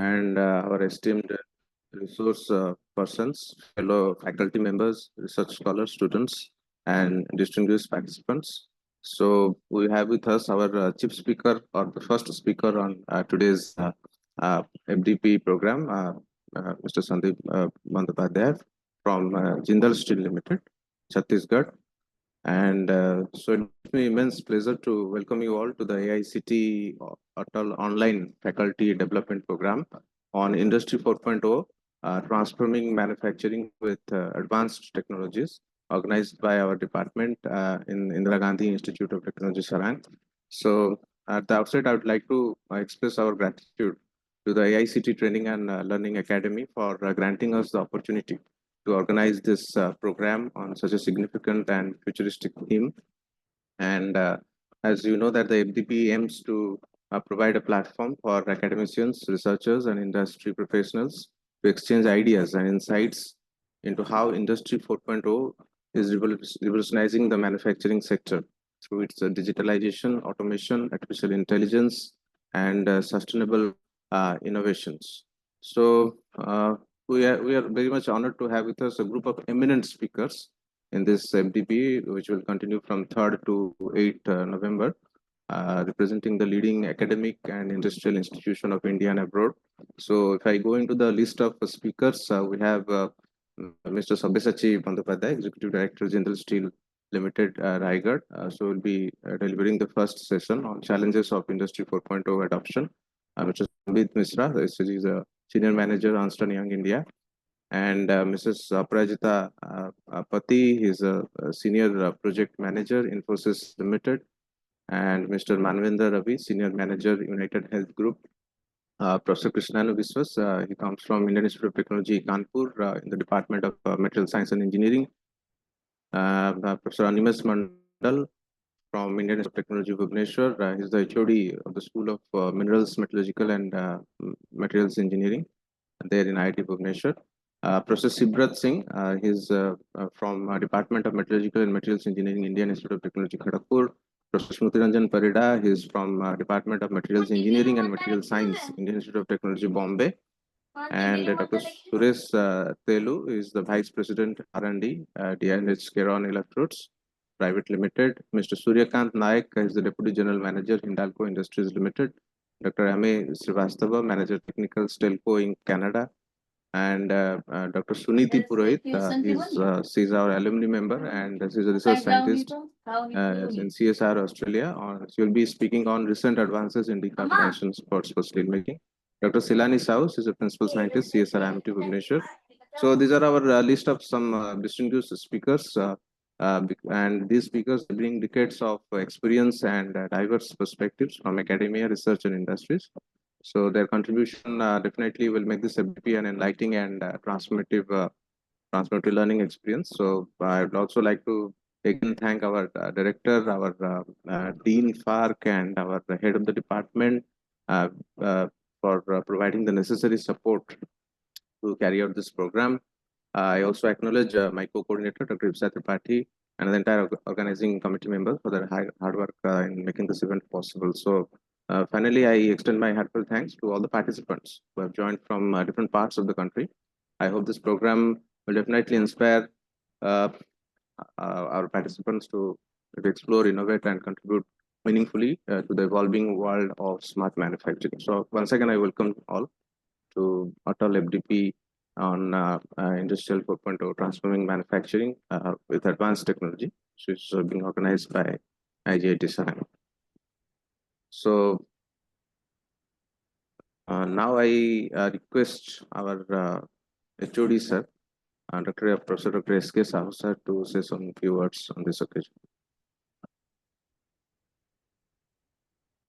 and our esteemed resource persons, fellow faculty members, research scholars, students, and distinguished participants. So we have with us our chief speaker or the first speaker on today's FDP program, Mr. Sandeep Bandyopadhyay from Jindal Steel Limited, Chhattisgarh. And so it gives me immense pleasure to welcome you all to the AICT ATAL Online Faculty Development Program on Industry 4.0, Transforming Manufacturing with Advanced Technologies, organized by our department in Indira Gandhi Institute of Technology, Sarang. So at the outset, I would like to express our gratitude to the AICT Training and Learning Academy for granting us the opportunity to organize this program on such a significant and futuristic theme. And as you know that the FDP aims to provide a platform for academicians, researchers, and industry professionals to exchange ideas and insights into how Industry 4.0 is revolutionizing the manufacturing sector through its digitalization, automation, artificial intelligence, and sustainable innovations. So we are very much honored to have with us a group of eminent speakers in this FDP, which will continue from 3rd to 8th November, representing the leading academic and industrial institution of India and abroad. So if I go into the list of speakers, we have Mr. Sabyasachi Bandyopadhyay, Executive Director, Jindal Steel Limited, Raigad. So we'll be delivering the first session on challenges of Industry 4.0 adoption. Mr. Sambit Misra, is a Senior Manager, Ernst & Young India, and Mrs. Prajita Pati, he's a Senior Project Manager, Infosys Limited, and Mr. Manvendra Ravi, Senior Manager, United Health Group. Professor Krishnanu Viswas, he comes from Indian Institute of Technology, Kanpur, in the Department of Material Science and Engineering. Professor Animas Mandal from Indian Institute of Technology, Bhubaneswar. He's the HOD of the School of Minerals, Metallurgical and Materials Engineering there in IIT Bhubaneswar. Professor Sibrat Singh, he's from Department of Metallurgical and Materials Engineering, Indian Institute of Technology, Kharagpur. Professor Smritiranjan Parida, he's from Department of Materials Engineering and Material Science, Indian Institute of Technology, Bombay. And Dr. Suresh Telu is the Vice President R&D, DNH Keron Electrodes Private Limited. Mr. Suryakant Naik is the Deputy General Manager, Hindalco Industries Limited. Dr. Ame Srivastava, Manager Technical, Stelco in Canada. And Dr. Suniti Purohit, she's our alumni member and she's a research scientist in CSR Australia. She will be speaking on recent advances in decarbonization for steel making. Dr. Silani Saus is a principal scientist, CSR IMT Bhubaneswar. So these are our list of some distinguished speakers. And these speakers bring decades of experience and diverse perspectives from academia, research, and industries. So their contribution definitely will make this FDP an enlightening and transformative learning experience. So I would also like to again thank our director, our Dean Fark, and our head of the department for providing the necessary support to carry out this program. I also acknowledge my co-coordinator, Dr. Ipsa Tripathi, and the entire organizing committee members for their hard work in making this event possible. So finally, I extend my heartfelt thanks to all the participants who have joined from different parts of the country. I hope this program will definitely inspire our participants to explore, innovate, and contribute meaningfully to the evolving world of smart manufacturing. So once again, I welcome all to ATAL FDP on Industrial 4.0, Transforming Manufacturing with Advanced Technology, which is being organized by IGIT Sarang. So now I request our HOD sir, Professor Dr. S.K. Sahu sir, to say some few words on this occasion.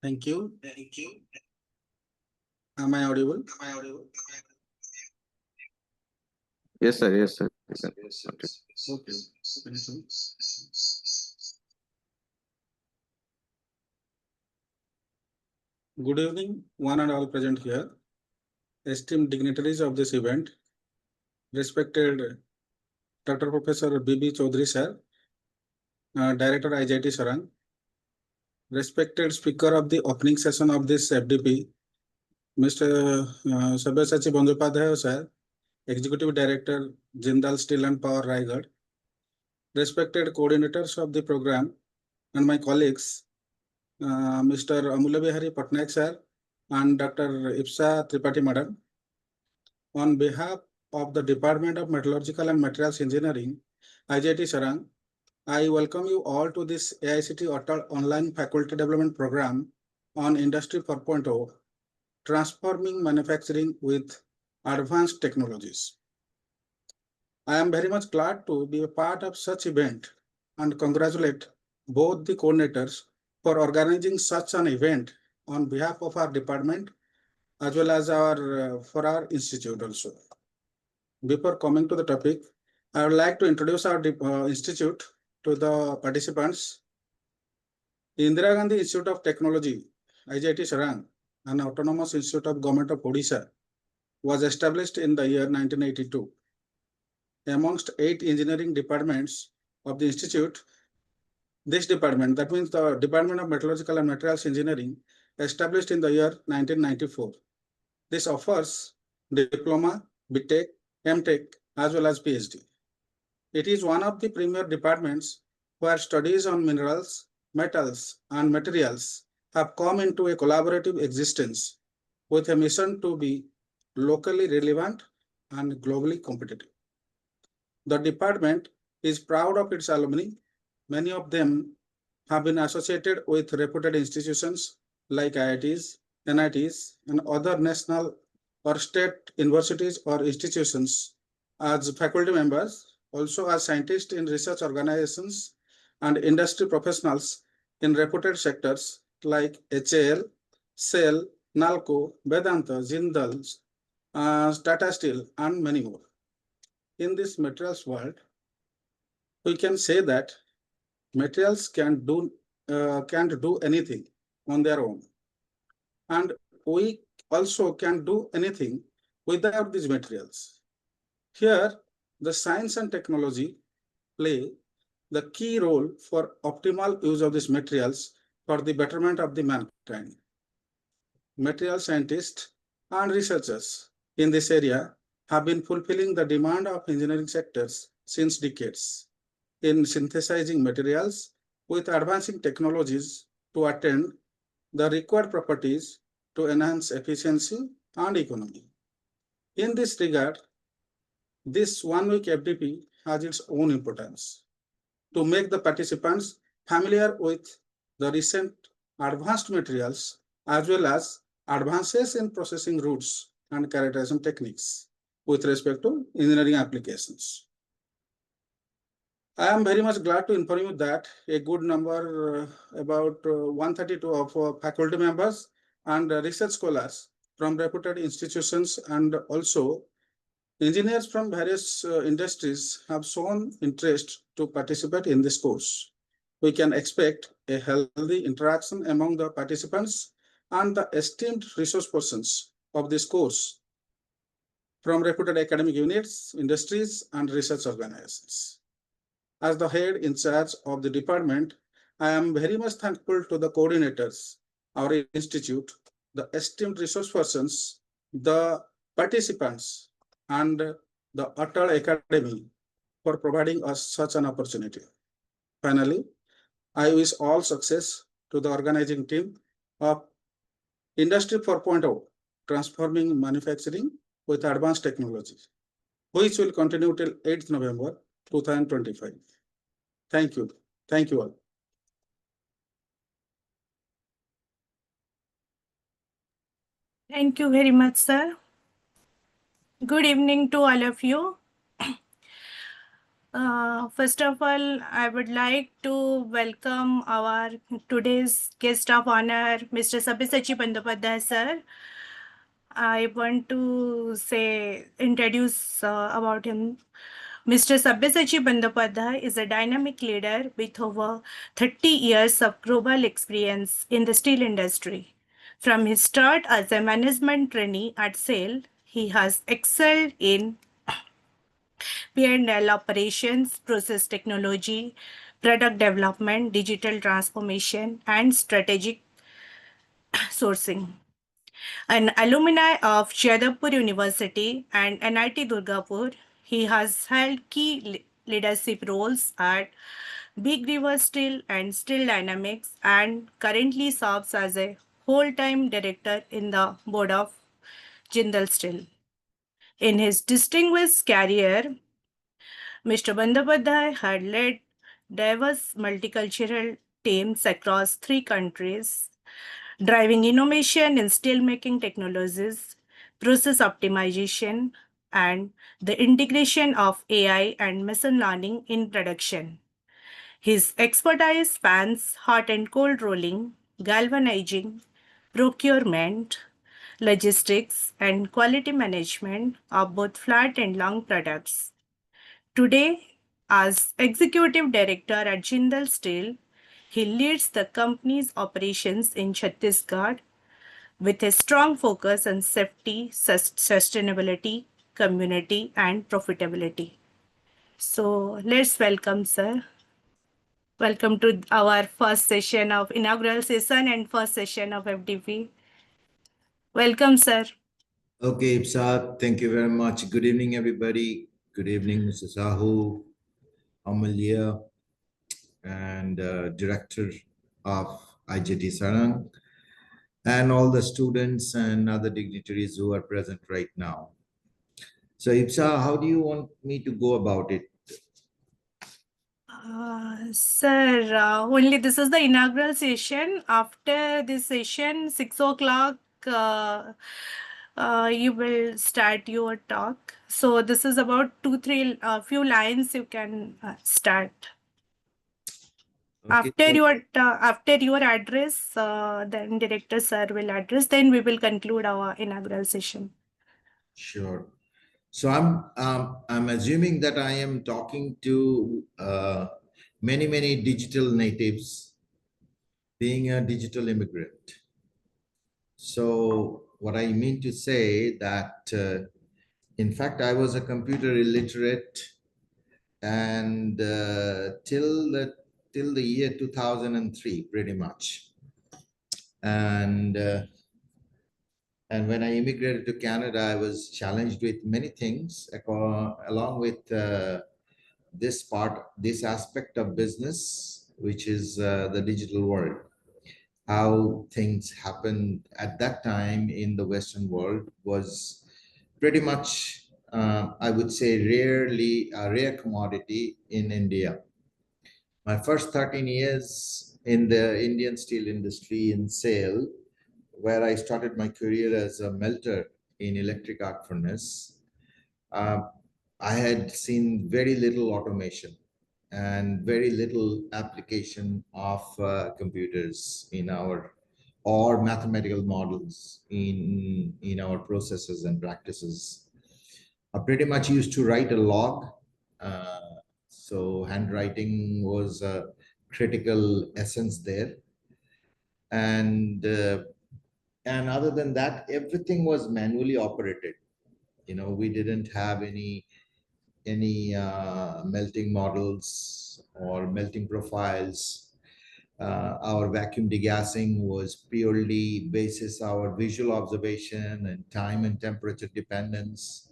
Thank you. Am I audible? Yes, sir. Yes, sir. Okay. Good evening, one and all present here. Esteemed dignitaries of this event, respected Dr. Professor B.B. Chaudhary sir, Director IGIT Sarang, respected speaker of the opening session of this FDP, Mr. Sabyasachi Bandyopadhyay, sir, Executive Director, Jindal Steel and Power, Raigad, respected coordinators of the program, and my colleagues, Mr. Amulya Bihari Patnaik, sir, and Dr. Ipsa Tripathi, madam. On behalf of the Department of Metallurgical and Materials Engineering, IJT Sarang, I welcome you all to this AICT ATAL Online Faculty Development Program on Industry 4.0, Transforming Manufacturing with Advanced Technologies. I am very much glad to be a part of such event and congratulate both the coordinators for organizing such an event on behalf of our department as well as for our institute also. Before coming to the topic, I would like to introduce our institute to the participants. Indira Gandhi Institute of Technology, IJT Sarang, an autonomous institute of Government of Odisha, was established in the year 1982. Amongst 8 engineering departments of the institute, this department, that means the Department of Metallurgical and Materials Engineering, established in the year 1994. This offers diploma, BTech, MTech, as well as PhD. It is one of the premier departments where studies on minerals, metals, and materials have come into a collaborative existence with a mission to be locally relevant and globally competitive. The department is proud of its alumni. Many of them have been associated with reputed institutions like IITs, NITs, and other national or state universities or institutions as faculty members, also as scientists in research organizations and industry professionals in reputed sectors like HAL, SAIL, NALCO, Vedanta, Jindal, Tata Steel, and many more. In this materials world, we can say that materials can't do anything on their own, and we also can't do anything without these materials. Here, the science and technology play the key role for optimal use of these materials for the betterment of the mankind. Material scientists and researchers in this area have been fulfilling the demand of engineering sectors since decades in synthesizing materials with advancing technologies to attain the required properties to enhance efficiency and economy. In this regard, this 1 week FDP has its own importance to make the participants familiar with the recent advanced materials as well as advances in processing routes and characterization techniques with respect to engineering applications. I am very much glad to inform you that a good number, about 132 of faculty members and research scholars from reputed institutions and also engineers from various industries have shown interest to participate in this course. We can expect a healthy interaction among the participants and the esteemed resource persons of this course from reputed academic units, industries, and research organizations. As the head in charge of the department, I am very much thankful to the coordinators, our institute, the esteemed resource persons, the participants, and the ATAL Academy for providing us such an opportunity. Finally, I wish all success to the organizing team of Industry 4.0, Transforming Manufacturing with Advanced Technology, which will continue till 8th November 2025. Thank you. Thank you all. Thank you very much, sir. Good evening to all of you. First of all, I would like to welcome our today's guest of honor, Mr. Sabyasachi Bandyopadhyay, sir. I want to introduce about him. Mr. Sabyasachi Bandyopadhyay is a dynamic leader with over 30 years of global experience in the steel industry. From his start as a management trainee at SAIL, he has excelled in P&L operations, process technology, product development, digital transformation, and strategic sourcing. An alumni of Jadavpur University and NIT Durgapur, he has held key leadership roles at Big River Steel and Steel Dynamics and currently serves as a whole-time director in the board of Jindal Steel. In his distinguished career, Mr. Bandyopadhyay had led diverse multicultural teams across 3 countries, driving innovation in steelmaking technologies, process optimization, and the integration of AI and machine learning in production. His expertise spans hot and cold rolling, galvanizing, procurement, logistics, and quality management of both flat and long products. Today, as executive director at Jindal Steel, he leads the company's operations in Chhattisgarh with a strong focus on safety, sustainability, community, and profitability. So let's welcome, sir. Welcome to our first session of inaugural session and first session of FDP. Welcome, sir. Okay, Ipsat, thank you very much. Good evening, everybody. Good evening, Mrs. Sahu, Amalia, and Director of IJT Sarang, and all the students and other dignitaries who are present right now. So, Ipsa, how do you want me to go about it? Sir, only this is the inaugural session. After this session, 6 o'clock, you will start your talk. So this is about 2-3 few lines you can start. Okay. After your address, then director sir will address. Then we will conclude our inaugural session. Sure. So I'm assuming that I am talking to many digital natives, being a digital immigrant. So what I mean to say that, in fact, I was a computer illiterate, and till the year 2003, pretty much. And when I immigrated to Canada, I was challenged with many things, along with this aspect of business, which is the digital world. How things happened at that time in the Western world was pretty much, I would say, rarely a rare commodity in India. My first 13 years in the Indian steel industry in SAIL, where I started my career as a melter in electric arc furnace, I had seen very little automation and very little application of computers in our, or mathematical models in our processes and practices. I pretty much used to write a log. So handwriting was a critical essence there. And other than that, everything was manually operated. We didn't have any melting models or melting profiles. Our vacuum degassing was purely basis our visual observation and time and temperature dependence.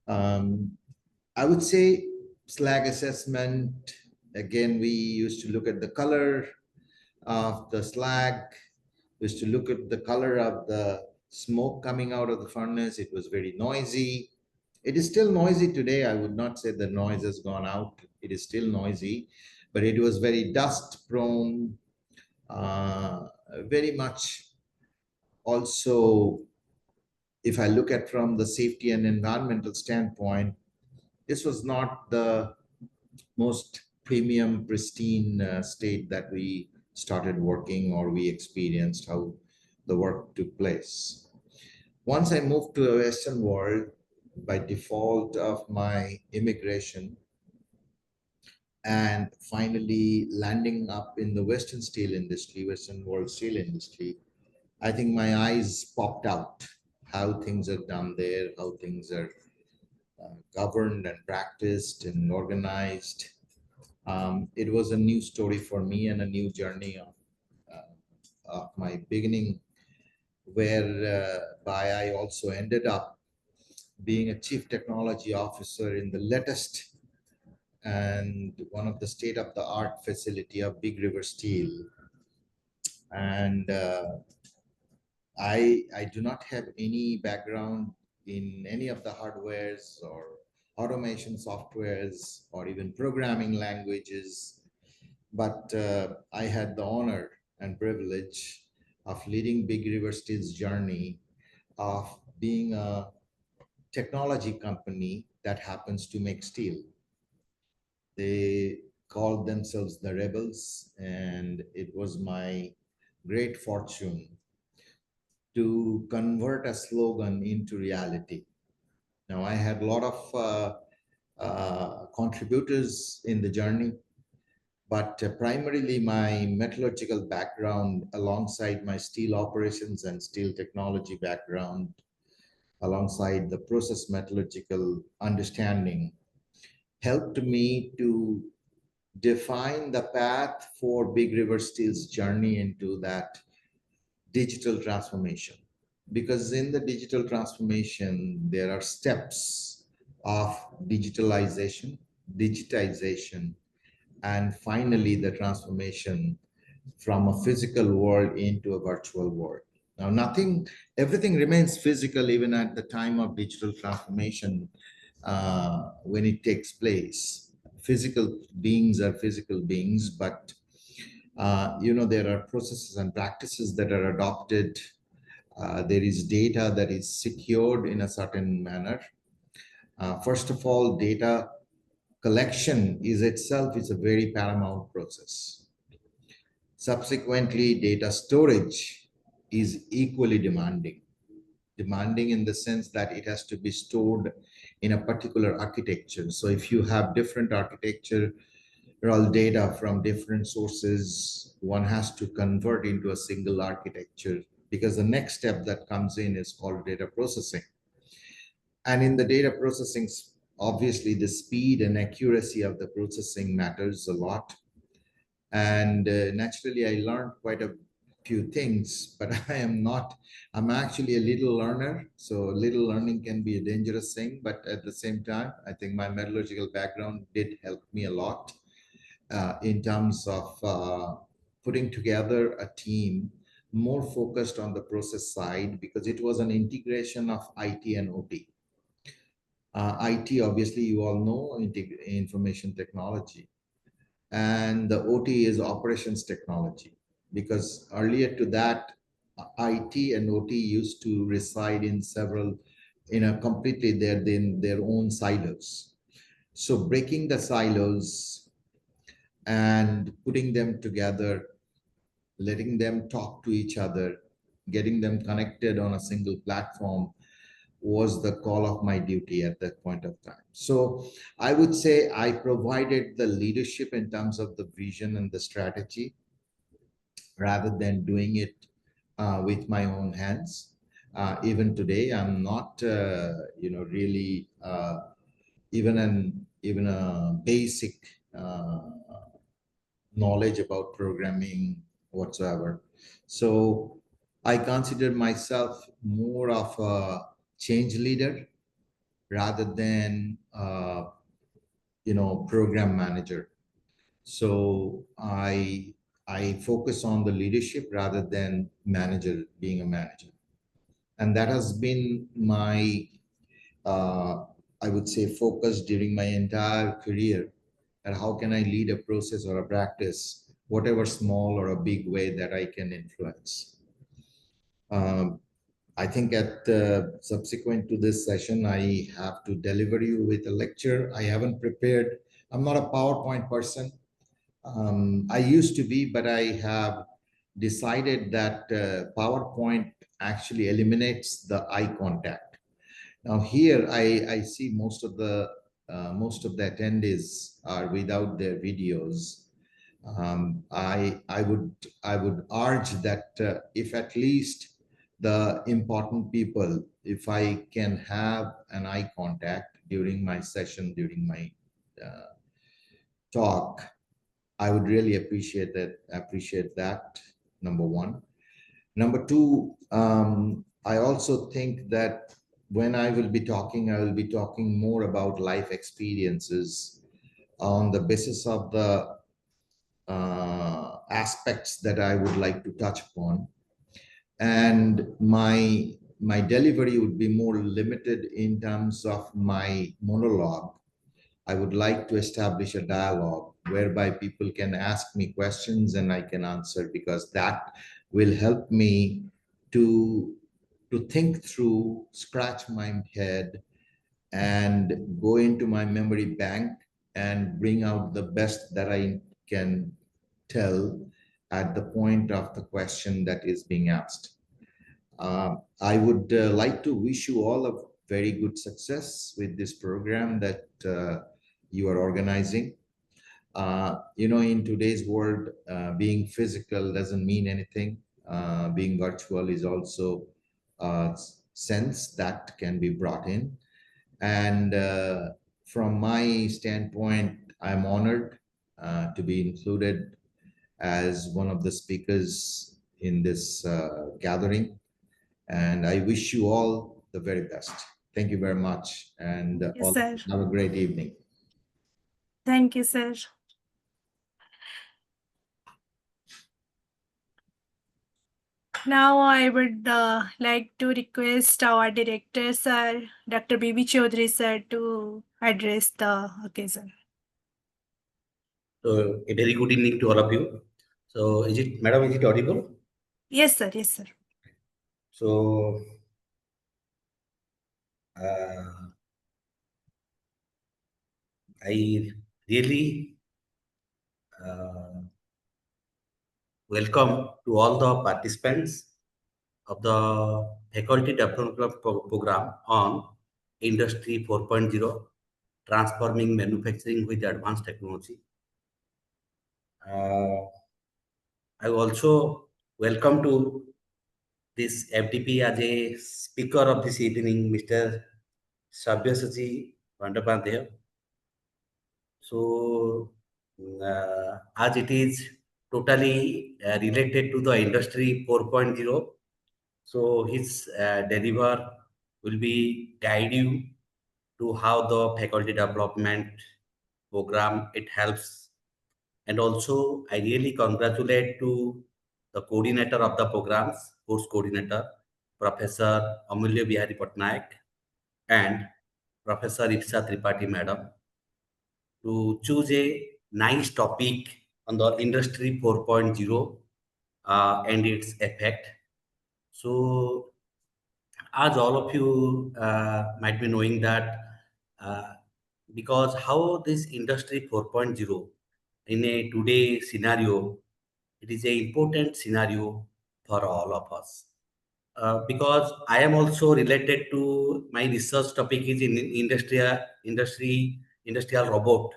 I would say slag assessment, again, we used to look at the color of the slag, we used to look at the color of the smoke coming out of the furnace. It was very noisy. It is still noisy today. I would not say the noise has gone out. It is still noisy, but it was very dust prone, very much. Also, if I look at from the safety and environmental standpoint, this was not the most premium, pristine state that we started working or we experienced how the work took place. Once I moved to the Western world, by default of my immigration, and finally landing up in the Western steel industry, Western world steel industry, I think my eyes popped out, how things are done there, how things are governed and practiced and organized. It was a new story for me and a new journey of my beginning whereby I also ended up being a chief technology officer in the latest and one of the state-of-the-art facility of Big River Steel. And I do not have any background in any of the hardwares or automation softwares or even programming languages, but I had the honor and privilege of leading Big River Steel's journey of being a technology company that happens to make steel. They called themselves the Rebels, and it was my great fortune to convert a slogan into reality. Now, I had a lot of contributors in the journey, but primarily my metallurgical background alongside my steel operations and steel technology background, alongside the process metallurgical understanding, helped me to define the path for Big River Steel's journey into that digital transformation. Because in the digital transformation, there are steps of digitalization, and finally the transformation from a physical world into a virtual world. Now, everything remains physical even at the time of digital transformation when it takes place. Physical beings are physical beings, but there are processes and practices that are adopted. There is data that is secured in a certain manner. First of all, data collection is a very paramount process. Subsequently, data storage is equally demanding in the sense that it has to be stored in a particular architecture. So if you have different architecture, all data from different sources, one has to convert into a single architecture, because the next step that comes in is called data processing. And in the data processing, obviously the speed and accuracy of the processing matters a lot. And naturally, I learned quite a few things, but I'm actually a little learner. So little learning can be a dangerous thing, but at the same time, I think my metallurgical background did help me a lot in terms of putting together a team more focused on the process side, because it was an integration of IT and OT. IT, obviously, you all know, information technology. And the OT is operations technology, because earlier to that, IT and OT used to reside in completely their own silos. So breaking the silos and putting them together, letting them talk to each other, getting them connected on a single platform was the call of my duty at that point of time. So I would say I provided the leadership in terms of the vision and the strategy, rather than doing it with my own hands. Even today, I'm not, really even a basic knowledge about programming whatsoever. So I consider myself more of a change leader rather than program manager. So I focus on the leadership rather than being a manager. And that has been my I would say focus during my entire career, and how can I lead a process or a practice, whatever small or a big way that I can influence. I think subsequent to this session, I have to deliver you with a lecture. I haven't prepared. I'm not a PowerPoint person. I used to be, but I have decided that PowerPoint actually eliminates the eye contact. Now here, I see most of the attendees are without their videos. I would urge that if at least the important people, if I can have an eye contact during my session, during my talk, I would really appreciate that, number one. Number two, I also think that when I will be talking, I will be talking more about life experiences on the basis of the aspects that I would like to touch upon. And my delivery would be more limited in terms of my monologue. I would like to establish a dialogue whereby people can ask me questions and I can answer, because that will help me to think through, scratch my head, and go into my memory bank and bring out the best that I can tell at the point of the question that is being asked. I would like to wish you all a very good success with this program that you are organizing. In today's world, being physical doesn't mean anything. Being virtual is also a sense that can be brought in. And from my standpoint, I'm honored to be included as one of the speakers in this gathering. And I wish you all the very best. Thank you very much. And Yes, sir. have a great evening. Thank you, sir. Now I would like to request our director, sir, Dr. B.B. Chaudhary, sir, to address the occasion. So a very good evening to all of you. So madam, is it audible? Yes, sir. Yes, sir. So I really welcome to all the participants of the Faculty Development Program on Industry 4.0, Transforming Manufacturing with Advanced Technology. I also welcome to this FDP as a speaker of this evening, Mr. Sabyasachi Vandapantya. So, as it is totally related to the Industry 4.0, so his deliver will be guide you to how the faculty development program it helps. And also, I really congratulate to the coordinator of the programs, course coordinator, Professor Amulya Bihari Patnaik and Professor Ipsa Tripathi Madam, to choose a nice topic on the Industry 4.0 and its effect. So, as all of you might be knowing that because how this Industry 4.0 in a today scenario, it is an important scenario for all of us. Because I am also related to my research topic is in industrial robot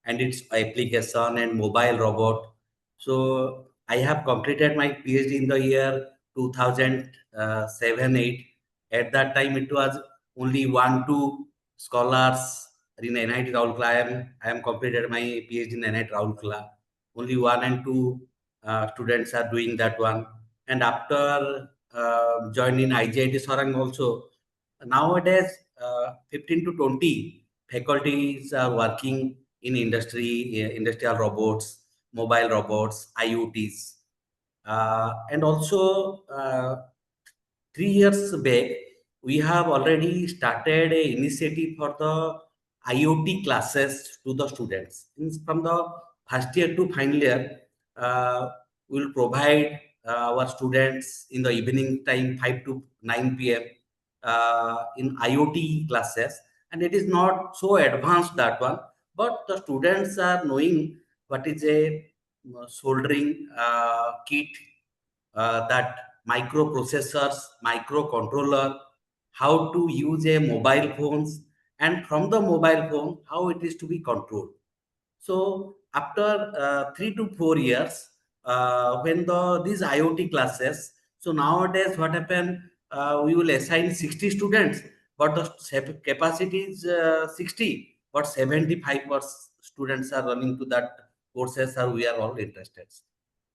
and its application and mobile robot. So I have completed my PhD in the year 2007-8. At that time, it was only 1-2 scholars in NIT Rourkela. I am completed my PhD in NIT Rourkela. Only 1 and 2 students are doing that one. And after joining IGIT Sarang also, nowadays 15 to 20 faculties are working in industry, industrial robots, mobile robots, IoTs. And also 3 years back, we have already started an initiative for the IoT classes to the students. From the first year to final year, we will provide our students in the evening time 5 to 9 p.m. In IoT classes, and it is not so advanced that one, but the students are knowing what is a soldering kit, that microprocessors, microcontroller, how to use a mobile phones, and from the mobile phone, how it is to be controlled. So after 3 to 4 years, when these IoT classes, so nowadays what happened, we will assign 60 students, but the capacity is 60, but 75% students are running to that courses, or we are all interested.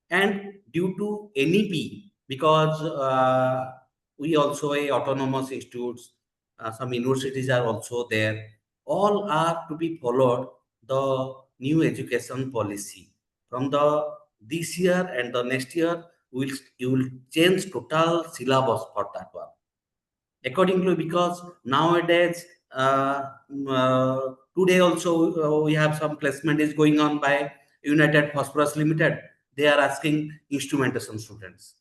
And due to NEP, because we also a autonomous institutes, some universities are also there. All are to be followed the new education policy from the this year and the next year. You will change total syllabus for that one accordingly, because nowadays today also we have some placement is going on by United Phosphorus Limited. They are asking instrumentation students.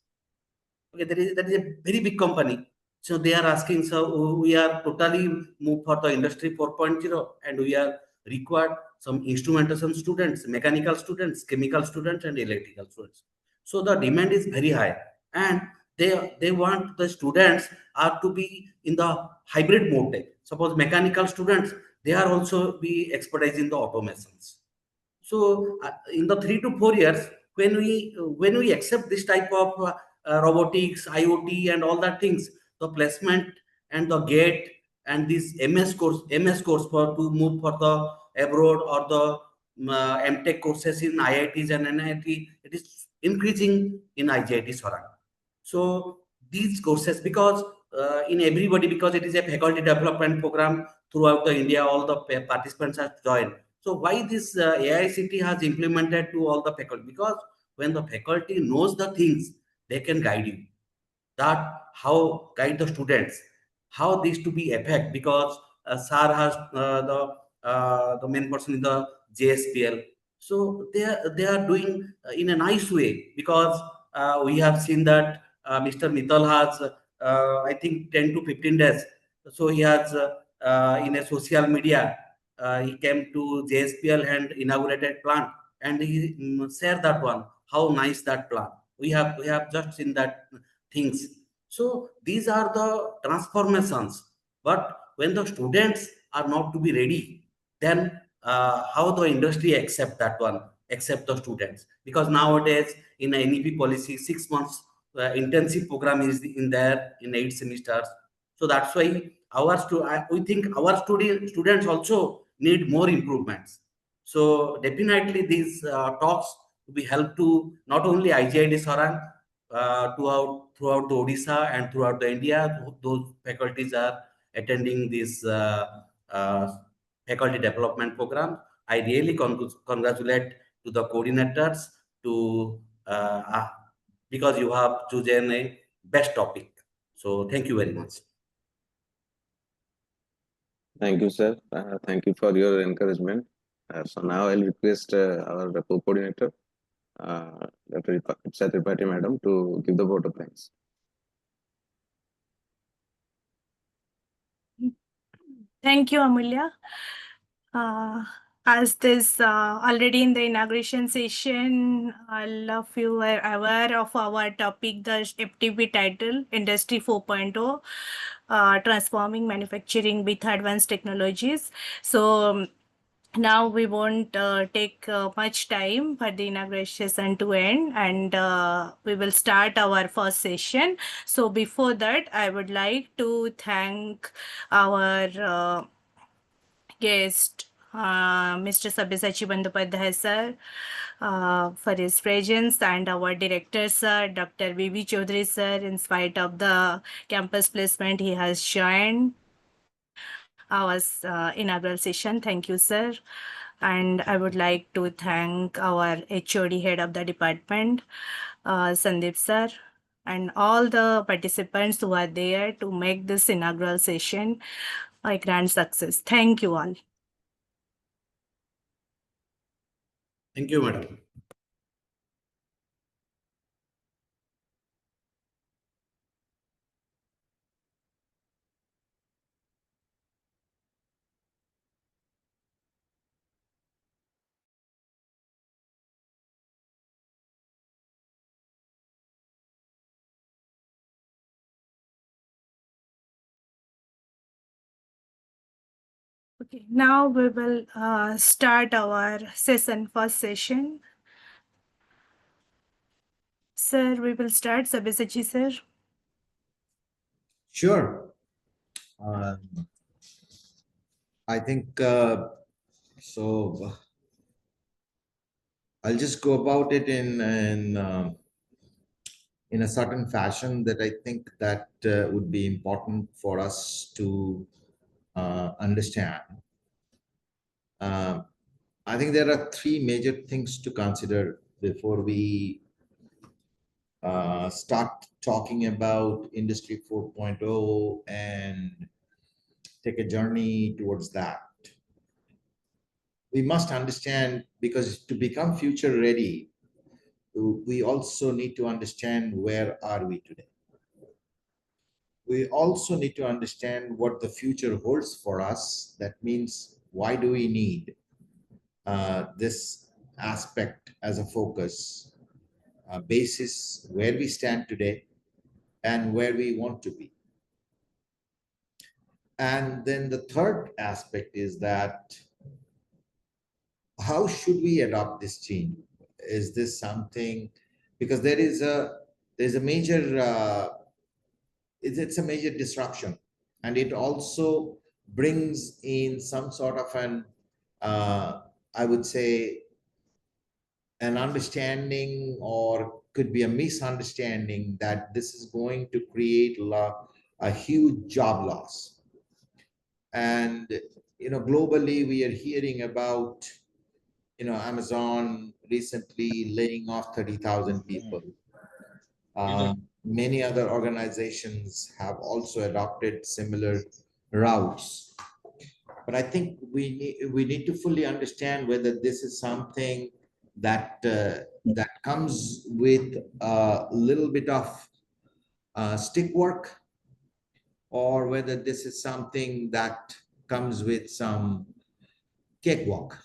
Okay, that is a very big company. So they are asking, so we are totally move for the industry 4.0, and we are required some instrumentation students, mechanical students, chemical students, and electrical students. So the demand is very high, and they want the students are to be in the hybrid mode. Suppose mechanical students, they are also be expertise in the automations. So in the 3 to 4 years, when we accept this type of robotics, IoT, and all that things, the placement and the gate and this MS course for to move for the abroad, or the MTech courses in IITs and NIT, it is increasing in IGIT Sarang. So these courses, because in everybody, because it is a faculty development program throughout the India, all the participants have joined. So why this AICT has implemented to all the faculty? Because when the faculty knows the things, they can guide you. That how guide the students, how this to be effect, because sir has the main person in the JSPL. So they are doing in a nice way, because we have seen that Mr. Mittal has I think 10 to 15 days. So he has in a social media, he came to JSPL and inaugurated plant, and he shared that one, how nice that plant. We have just seen that things. So these are the transformations. But when the students are not to be ready, then how the industry accept that one, accept the students? Because nowadays in a NEP policy, 6 months intensive program is in there in 8 semesters. So that's why we think our students also need more improvements. So definitely these talks will be help to not only IGID Sarang, throughout the Odisha and throughout the India. Those faculties are attending this uh, faculty development program. I really congratulate to the coordinators to because you have chosen a best topic. So thank you very much. Thank you, sir. Thank you for your encouragement. So now I'll request our co-coordinator, Dr. Tripathi Madam, to give the vote of thanks. Thank you, Amulya. As this already in the inauguration session, all of you are aware of our topic, the FTP title, Industry 4.0, Transforming Manufacturing with Advanced Technologies. So now we won't take much time for the inauguration session to end, and we will start our first session. So before that, I would like to thank our guest, Mr. Sabyasachi Bandyopadhyay sir, for his presence, and our director sir, Dr. B.B. Chaudhary sir, in spite of the campus placement, he has joined our inaugural session. Thank you, sir. And I would like to thank our HOD head of the department, Sandeep sir, and all the participants who are there to make this inaugural session a grand success. Thank you all. Thank you, madam. Okay, now we will start our first session. Sir, we will start. Sabyasachi sir. Sure. I think so. I'll just go about it in in a certain fashion that I think that would be important for us to understand. I think there are three major things to consider before we start talking about Industry 4.0 and take a journey towards that. We must understand, because to become future ready, we also need to understand where are we today. We also need to understand what the future holds for us. That means, why do we need this aspect as a focus, basis where we stand today and where we want to be. And then the third aspect is that, how should we adopt this change? Is this something, because there's a major it's a major disruption, and it also brings in some sort of an I would say an understanding, or could be a misunderstanding, that this is going to create a huge job loss. And globally we are hearing about Amazon recently laying off 30,000 people. Many other organizations have also adopted similar routes. But I think we need to fully understand whether this is something that that comes with a little bit of stick work, or whether this is something that comes with some cakewalk.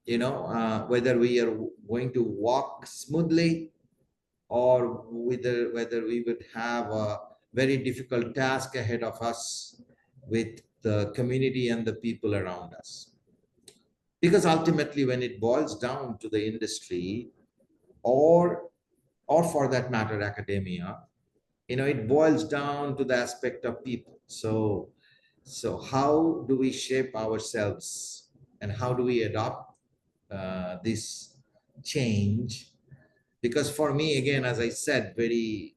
Whether we are going to walk smoothly, or whether we would have a very difficult task ahead of us with the community and the people around us. Because ultimately, when it boils down to the industry, or for that matter, academia, it boils down to the aspect of people. So how do we shape ourselves, and how do we adopt this change? Because for me, again, as I said, very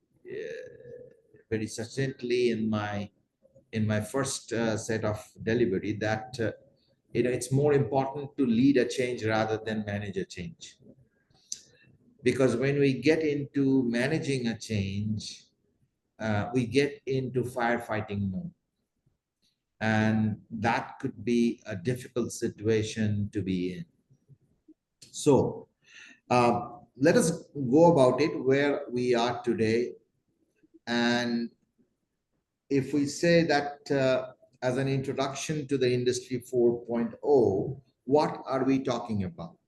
succinctly in my first set of delivery, that it's more important to lead a change rather than manage a change. Because when we get into managing a change, we get into firefighting mode. And that could be a difficult situation to be in. So let us go about it where we are today. And if we say that as an introduction to the Industry 4.0, what are we talking about?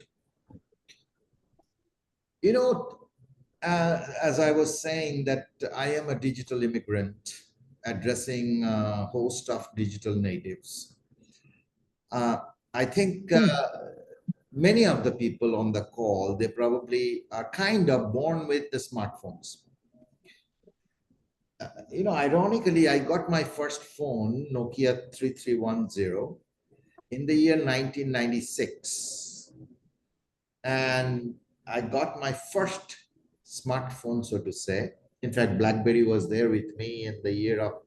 As I was saying, that I am a digital immigrant addressing a host of digital natives. I think many of the people on the call, they probably are kind of born with the smartphones. Ironically, I got my first phone, Nokia 3310, in the year 1996. And I got my first smartphone, so to say. In fact, BlackBerry was there with me in the year of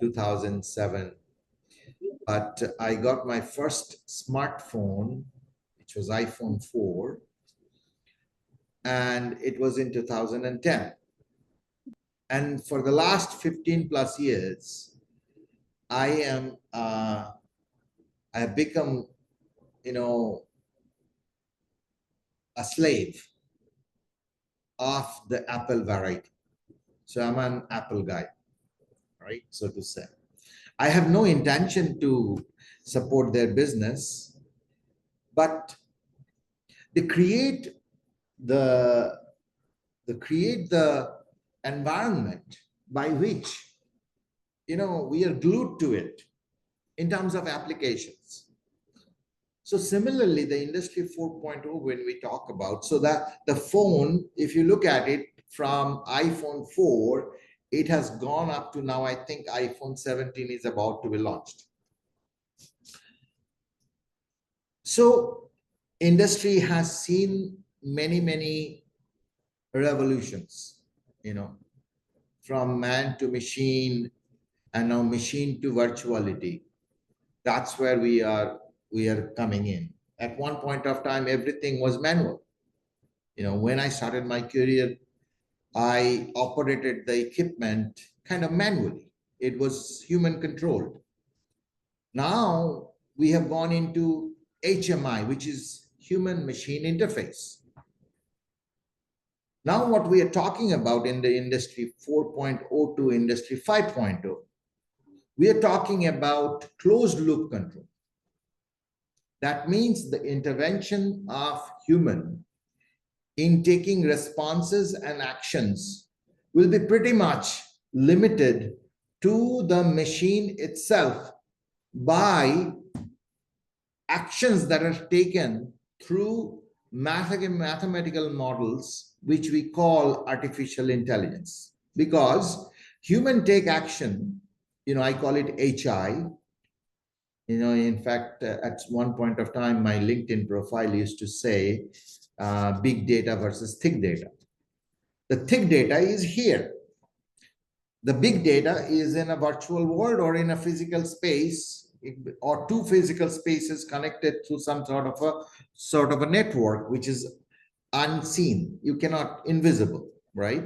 2007. But I got my first smartphone, which was iPhone 4, and it was in 2010. And for the last 15 plus years, I have become, a slave of the Apple variety. So I'm an Apple guy, right? So to say, I have no intention to support their business, but they create the environment by which we are glued to it in terms of applications. So similarly, the Industry 4.0, when we talk about, so that the phone, if you look at it from iPhone 4, it has gone up to now, I think iPhone 17 is about to be launched. So industry has seen many revolutions, from man to machine and now machine to virtuality. That's where we are coming in. At one point of time, everything was manual. When I started my career, I operated the equipment kind of manually. It was human controlled. Now we have gone into HMI, which is human machine interface. Now what we are talking about in the industry 4.0 to industry 5.0, we are talking about closed loop control. That means the intervention of human in taking responses and actions will be pretty much limited to the machine itself by actions that are taken through mathematical models, which we call artificial intelligence. Because human take action, I call it HI. In fact, at one point of time, my LinkedIn profile used to say big data versus thick data. The thick data is here. The big data is in a virtual world or in a physical space, or two physical spaces connected through some sort of a network, which is unseen. You cannot, invisible, right?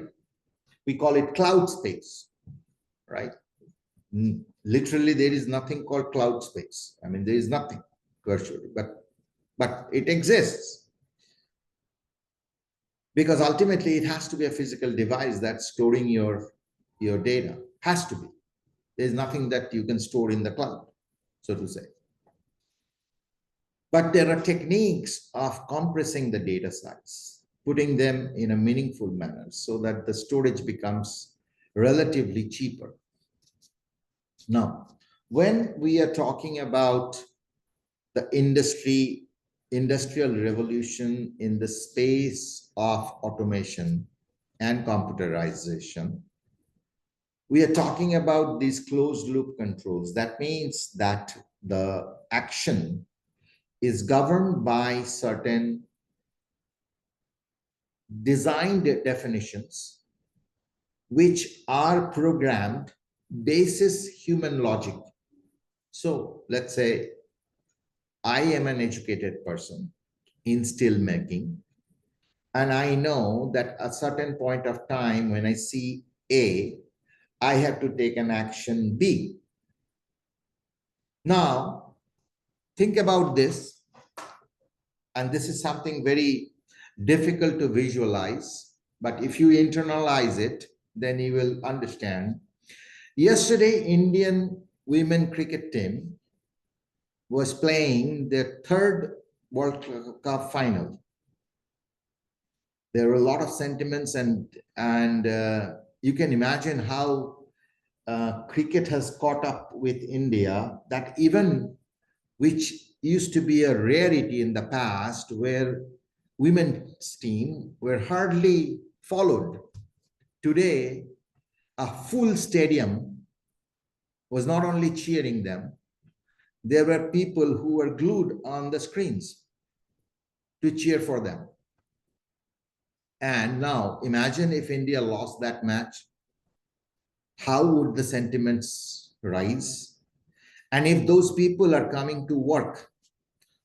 We call it cloud space, right? Literally, there is nothing called cloud space. I mean, there is nothing virtually, but it exists. Because ultimately, it has to be a physical device that's storing your data. Has to be. There's nothing that you can store in the cloud, so to say. But there are techniques of compressing the data size, putting them in a meaningful manner so that the storage becomes relatively cheaper. Now, when we are talking about the industrial revolution in the space of automation and computerization, we are talking about these closed loop controls. That means that the action is governed by certain designed definitions which are programmed basis human logic. So let's say I am an educated person in steel making, and I know that at a certain point of time when I see A, I have to take an action B. Now, think about this, and this is something very difficult to visualize, but if you internalize it, then you will understand. Yesterday, Indian women cricket team was playing their third World Cup final. There were a lot of sentiments, and you can imagine how cricket has caught up with India, that even which used to be a rarity in the past, where women's team were hardly followed. Today, a full stadium was not only cheering them, there were people who were glued on the screens to cheer for them. And now imagine if India lost that match, how would the sentiments rise? And if those people are coming to work,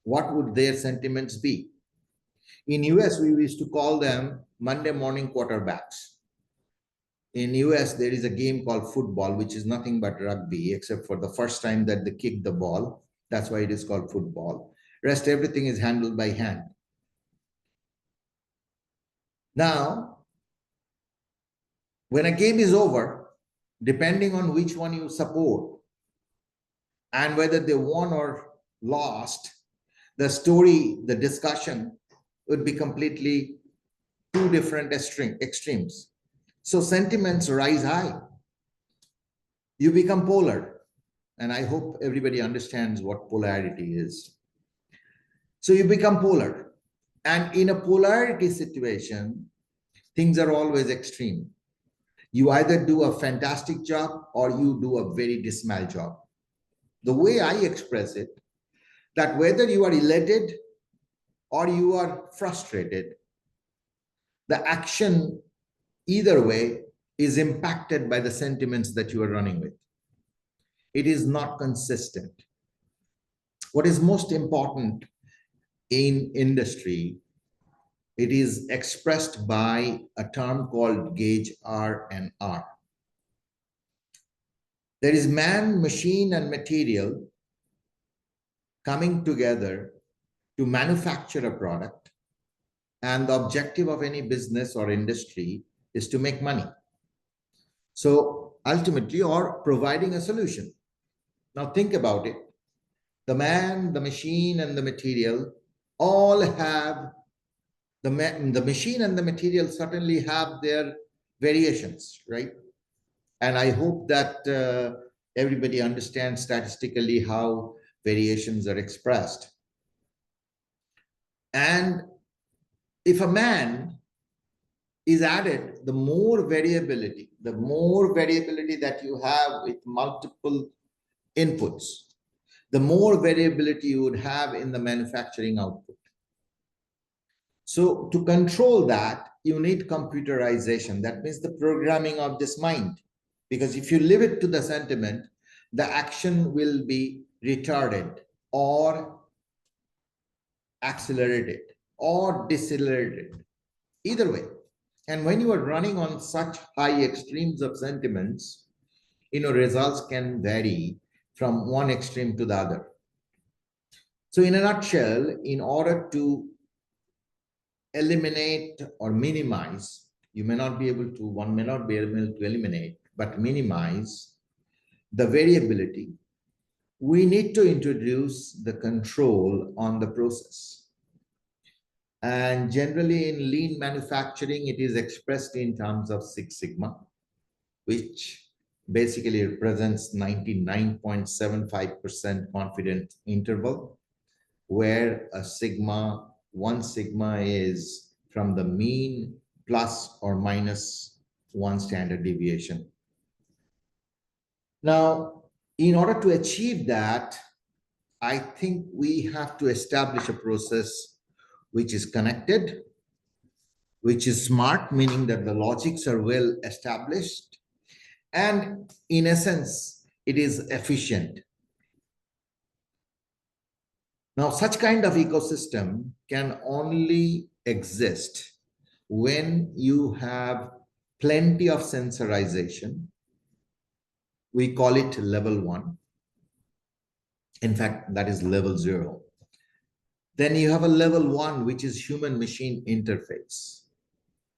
what would their sentiments be? In US, we used to call them Monday morning quarterbacks. In US, there is a game called football, which is nothing but rugby, except for the first time that they kick the ball. That's why it is called football. Rest, everything is handled by hand. Now, when a game is over, depending on which one you support and whether they won or lost, the story, the discussion would be completely two different extremes. So sentiments rise high. You become polar. And I hope everybody understands what polarity is. So you become polar. And in a polarity situation, things are always extreme. You either do a fantastic job or you do a very dismal job. The way I express it, that whether you are elated or you are frustrated, the action either way is impacted by the sentiments that you are running with. It is not consistent. What is most important in industry, it is expressed by a term called gauge R and R. There is man, machine, and material coming together to manufacture a product. And the objective of any business or industry is to make money. So ultimately, or providing a solution. Now think about it. The man, the machine, and the material all have, the machine and the material certainly have their variations, right? And I hope that everybody understands statistically how variations are expressed. And if a man is added, the more variability that you have with multiple inputs, the more variability you would have in the manufacturing output. So to control that, you need computerization. That means the programming of this mind. Because if you leave it to the sentiment, the action will be retarded or accelerated or decelerated, either way. And when you are running on such high extremes of sentiments, results can vary from one extreme to the other. So in a nutshell, in order to eliminate or minimize, one may not be able to eliminate, but minimize the variability, we need to introduce the control on the process. And generally in lean manufacturing, it is expressed in terms of 6 sigma, which basically represents 99.75% confidence interval, where one sigma is from the mean plus or minus 1 standard deviation. Now, in order to achieve that, I think we have to establish a process which is connected, which is smart, meaning that the logics are well established, and in essence, it is efficient. Now, such kind of ecosystem can only exist when you have plenty of sensorization. We call it level 1. In fact, that is level 0. Then you have a level 1, which is human-machine interface.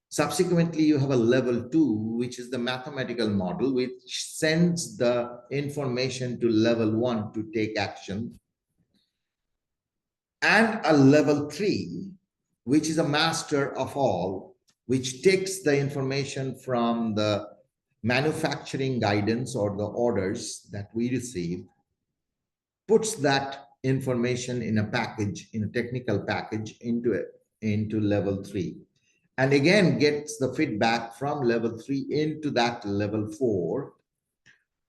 Subsequently, you have a level 2, which is the mathematical model, which sends the information to level 1 to take action. And a level 3, which is a master of all, which takes the information from the manufacturing guidance or the orders that we receive, puts that information in a package, in a technical package into level 3. And again, gets the feedback from level 3 into that level 4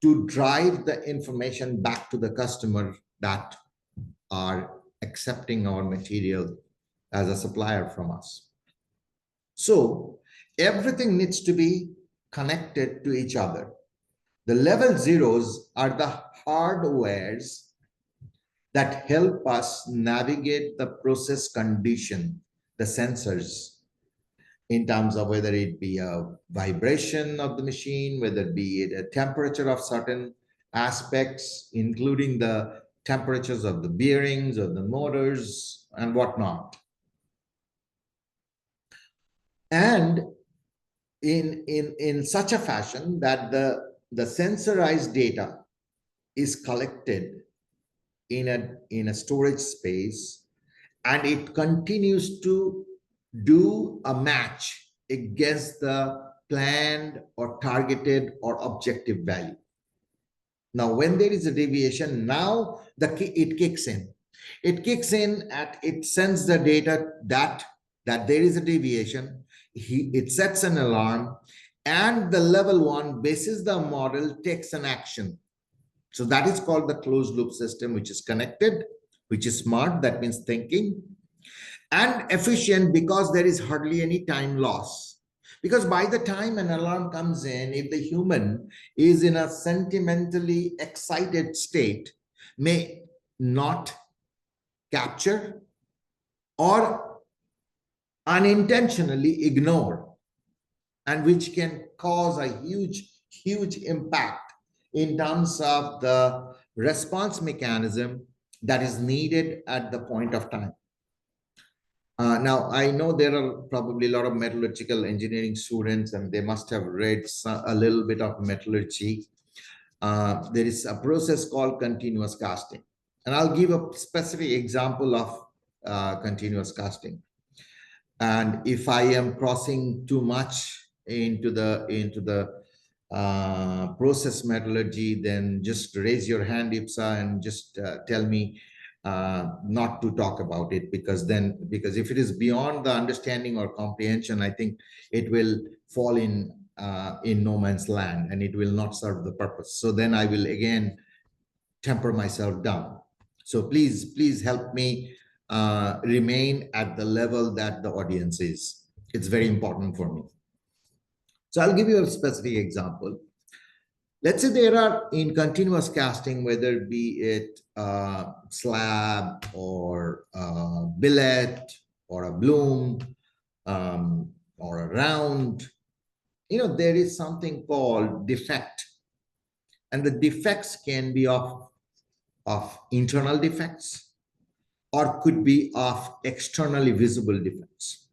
to drive the information back to the customer that are accepting our material as a supplier from us. So everything needs to be connected to each other. The level 0s are the hardwares that help us navigate the process condition, the sensors, in terms of whether it be a vibration of the machine, whether it be a temperature of certain aspects, including the temperatures of the bearings or the motors and whatnot. And in such a fashion that the sensorized data is collected in a storage space, and it continues to do a match against the planned or targeted or objective value. Now, when there is a deviation, now it kicks in. It kicks in it sends the data that there is a deviation. It sets an alarm, and the level 1 bases the model, takes an action. So that is called the closed loop system, which is connected, which is smart. That means thinking. and efficient because there is hardly any time loss. Because by the time an alarm comes in, if the human is in a sentimentally excited state, may not capture or unintentionally ignore, and which can cause a huge impact in terms of the response mechanism that is needed at the point of time. Now, I know there are probably a lot of metallurgical engineering students, and they must have read a little bit of metallurgy. There is a process called continuous casting. And I'll give a specific example of continuous casting. And if I am crossing too much into the process metallurgy, then just raise your hand, IPSA, and just tell me not to talk about it, because if it is beyond the understanding or comprehension, I think it will fall in no man's land, and it will not serve the purpose. So then I will again temper myself down. So please help me remain at the level that the audience is. It's very important for me. So I'll give you a specific example. Let's say there are, in continuous casting, whether it be it slab or a billet or a bloom or a round, there is something called defect. And the defects can be of internal defects or could be of externally visible defects.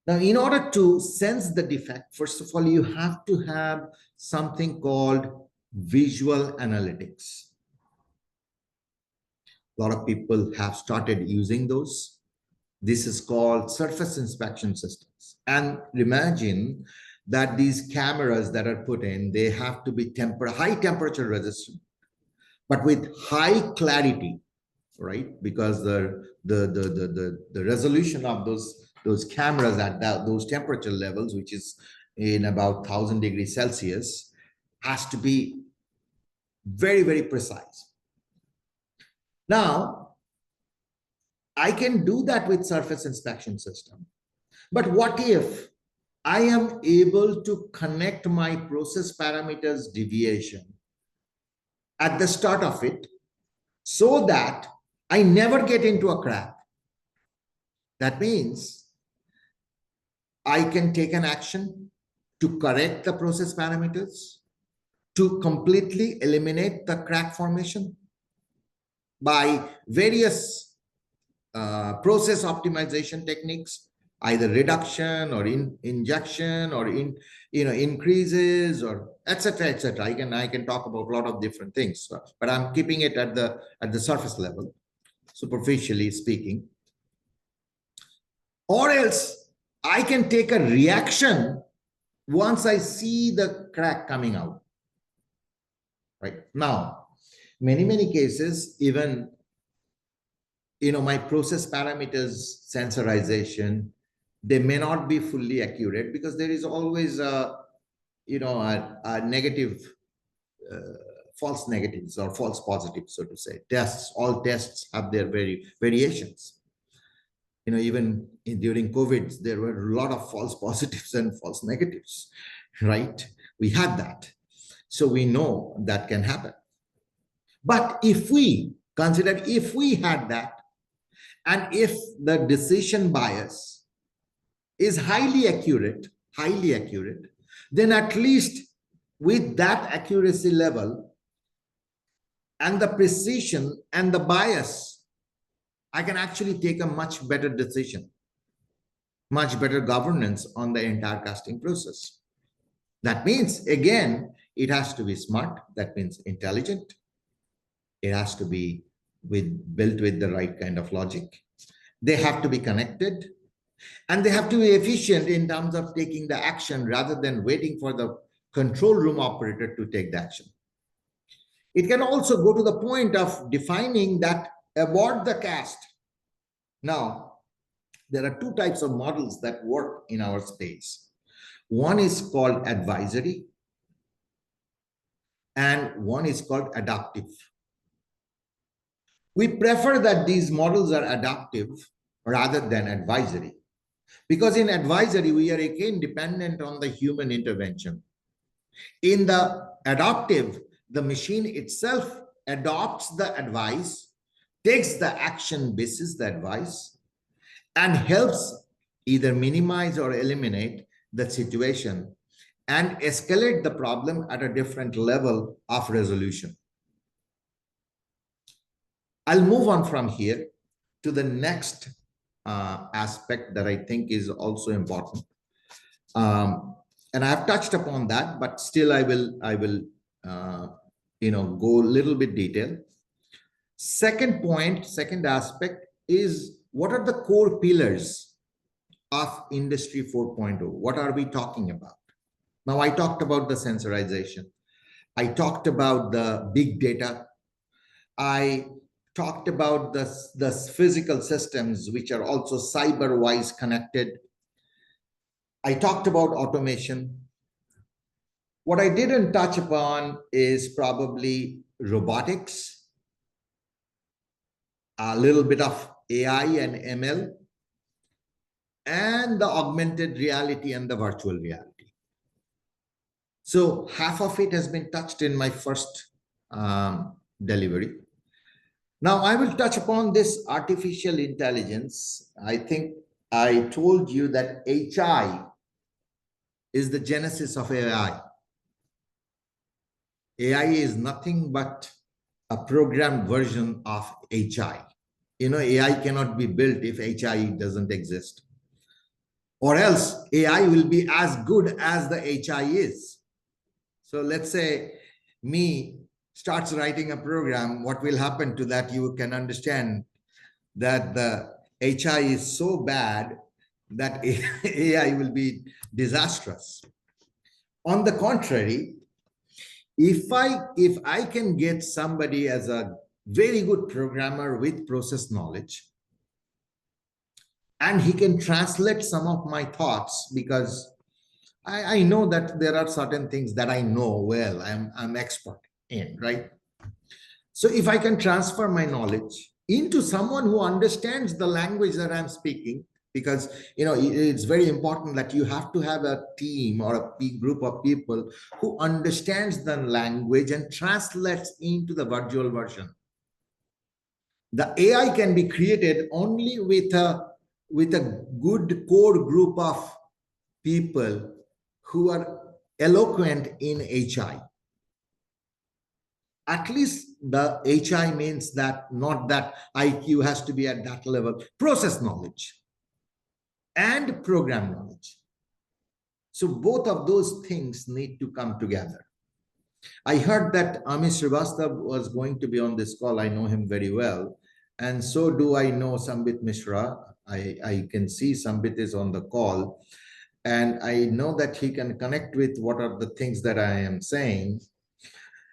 Now, in order to sense the defect, first of all, you have to have something called visual analytics. A lot of people have started using those. This is called surface inspection systems. And imagine that these cameras that are put in, they have to be high temperature resistant, but with high clarity, right? Because the resolution of those cameras at those temperature levels, which is in about 1000 degrees Celsius, has to be very, very precise. Now, I can do that with surface inspection system. But what if I am able to connect my process parameters deviation at the start of it so that I never get into a crack? That means I can take an action to correct the process parameters, to completely eliminate the crack formation by various process optimization techniques, either reduction or injection or increases or etc. etc. I can talk about a lot of different things, but I'm keeping it at the surface level, superficially speaking. Or else I can take a reaction once I see the crack coming out. Right now, many cases, even my process parameters sensorization, they may not be fully accurate because there is always a negative, false negatives or false positives, so to say. All tests have their variations. Even during COVID, there were a lot of false positives and false negatives, right? We had that. So we know that can happen. But if we consider, if we had that, and if the decision bias is highly accurate, then at least with that accuracy level and the precision and the bias, I can actually take a much better decision, much better governance on the entire casting process. That means, again, it has to be smart. That means intelligent. It has to be built with the right kind of logic. They have to be connected, and they have to be efficient in terms of taking the action rather than waiting for the control room operator to take the action. It can also go to the point of defining that abort the cast. Now, there are two types of models that work in our space. One is called advisory, and one is called adaptive. We prefer that these models are adaptive rather than advisory. Because in advisory, we are again dependent on the human intervention. In the adaptive, the machine itself adopts the advice, takes the action basis the advice, and helps either minimize or eliminate the situation and escalate the problem at a different level of resolution. I'll move on from here to the next aspect that I think is also important. And I've touched upon that, but still I will go a little bit detailed. Second point, second aspect is, what are the core pillars of Industry 4.0? What are we talking about? Now, I talked about the sensorization. I talked about the big data. I talked about the physical systems, which are also cyber-wise connected. I talked about automation. What I didn't touch upon is probably robotics, a little bit of AI and ML, and the augmented reality and the virtual reality. So half of it has been touched in my first delivery. Now I will touch upon this artificial intelligence. I think I told you that HI is the genesis of AI. AI is nothing but a programmed version of HI. AI cannot be built if HI doesn't exist. Or else AI will be as good as the HI is. So let's say me starts writing a program, what will happen to that? You can understand that the HI is so bad that AI will be disastrous. On the contrary, if I can get somebody as a very good programmer with process knowledge, and he can translate some of my thoughts, because I know that there are certain things that I know well, I'm expert in, right? So if I can transfer my knowledge into someone who understands the language that I'm speaking, because it's very important that you have to have a team or a group of people who understands the language and translates into the virtual version. The AI can be created only with a good core group of people who are eloquent in HI. At least the HI means that not that IQ has to be at that level, process knowledge and program knowledge. So both of those things need to come together. I heard that Amit Srivastava was going to be on this call. I know him very well. And so do I know Sambit Mishra. I can see Sambit is on the call. And I know that he can connect with what are the things that I am saying.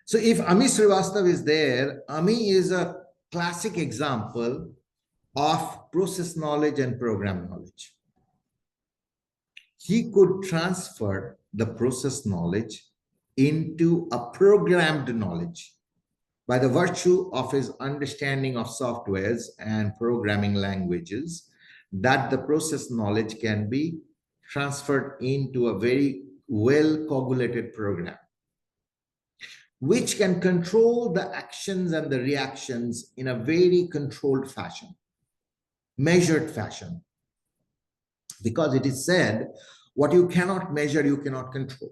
So if Amit Srivastava is there, Ami is a classic example of process knowledge and program knowledge. He could transfer the process knowledge into a programmed knowledge by the virtue of his understanding of softwares and programming languages, that the process knowledge can be transferred into a very well coagulated program, which can control the actions and the reactions in a very controlled fashion, measured fashion. Because it is said, what you cannot measure, you cannot control.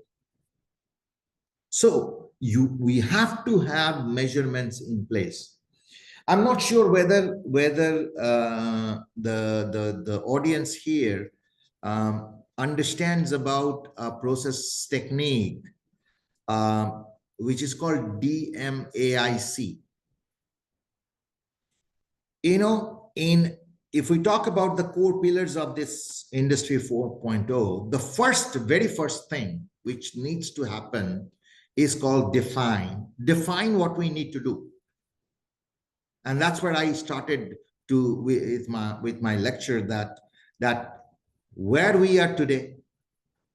So we have to have measurements in place. I'm not sure whether the audience here understands about a process technique which is called DMAIC. If we talk about the core pillars of this Industry 4.0, the very first thing which needs to happen is called define. Define what we need to do. And that's where I started with my lecture, that where we are today,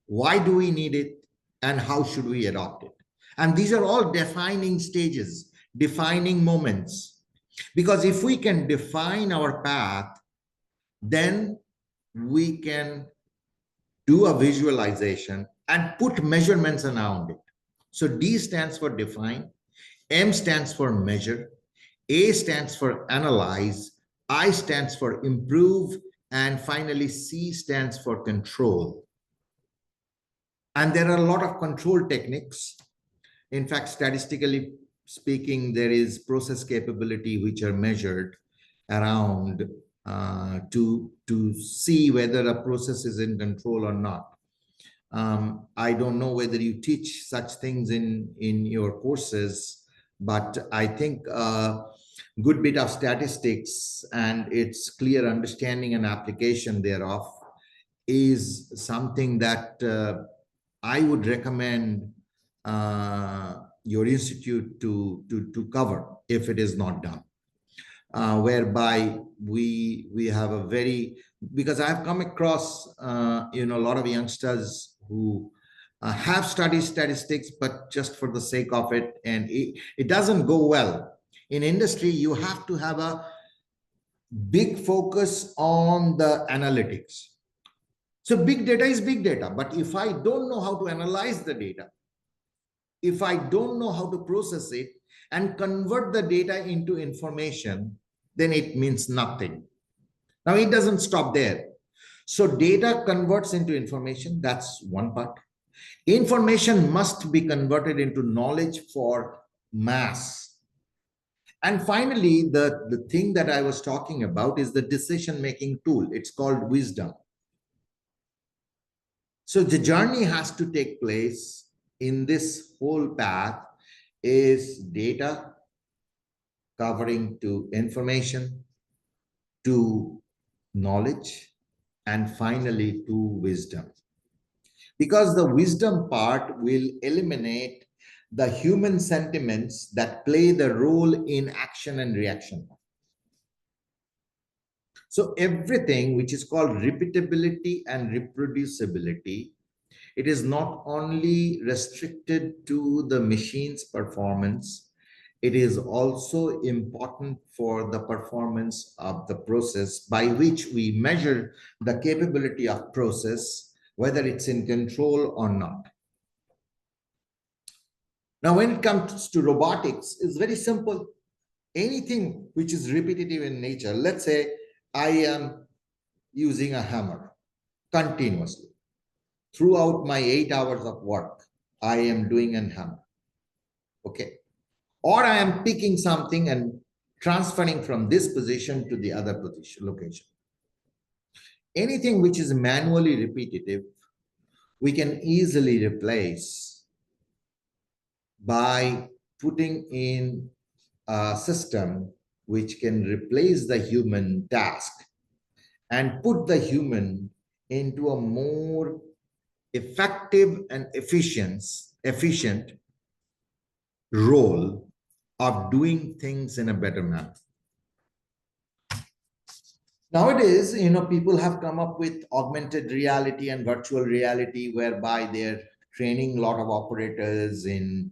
why do we need it, and how should we adopt it? And these are all defining stages, defining moments. Because if we can define our path, then we can do a visualization and put measurements around it. So D stands for define, M stands for measure, A stands for analyze, I stands for improve, and finally C stands for control. And there are a lot of control techniques. In fact, statistically speaking, there is process capability which are measured around to see whether a process is in control or not. I don't know whether you teach such things in your courses, but I think a good bit of statistics and its clear understanding and application thereof is something that I would recommend your institute to cover if it is not done. Whereby we have a very, because I've come across a lot of youngsters who have studied statistics, but just for the sake of it, and it doesn't go well. In industry, you have to have a big focus on the analytics. So big data is big data, but if I don't know how to analyze the data, if I don't know how to process it and convert the data into information, then it means nothing. Now, it doesn't stop there. So data converts into information. That's one part. Information must be converted into knowledge for mass. And finally, the thing that I was talking about is the decision-making tool. It's called wisdom. So the journey has to take place in this whole path is data covering to information, to knowledge, and finally to wisdom. Because the wisdom part will eliminate the human sentiments that play the role in action and reaction. So everything which is called repeatability and reproducibility, it is not only restricted to the machine's performance, it is also important for the performance of the process by which we measure the capability of process, whether it's in control or not. Now, when it comes to robotics, it's very simple. Anything which is repetitive in nature, let's say I am using a hammer continuously. Throughout my 8 hours of work, I am doing a hammer. Okay. Or I am picking something and transferring from this position to the other position, location. Anything which is manually repetitive, we can easily replace by putting in a system which can replace the human task and put the human into a more effective and efficient role of doing things in a better manner. Nowadays, people have come up with augmented reality and virtual reality, whereby they're training a lot of operators in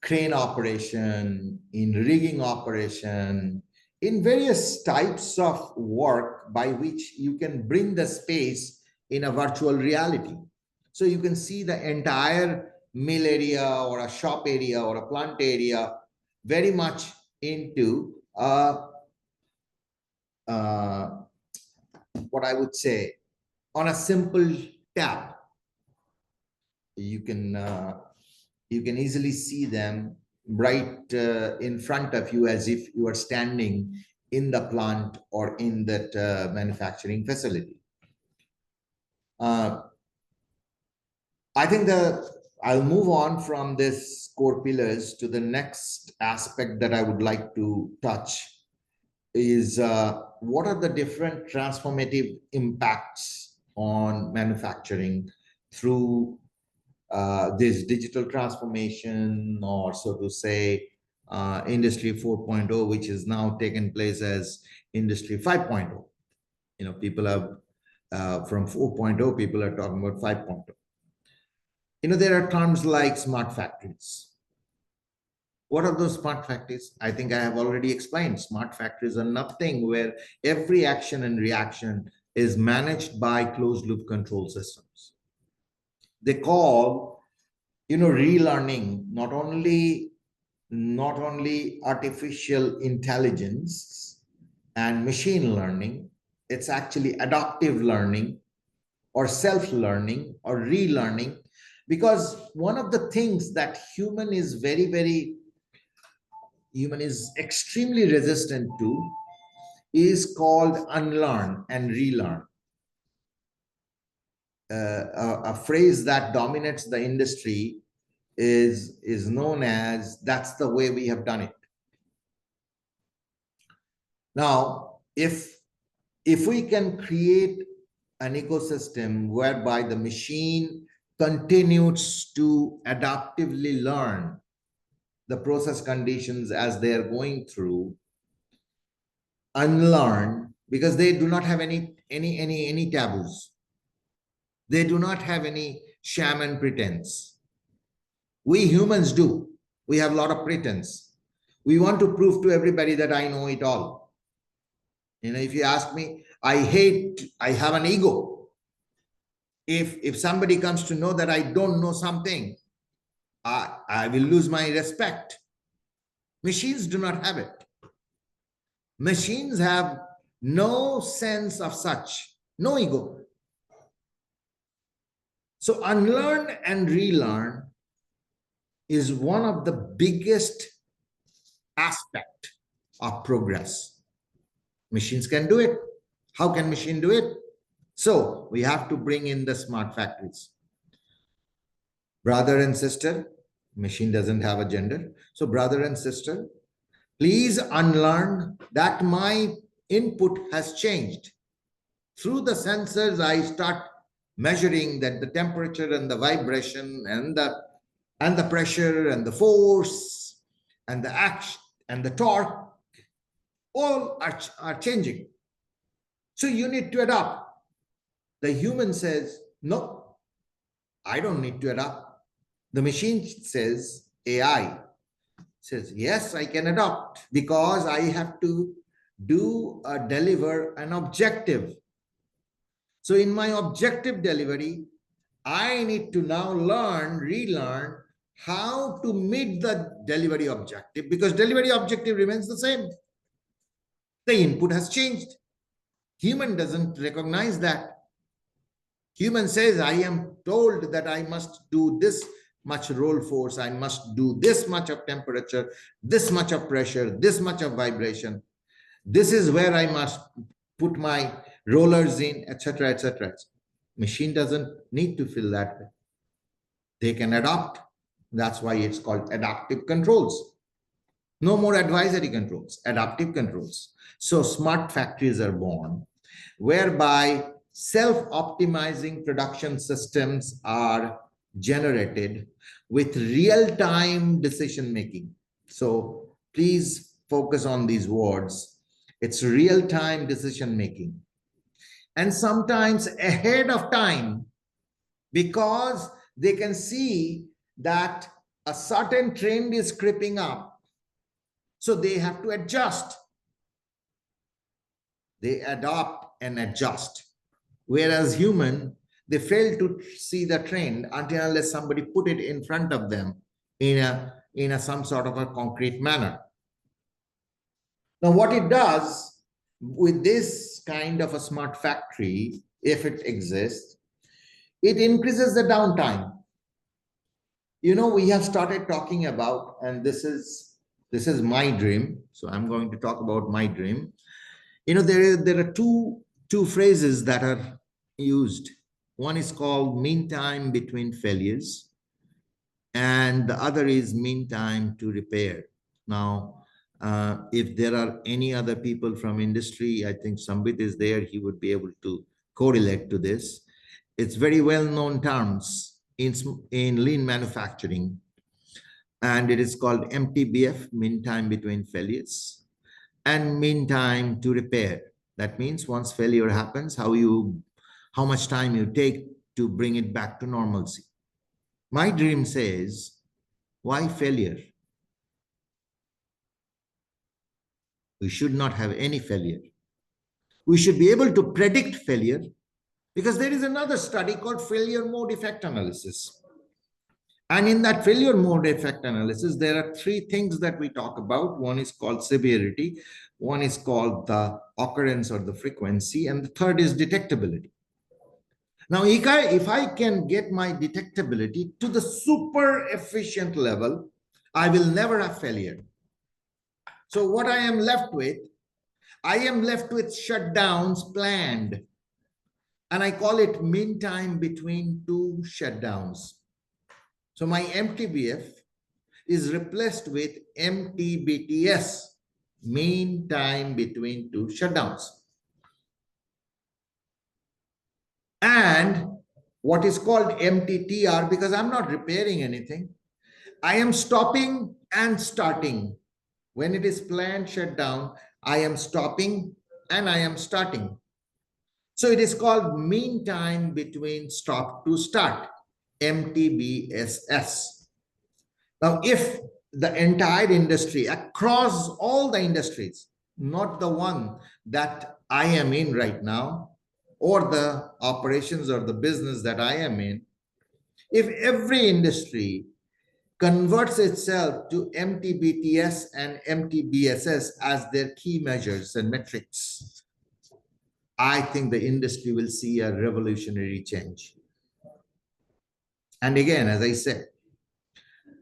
crane operation, in rigging operation, in various types of work by which you can bring the space in a virtual reality. So you can see the entire mill area or a shop area or a plant area very much into what I would say on a simple tab. You can easily see them right in front of you as if you are standing in the plant or in that manufacturing facility. I think I'll move on from this core pillars to the next aspect that I would like to touch is what are the different transformative impacts on manufacturing through this digital transformation, or so to say, Industry 4.0, which is now taken place as Industry 5.0. People have from 4.0, people are talking about 5.0. There are terms like smart factories. What are those smart factories? I think I have already explained. Smart factories are nothing where every action and reaction is managed by closed loop control systems. They call, relearning not only artificial intelligence and machine learning, it's actually adaptive learning or self-learning or relearning, because one of the things that human is extremely resistant to is called unlearn and relearn. A phrase that dominates the industry is known as, that's the way we have done it. Now, if we can create an ecosystem whereby the machine continues to adaptively learn the process conditions as they are going through, unlearn, because they do not have any taboos. They do not have any sham and pretense. We humans do. We have a lot of pretense. We want to prove to everybody that I know it all. If you ask me, I have an ego. If somebody comes to know that I don't know something, I will lose my respect. Machines do not have it. Machines have no sense of such, no ego. So unlearn and relearn is one of the biggest aspect of progress. Machines can do it. How can machine do it? So we have to bring in the smart factories. Brother and sister, machine doesn't have a gender. So brother and sister, please unlearn that my input has changed. Through the sensors, I start measuring that the temperature and the vibration and the pressure and the force and the action and the torque all are changing. So you need to adapt. The human says, no, I don't need to adapt. The machine says, AI says, yes, I can adapt because I have to deliver an objective. So in my objective delivery, I need to now relearn how to meet the delivery objective, because delivery objective remains the same. The input has changed. Human doesn't recognize that. Human says, I am told that I must do this much roll force, I must do this much of temperature, this much of pressure, this much of vibration. This is where I must put my rollers in, etc., etc. Machine doesn't need to feel that way. They can adapt. That's why it's called adaptive controls. No more advisory controls, adaptive controls. So smart factories are born, whereby self-optimizing production systems are generated with real-time decision-making. So please focus on these words. It's real-time decision-making. And sometimes ahead of time, because they can see that a certain trend is creeping up. So they have to adjust. They adopt and adjust. Whereas human, they fail to see the trend until unless somebody put it in front of them in some sort of a concrete manner. Now, what it does with this kind of a smart factory, if it exists, it increases the downtime. We have started talking about, and this is my dream. So I'm going to talk about my dream. There are two phrases that are used. One is called mean time between failures, and the other is mean time to repair. Now, if there are any other people from industry, I think Sambit is there, he would be able to correlate to this. It's very well-known terms in lean manufacturing, and it is called MTBF, mean time between failures, and mean time to repair. That means once failure happens, how much time you take to bring it back to normalcy. My dream says, why failure? We should not have any failure. We should be able to predict failure, because there is another study called failure mode effect analysis. And in that failure mode effect analysis, there are three things that we talk about. One is called severity, one is called the occurrence or the frequency, and the third is detectability. Now, if I can get my detectability to the super efficient level, I will never have failure. So what I am left with shutdowns planned. And I call it mean time between two shutdowns. So my MTBF is replaced with MTBTS, mean time between two shutdowns. And what is called MTTR, because I'm not repairing anything, I am stopping and starting. When it is planned shutdown, I am stopping and I am starting. So it is called mean time between stop to start, MTBSS. Now, if the entire industry, across all the industries, not the one that I am in right now, or the operations or the business that I am in, if every industry converts itself to MTBTS and MTBSS as their key measures and metrics, I think the industry will see a revolutionary change. And again, as I said,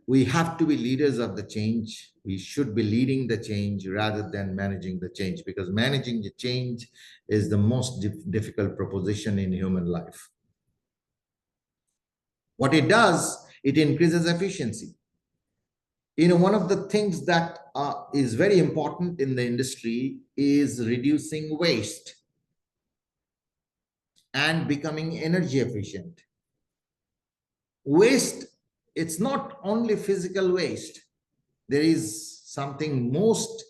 we have to be leaders of the change. We should be leading the change rather than managing the change, because managing the change is the most difficult proposition in human life. What it does, it increases efficiency. You know, one of the things that is very important in the industry is reducing waste and becoming energy efficient. Waste, it's not only physical waste. There is something most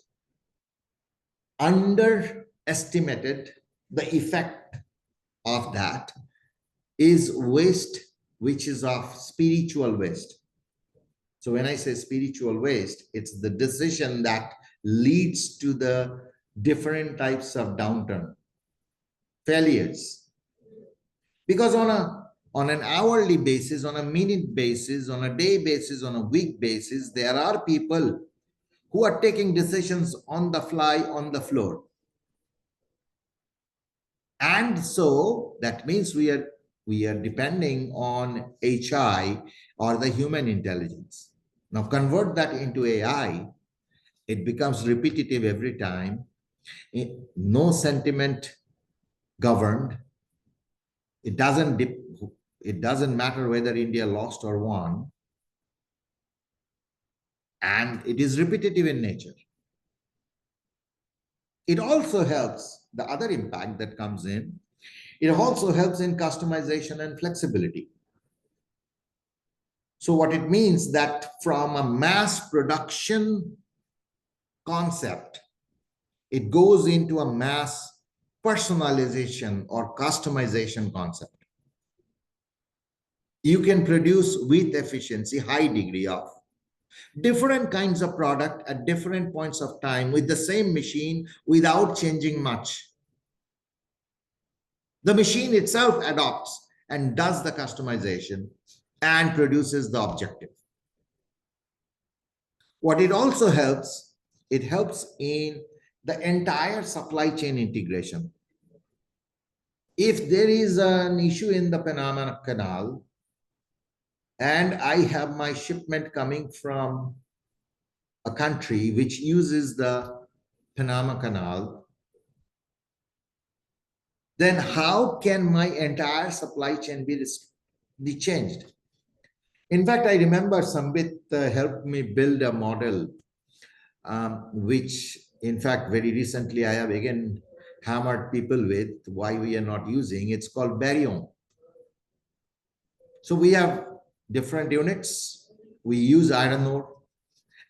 underestimated. The effect of that is waste, which is of spiritual waste. So when I say spiritual waste, it's the decision that leads to the different types of downturn, failures. Because on an hourly basis, on a minute basis, on a day basis, on a week basis, there are people who are taking decisions on the fly, on the floor. And so that means we are depending on HI, or the human intelligence. Now convert that into AI, it becomes repetitive every time. No sentiment governed. It doesn't matter whether India lost or won. And it is repetitive in nature. It also helps, the other impact that comes in, it also helps in customization and flexibility. So what it means that from a mass production concept, it goes into a mass personalization or customization concept. You can produce with efficiency, high degree of different kinds of product at different points of time with the same machine without changing much. The machine itself adopts and does the customization and produces the objective. What it also helps, it helps in the entire supply chain integration. If there is an issue in the Panama Canal, and I have my shipment coming from a country which uses the Panama Canal, then how can my entire supply chain be changed? In fact, I remember Sambit helped me build a model, which in fact, very recently I have again hammered people with why we are not using. It's called Baryon. So we have different units, we use iron ore,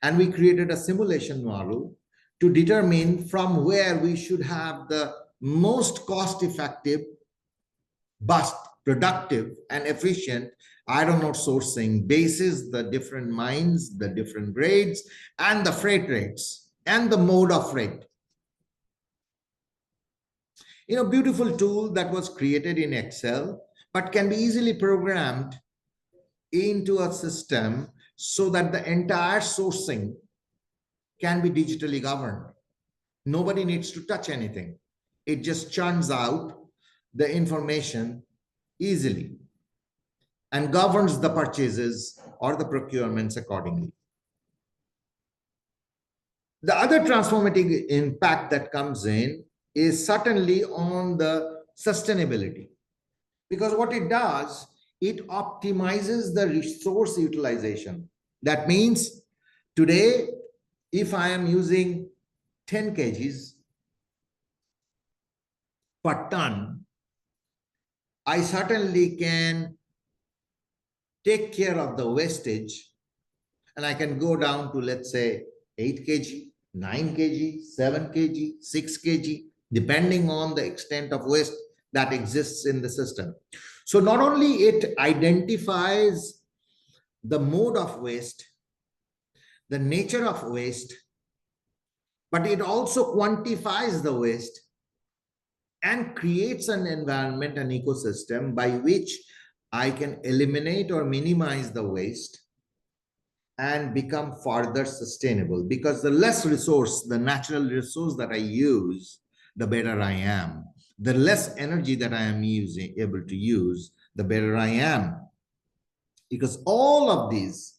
and we created a simulation model to determine from where we should have the most cost-effective, but productive and efficient iron ore sourcing basis the different mines, the different grades, and the freight rates, and the mode of freight. beautiful tool that was created in Excel, but can be easily programmed into a system so that the entire sourcing can be digitally governed. Nobody needs to touch anything. It just churns out the information easily and governs the purchases or the procurements accordingly. The other transformative impact that comes in is certainly on the sustainability, because what it does, it optimizes the resource utilization. That means today, if I am using 10 kgs per ton, I certainly can take care of the wastage, and I can go down to, let's say, 8 kg, 9 kg, 7 kg, 6 kg, depending on the extent of waste that exists in the system. So not only it identifies the mode of waste, the nature of waste, but it also quantifies the waste and creates an environment, an ecosystem by which I can eliminate or minimize the waste and become further sustainable. Because the less resource, the natural resource that I use, the better I am. The less energy that I am able to use, the better I am. Because all of these,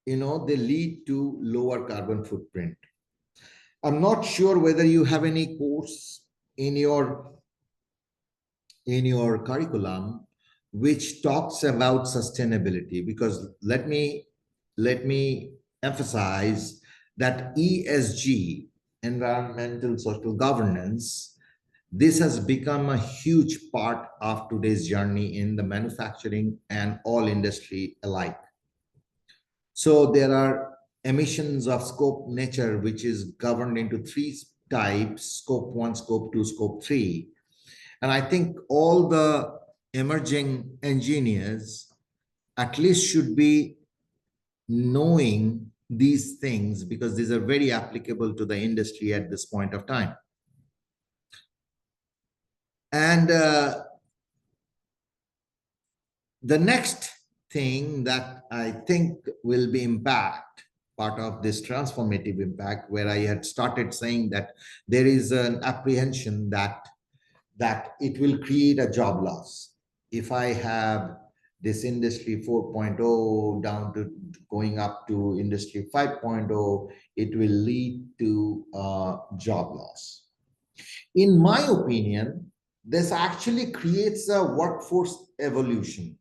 they lead to lower carbon footprint. I'm not sure whether you have any course in your curriculum which talks about sustainability, because let me emphasize that ESG, environmental social governance, this has become a huge part of today's journey in the manufacturing and all industry alike. So there are emissions of scope nature, which is governed into 3 types: scope 1, scope 2, scope 3. And I think all the emerging engineers at least should be knowing these things, because these are very applicable to the industry at this point of time. And the next thing that I think will be part of this transformative impact, where I had started saying that there is an apprehension that it will create a job loss. If I have this industry 4.0 down to going up to industry 5.0, it will lead to job loss. In my opinion, this actually creates a workforce evolution.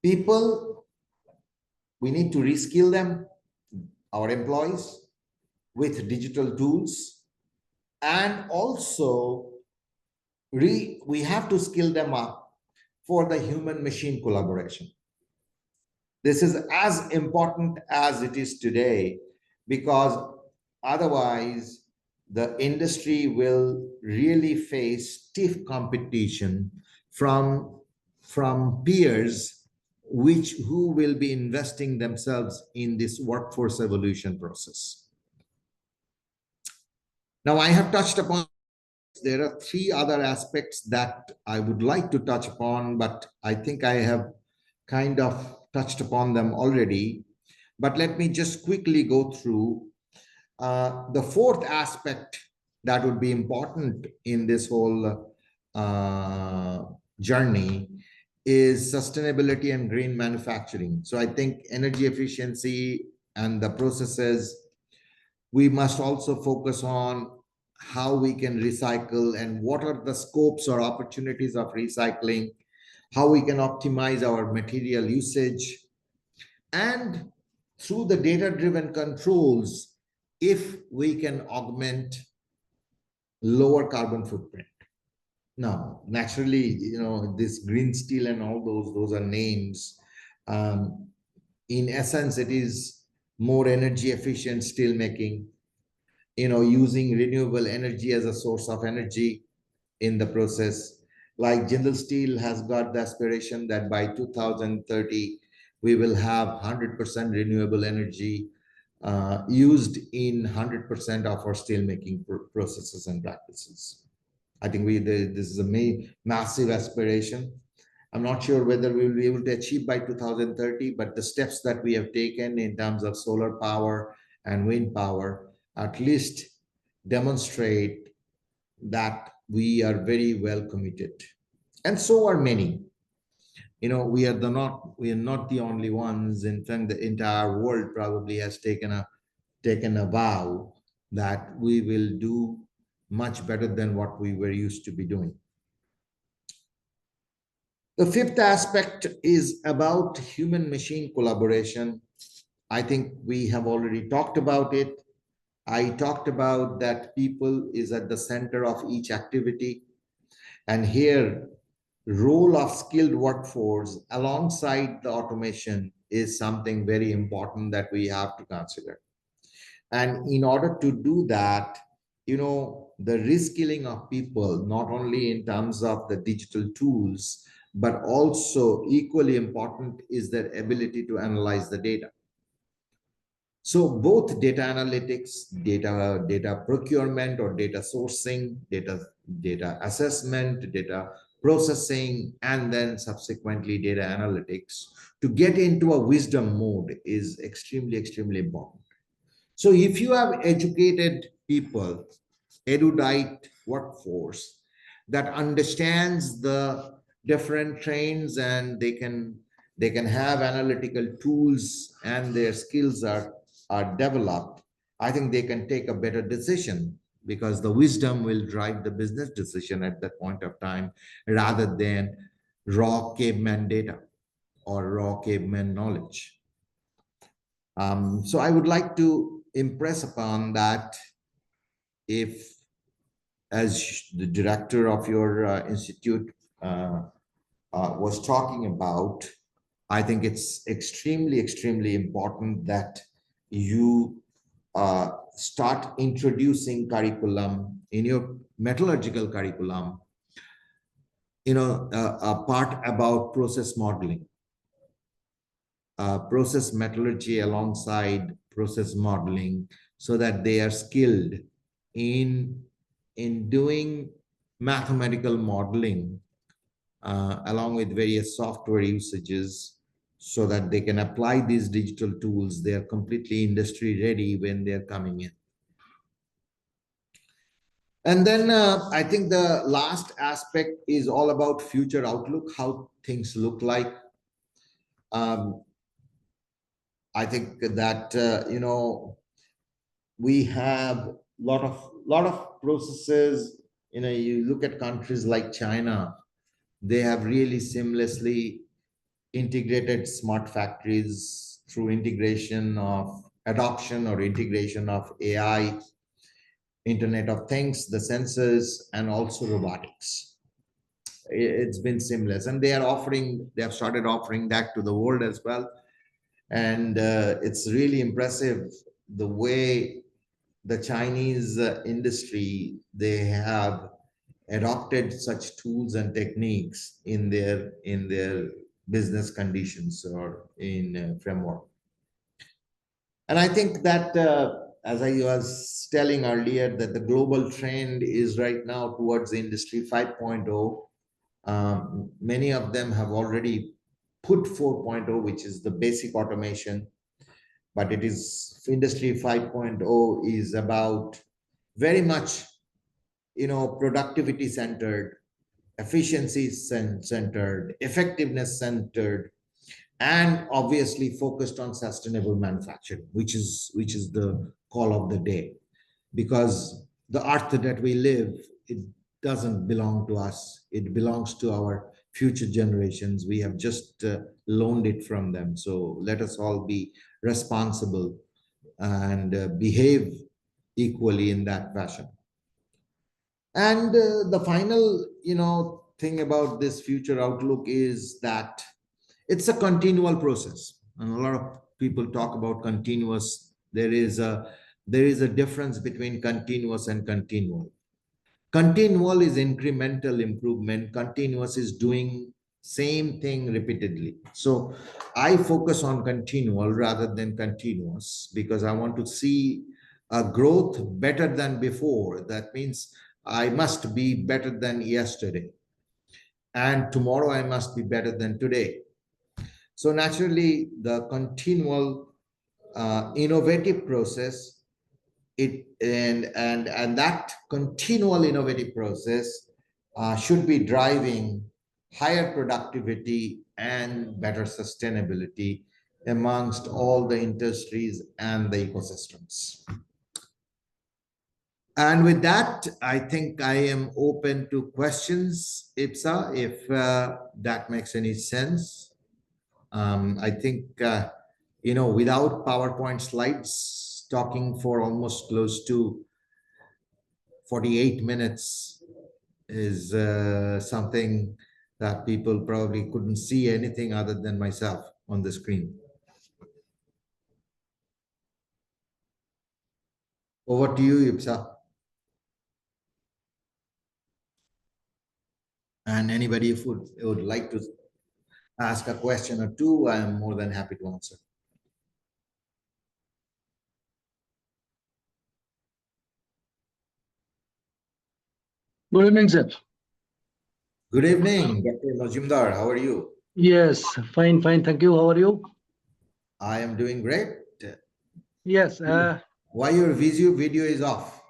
People, we need to reskill them, our employees, with digital tools, and also we have to skill them up for the human-machine collaboration. This is as important as it is today, because otherwise the industry will really face stiff competition from peers who will be investing themselves in this workforce evolution process. Now, I have touched upon, there are 3 other aspects that I would like to touch upon, but I think I have kind of touched upon them already. But let me just quickly go through the 4th aspect that would be important in this whole journey is sustainability and green manufacturing. So I think energy efficiency and the processes, we must also focus on how we can recycle and what are the scopes or opportunities of recycling, how we can optimize our material usage, and through the data-driven controls, if we can augment lower carbon footprint. Now, naturally, this green steel and all those are names. In essence, it is more energy efficient steel making, using renewable energy as a source of energy in the process. Like Jindal Steel has got the aspiration that by 2030, we will have 100% renewable energy used in 100% of our steel making processes and practices. I think this is a massive aspiration. I'm not sure whether we will be able to achieve by 2030, but the steps that we have taken in terms of solar power and wind power at least demonstrate that we are very well committed. And so are many. You know, we are not the only ones. In fact, the entire world probably has taken a vow that we will do much better than what we were used to be doing. The fifth aspect is about human-machine collaboration. I think we have already talked about it. I talked about that people is at the center of each activity. And here, role of skilled workforce alongside the automation is something very important that we have to consider. And in order to do that, you know, the reskilling of people, not only in terms of the digital tools, but also equally important is their ability to analyze the data. So both data analytics, data procurement or data sourcing, data assessment, data processing, and then subsequently data analytics to get into a wisdom mode is extremely, extremely important. So if you have educated people, erudite workforce that understands the different trends and they can have analytical tools and their skills are developed, I think they can take a better decision because the wisdom will drive the business decision at that point of time rather than raw caveman data or raw caveman knowledge. So I would like to impress upon that if, as the director of your institute was talking about, I think it's extremely, extremely important that you start introducing curriculum in your metallurgical curriculum, you know, a part about process modeling, process metallurgy alongside process modeling, so that they are skilled in doing mathematical modeling along with various software usages, so that they can apply these digital tools. They are completely industry ready when they're coming in. And then I think the last aspect is all about future outlook, how things look like. I think that you know, we have a lot of processes. You know, you look at countries like China, they have really seamlessly integrated smart factories through integration of adoption or integration of AI, Internet of Things, the sensors, and also robotics. It's been seamless, and they have started offering that to the world as well. And it's really impressive the way the Chinese industry, they have adopted such tools and techniques in their business conditions or in framework. And I think that as I was telling earlier, that the global trend is right now towards Industry 5.0. Many of them have already put 4.0, which is the basic automation, but it is Industry 5.0 is about very much, you know, productivity centered, efficiency centered, effectiveness centered, and obviously focused on sustainable manufacturing, which is the call of the day, because the earth that we live, it doesn't belong to us. It belongs to our future generations. We have just loaned it from them. So let us all be responsible and behave equally in that fashion. And the final, you know, thing about this future outlook is that it's a continual process. And a lot of people talk about continuous. There is a difference between continuous and continual. Continual is incremental improvement. Continuous is doing same thing repeatedly. So I focus on continual rather than continuous because I want to see a growth better than before. That means I must be better than yesterday, and tomorrow I must be better than today. So naturally, the continual innovative process, and that continual innovative process should be driving higher productivity and better sustainability amongst all the industries and the ecosystems. And with that, I think I am open to questions, Ipsa, if that makes any sense. I think, without PowerPoint slides, talking for almost close to 48 minutes is something that people probably couldn't see anything other than myself on the screen. Over to you, Ipsa. And anybody who would like to ask a question or two, I am more than happy to answer. Good evening, sir. Good evening, Dr. Majumdar. How are you? Yes, fine, fine. Thank you. How are you? I am doing great. Yes, Why your video is off?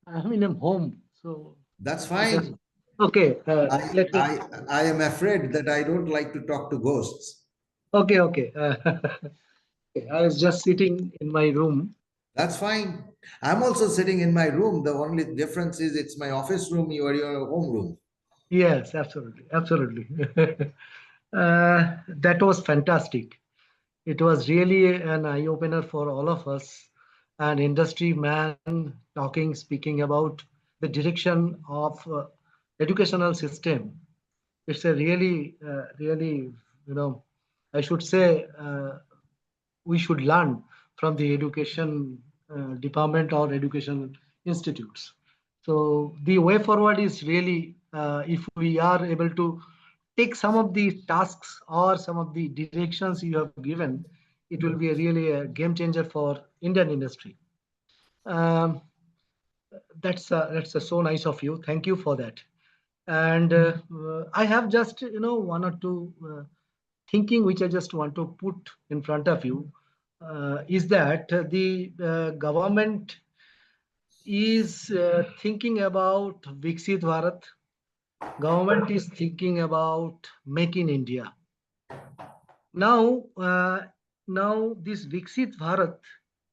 I'm in a home, so That's fine. okay. I am afraid that I don't like to talk to ghosts. Okay, okay. I was just sitting in my room. That's fine. I'm also sitting in my room. The only difference is it's my office room, you are your home room. Yes, absolutely, absolutely. That was fantastic. It was really an eye opener for all of us. An industry man talking, speaking about the direction of educational system. It's a really, I should say, we should learn from the education department or education institutes. So the way forward is really, if we are able to take some of the tasks or some of the directions you have given, it will be really a game changer for Indian industry. Um, that's so nice of you. Thank you for that. And I have just one or two thinking which I just want to put in front of you. Is that the government is thinking about Viksit Bharat. Government is thinking about Make in India. Now, this Viksit Bharat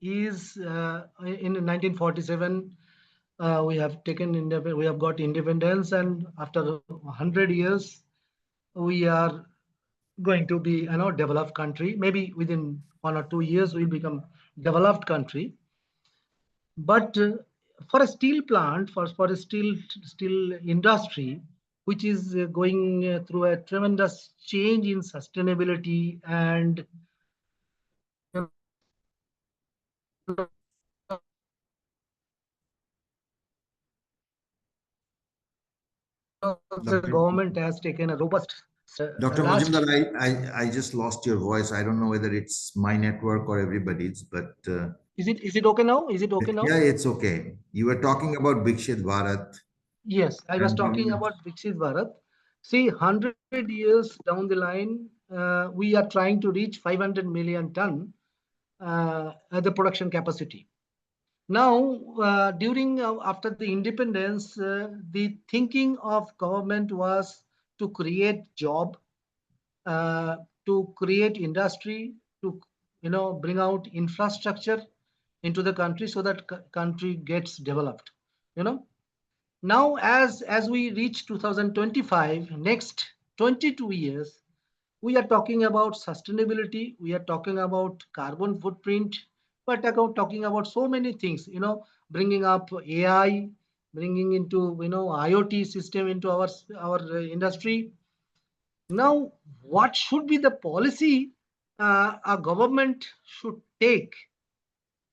is in 1947. We have we have got independence, and after 100 years, we are going to be developed country. Maybe within 1 or 2 years, we'll become developed country. But for a steel plant, for a steel industry, which is going through a tremendous change in sustainability and the government has taken a robust Dr. last. Majumdar, I just lost your voice. I don't know whether it's my network or everybody's, but Is it okay now? Is it okay now? yeah, it's okay. You were talking about Viksit Bharat. Yes, I was talking about Viksit Bharat. See, 100 years down the line, we are trying to reach 500 million ton the production capacity. Now, during after the independence, the thinking of government was to create job, to create industry, to bring out infrastructure into the country so that country gets developed. Now, as we reach 2025, next 22 years, we are talking about sustainability. We are talking about carbon footprint. We're talking about so many things. Bringing up AI, bringing into IoT system into our industry. Now, what should be the policy a government should take?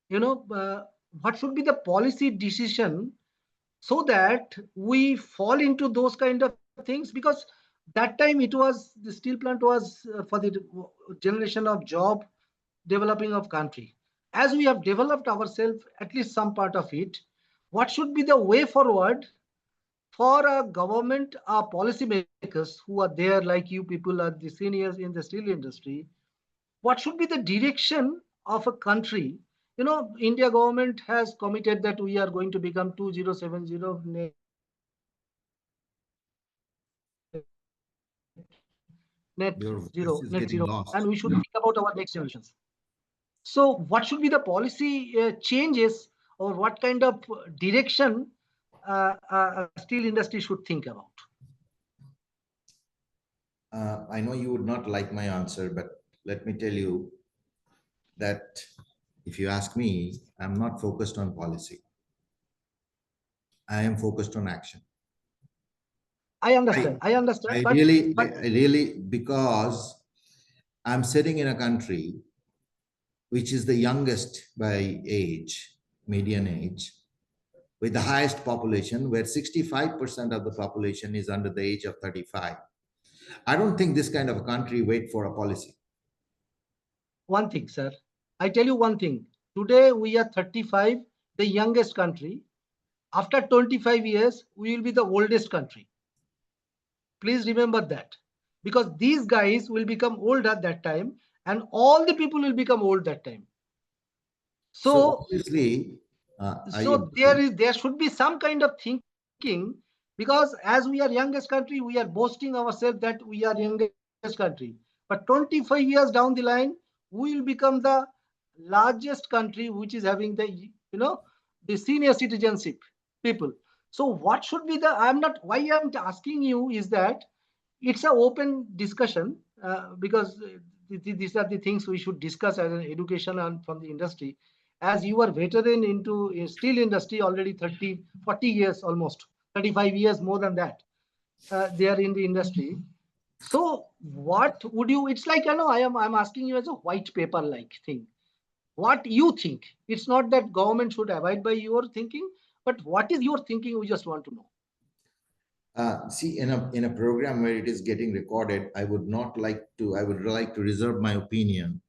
What should be the policy decision so that we fall into those kind of things? Because that time the steel plant was for the generation of job, developing of country. As we have developed ourselves, at least some part of it, what should be the way forward for a government, policy makers who are there, like you people are the seniors in the steel industry, what should be the direction of a country? India government has committed that we are going to become 2070 net Your voice zero, is net getting zero, lost. and we should think about our next generations. So what should be the policy changes, or what kind of direction steel industry should think about? I know you would not like my answer, but let me tell you that if you ask me, I'm not focused on policy. I am focused on action. I understand. I understand. But really, because I'm sitting in a country which is the youngest by age, median age, with the highest population, where 65% of the population is under the age of 35. I don't think this kind of a country wait for a policy. one thing, sir, I tell you one thing. Today we are 35, the youngest country. After 25 years, we will be the oldest country. Please remember that, because these guys will become old at that time, and all the people will become old that time. So obviously, there should be some kind of thinking, because as we are youngest country, we are boasting ourselves that we are youngest country. But 25 years down the line, we will become the largest country which is having the senior citizenship people. So what should be why I'm asking you is that it's an open discussion, because these are the things we should discuss as an education and from the industry. As you are veteran into steel industry already 30, 40 years, almost 35 years, more than that, they are in the industry. So what would you, it's like, I'm asking you as a white paper like thing. What you think? It's not that government should abide by your thinking, but what is your thinking? We just want to know. See, in a program where it is getting recorded, I would like to reserve my opinion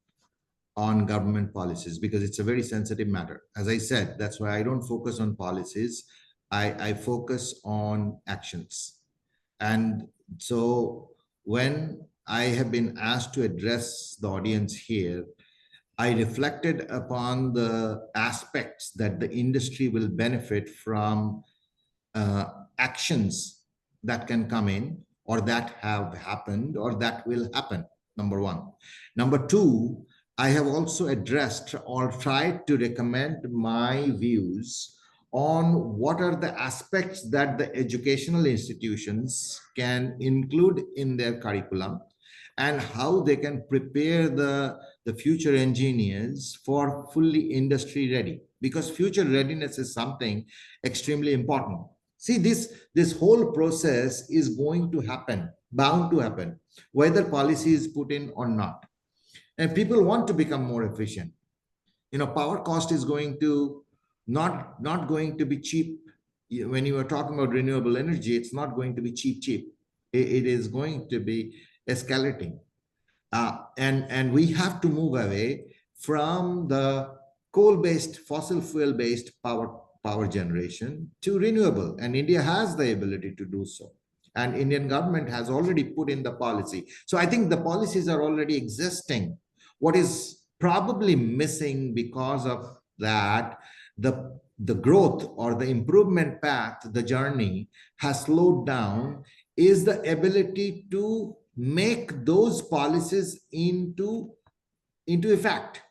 on government policies, because it's a very sensitive matter. As I said, that's why I don't focus on policies. I focus on actions. And so when I have been asked to address the audience here, I reflected upon the aspects that the industry will benefit from, actions that can come in, or that have happened, or that will happen. Number one. Number two, I have also addressed or tried to recommend my views on what are the aspects that the educational institutions can include in their curriculum, and how they can prepare the future engineers for fully industry ready, because future readiness is something extremely important. See, this whole process is going to happen, bound to happen, whether policy is put in or not. And people want to become more efficient. Power cost is going to not going to be cheap. When you are talking about renewable energy, it's not going to be cheap. It is going to be escalating. And we have to move away from the coal-based, fossil fuel-based power generation to renewable. And India has the ability to do so. And Indian government has already put in the policy. So I think the policies are already existing. What is probably missing because of that, the growth or the improvement path, the journey has slowed down, is the ability to make those policies into effect.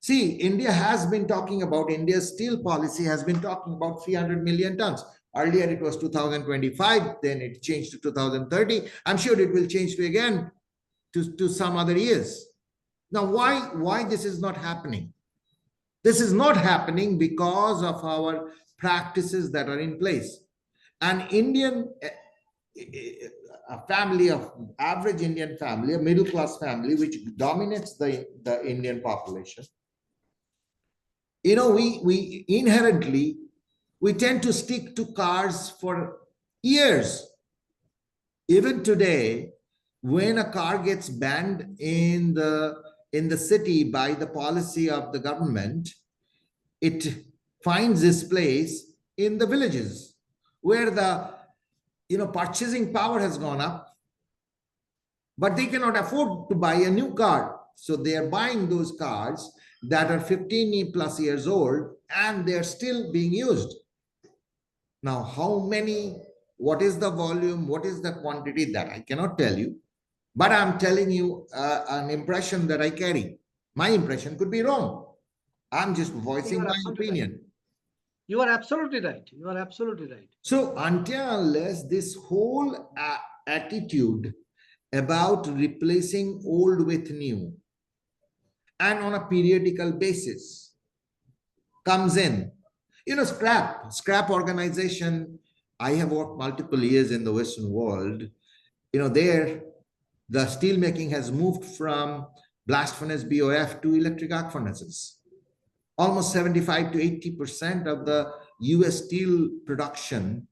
See, India has been talking about, India's steel policy has been talking about 300 million tons. Earlier it was 2025, then it changed to 2030. I'm sure it will change to again to some other years. Now, why this is not happening? This is not happening because of our practices that are in place. An Indian a family of average Indian family, a middle class family, which dominates the Indian population, we inherently, we tend to stick to cars for years. Even today, when a car gets banned in the city by the policy of the government, it finds its place in the villages, where the purchasing power has gone up, but they cannot afford to buy a new car. So they are buying those cars that are 15 plus years old and they're still being used. Now, how many, what is the volume, what is the quantity, that I cannot tell you, but I'm telling you an impression that I carry. My impression could be wrong. I'm just voicing my opinion. Right. You are absolutely right. You are absolutely right. So until unless this whole attitude about replacing old with new and on a periodical basis comes in, scrap organization, I have worked multiple years in the Western world, there the steel making has moved from blast furnace BOF to electric arc furnaces. Almost 75 to 80% of the US steel production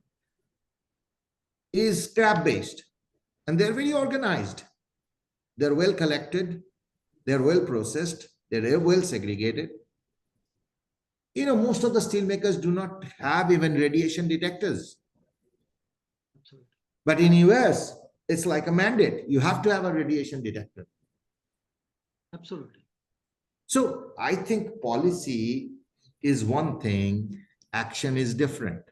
is scrap based, and they're very organized. They're well collected, they're well processed, they're well segregated. Most of the steel makers do not have even radiation detectors. Absolutely. But in US, it's like a mandate. You have to have a radiation detector. Absolutely. So I think policy is one thing, action is different.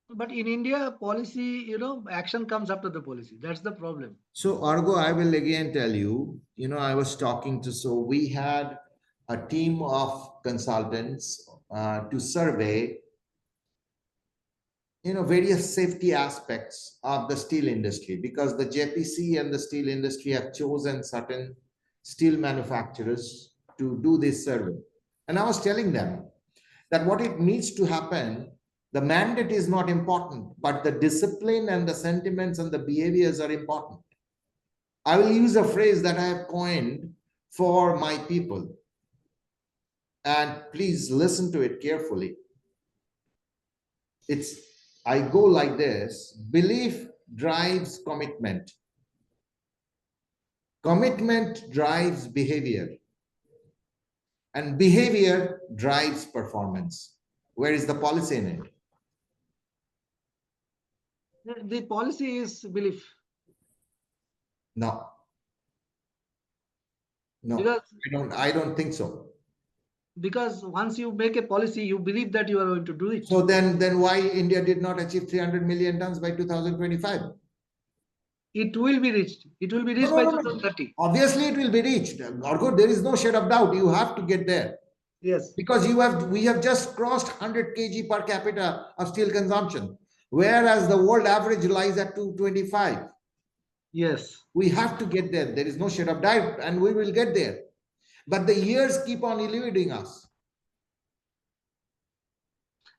But in India, policy, action comes after the policy. That's the problem. So Argo, I will again tell you, I was talking to, so we had a team of consultants to survey, various safety aspects of the steel industry, because the JPC and the steel industry have chosen certain steel manufacturers to do this survey. And I was telling them that what it needs to happen, the mandate is not important, but the discipline and the sentiments and the behaviors are important. I will use a phrase that I have coined for my people, and please listen to it carefully. I go like this: belief drives commitment. Commitment drives behavior. And behavior drives performance. Where is the policy in it? The policy is belief. No. No, Because, I don't think so. Because once you make a policy, you believe that you are going to do it. So then why India did not achieve 300 million tons by 2025? It will be reached. It will be reached by 2030. Obviously, it will be reached. Gorgo, there is no shade of doubt. You have to get there. Yes. Because we have just crossed 100 kg per capita of steel consumption, whereas the world average lies at 225. Yes. We have to get there. There is no shade of doubt, and we will get there. But the years keep on eluding us.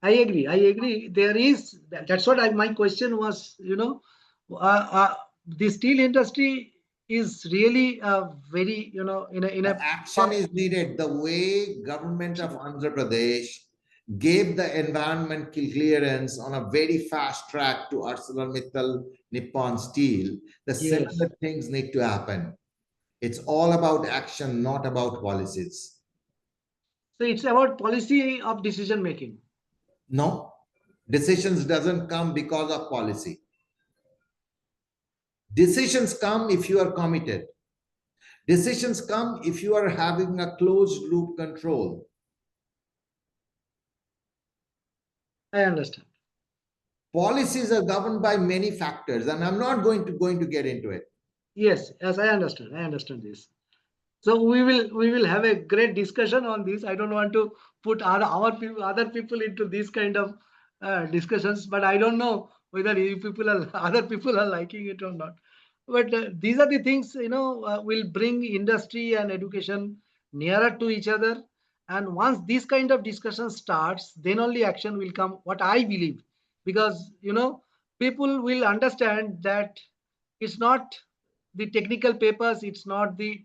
I agree. There is, that's what my question was, the steel industry is really very, in a action is needed. The way government of Andhra Pradesh gave the environment clearance on a very fast track to ArcelorMittal Nippon Steel, the similar things need to happen. It's all about action, not about policies. So it's about policy of decision making. No, decisions doesn't come because of policy. Decisions come if you are committed. Decisions come if you are having a closed loop control. I understand. Policies are governed by many factors, and I'm not going to get into it. Yes, I understand this. So we will have a great discussion on this. I don't want to put other people into this kind of discussions, but I don't know whether other people are liking it or not. But these are the things will bring industry and education nearer to each other. And once this kind of discussion starts, then only action will come. What I believe, because people will understand that it's not the technical papers, it's not the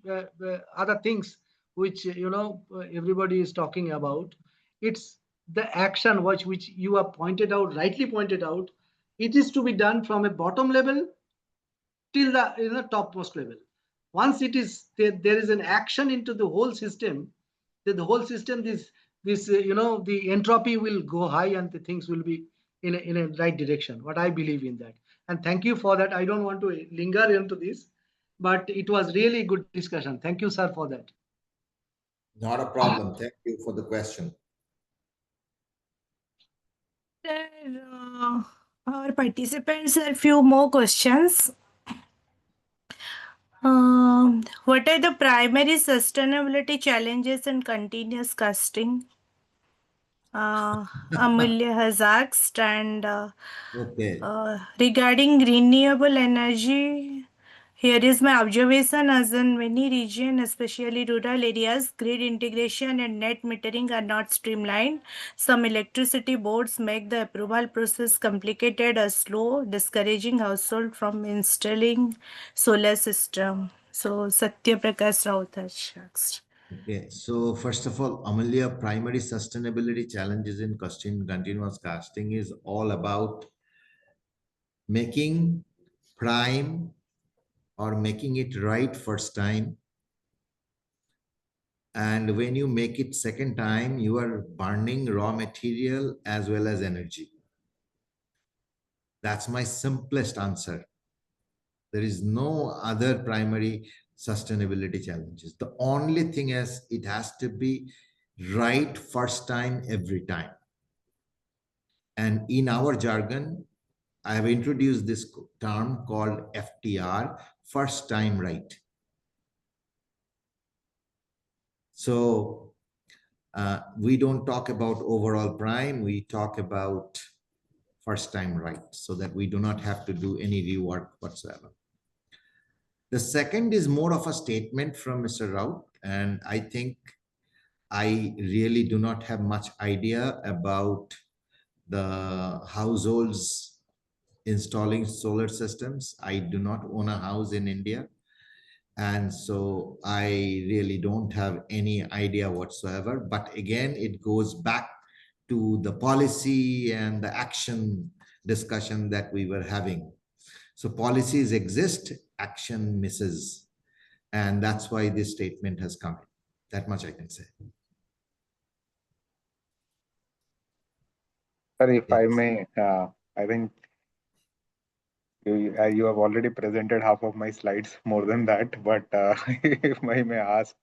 other things which everybody is talking about. It's the action which you have rightly pointed out. It is to be done from a bottom level till the topmost level. Once it is there is an action into the whole system, then the whole system is this, the entropy will go high and the things will be in a right direction. What I believe in that. And thank you for that. I don't want to linger into this, but it was really good discussion. Thank you, sir, for that. Not a problem. Thank you for the question. Our participants have few more questions. What are the primary sustainability challenges in continuous casting? Amulya has asked, and Okay. regarding renewable energy, here is my observation. As in many regions, especially rural areas, grid integration and net metering are not streamlined. Some electricity boards make the approval process complicated or slow, discouraging households from installing solar system. So Satya Prakash Raut has asked. Okay, so first of all, Amelia, primary sustainability challenges in continuous casting is all about making prime or making it right first time. And when you make it second time, you are burning raw material as well as energy. That's my simplest answer. There is no other primary sustainability challenges. The only thing is it has to be right first time, every time. And in our jargon, I have introduced this term called FTR, first time right. So we don't talk about overall prime, we talk about first time right, so that we do not have to do any rework whatsoever. The second is more of a statement from Mr. Raut, and I think I really do not have much idea about the households installing solar systems. I do not own a house in India. And so I really don't have any idea whatsoever. But again, it goes back to the policy and the action discussion that we were having. So policies exist, action misses. And that's why this statement has come. That much I can say. Sir, if Yes. I may, I think you have already presented half of my slides, more than that. But if I may ask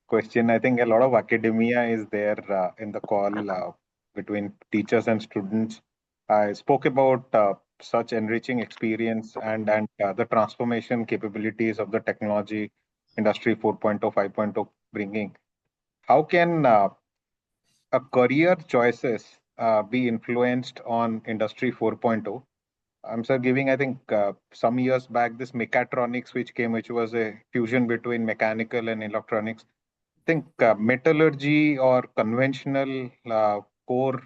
question, I think a lot of academia is there in the call between teachers and students. I spoke about such enriching experience and the transformation capabilities of the technology industry 4.0, 5.0 bringing. How can a career choices be influenced on industry 4.0? I'm sir giving, I think some years back, this mechatronics which came, which was a fusion between mechanical and electronics. I think metallurgy or conventional core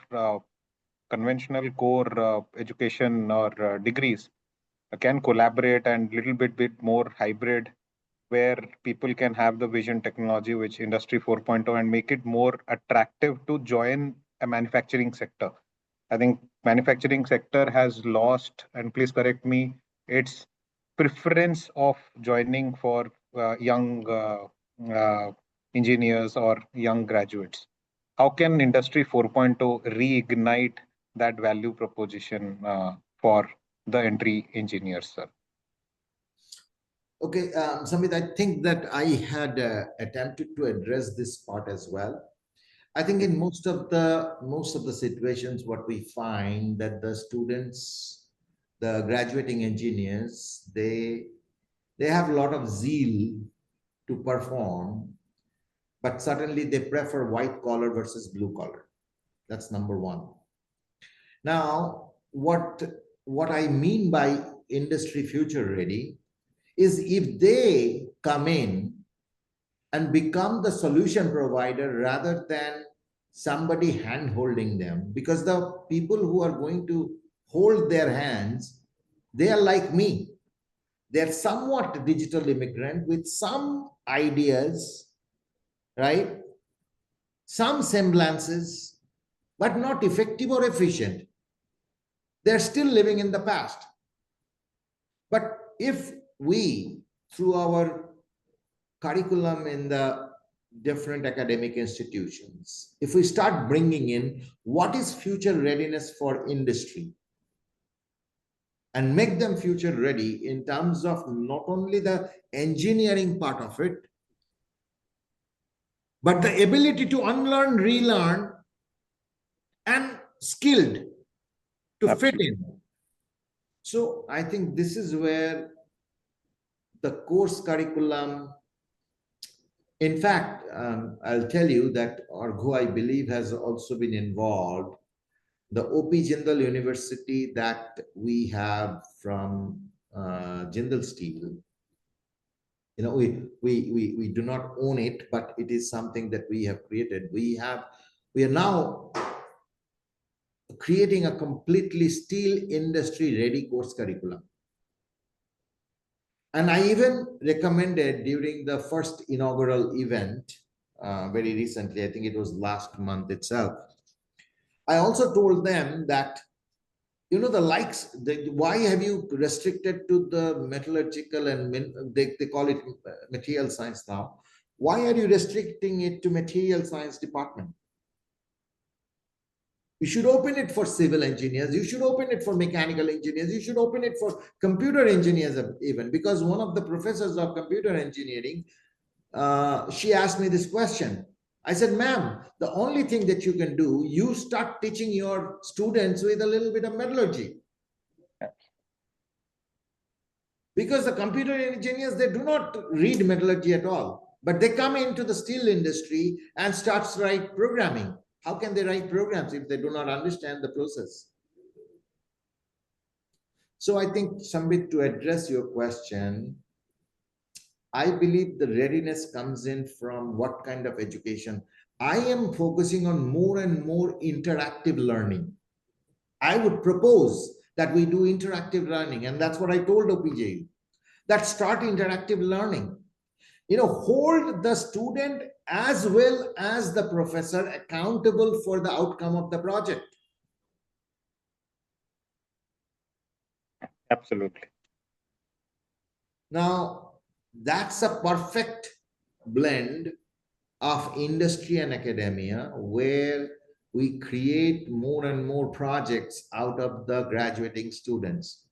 education or degrees can collaborate and little bit more hybrid, where people can have the vision technology, which industry 4.0, and make it more attractive to join a manufacturing sector. I think manufacturing sector has lost, and please correct me, its preference of joining for young engineers or young graduates. How can industry 4.0 reignite that value proposition for the entry engineers, sir? Okay, Samit, I think that I had attempted to address this part as well. I think in most of the situations, what we find that the students, the graduating engineers, they have a lot of zeal to perform, but certainly they prefer white collar versus blue collar. That's number one. Now, what I mean by industry future ready is if they come in and become the solution provider rather than somebody hand holding them, because the people who are going to hold their hands, they are like me. They're somewhat digital immigrant with some ideas, right? Some semblances, but not effective or efficient. They're still living in the past. But if we, through our curriculum in the different academic institutions, if we start bringing in what is future readiness for industry and make them future ready in terms of not only the engineering part of it, but the ability to unlearn, relearn, and skilled to fit Absolutely. in. So I think this is where the course curriculum, in fact, I'll tell you that Argo, I believe, has also been involved. The OP Jindal University that we have from Jindal Steel, you know, we do not own it, but it is something that we have created. We are now creating a completely steel industry ready course curriculum. And I even recommended during the first inaugural event, very recently, I think it was last month itself, I also told them that, you know, why have you restricted to the metallurgical and they call it material science now. Why are you restricting it to material science department? You should open it for civil engineers. You should open it for mechanical engineers. You should open it for computer engineers even, because one of the professors of computer engineering, she asked me this question. I said, ma'am, the only thing that you can do, you start teaching your students with a little bit of metallurgy. Because the computer engineers, they do not read metallurgy at all, but they come into the steel industry and starts write programming. How can they write programs if they do not understand the process? So I think, Sambit, to address your question, I believe the readiness comes in from what kind of education. I am focusing on more and more interactive learning. I would propose that we do interactive learning, and that's what I told OPJ, that start interactive learning. You know, hold the student as well as the professor accountable for the outcome of the project. Absolutely. Now, that's a perfect blend of industry and academia, where we create more and more projects out of the graduating students.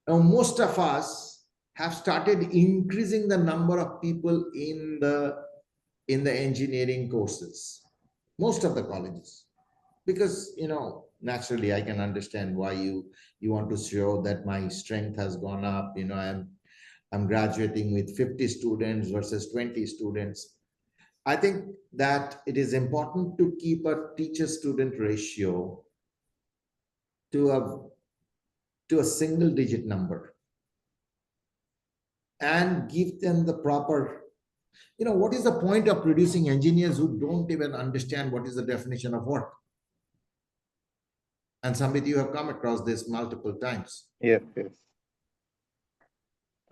Now, most of us have started increasing the number of people in the engineering courses, most of the colleges, because, you know, naturally I can understand why you want to show that my strength has gone up. You know, I'm graduating with 50 students versus 20 students. I think that it is important to keep a teacher-student ratio to a single-digit number and give them the proper, you know, what is the point of producing engineers who don't even understand what is the definition of work? And Samit, you have come across this multiple times. Yes, yes.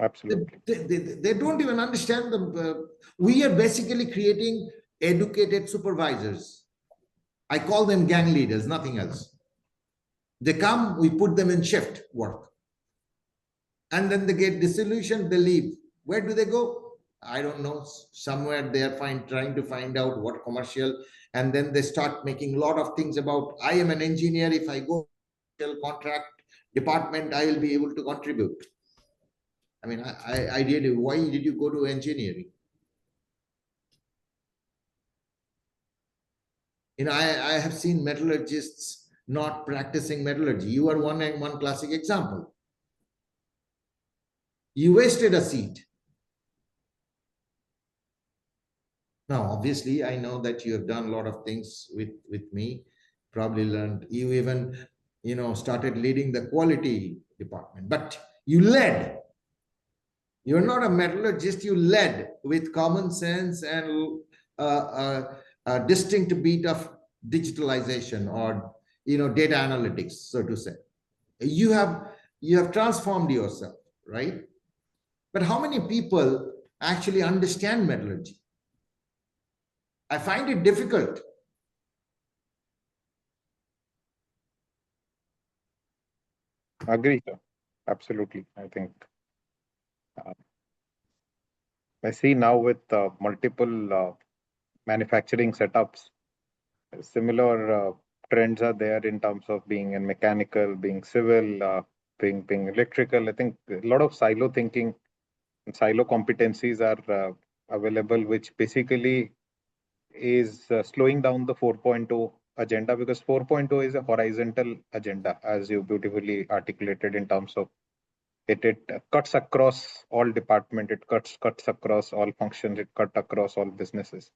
Absolutely. They don't even understand them. We are basically creating educated supervisors. I call them gang leaders, nothing else. They come, we put them in shift work. And then they get disillusioned, they leave. Where do they go? I don't know. Somewhere they are trying to find out what commercial. And then they start making a lot of things about, I am an engineer. If I go to contract department, I will be able to contribute. I mean, I really, why did you go to engineering? You know, I have seen metallurgists not practicing metallurgy. You are one classic example. You wasted a seat. Now, obviously, I know that you have done a lot of things with me, probably learned, you even, you know, started leading the quality department, but you led. You're not a metallurgist, you led with common sense and a distinct beat of digitalization or, you know, data analytics, so to say. You have transformed yourself, right? But how many people actually understand metallurgy? I find it difficult. Agree, sir. Absolutely. I think I see now with multiple manufacturing setups, similar trends are there in terms of being in mechanical, being civil, being electrical. I think a lot of silo thinking and silo competencies are available, which basically is slowing down the 4.0 agenda, because 4.0 is a horizontal agenda, as you beautifully articulated in terms of it cuts across all department, it cuts across all functions, it cut across all businesses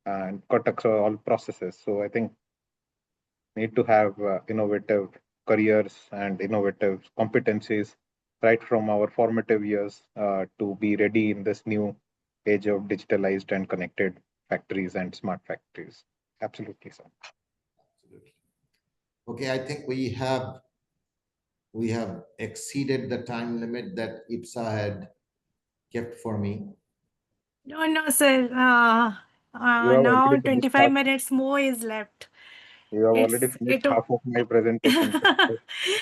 and cut across all processes. So I think need to have innovative careers and innovative competencies right from our formative years to be ready in this new age of digitalized and connected factories and smart factories. Absolutely, sir. Absolutely. Okay, I think we have exceeded the time limit that IPSA had kept for me. No, sir. You have Now already finished 25 minutes more is left. You have already finished half of my presentation.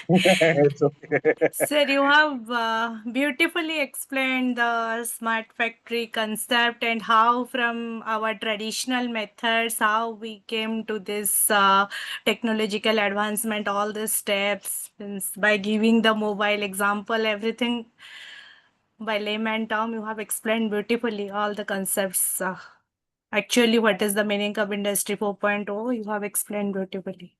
It's okay. Sir, you have beautifully explained the smart factory concept and how from our traditional methods, how we came to this technological advancement, all the steps, by giving the mobile example, everything by layman term, you have explained beautifully all the concepts. Actually, what is the meaning of Industry 4.0? You have explained beautifully.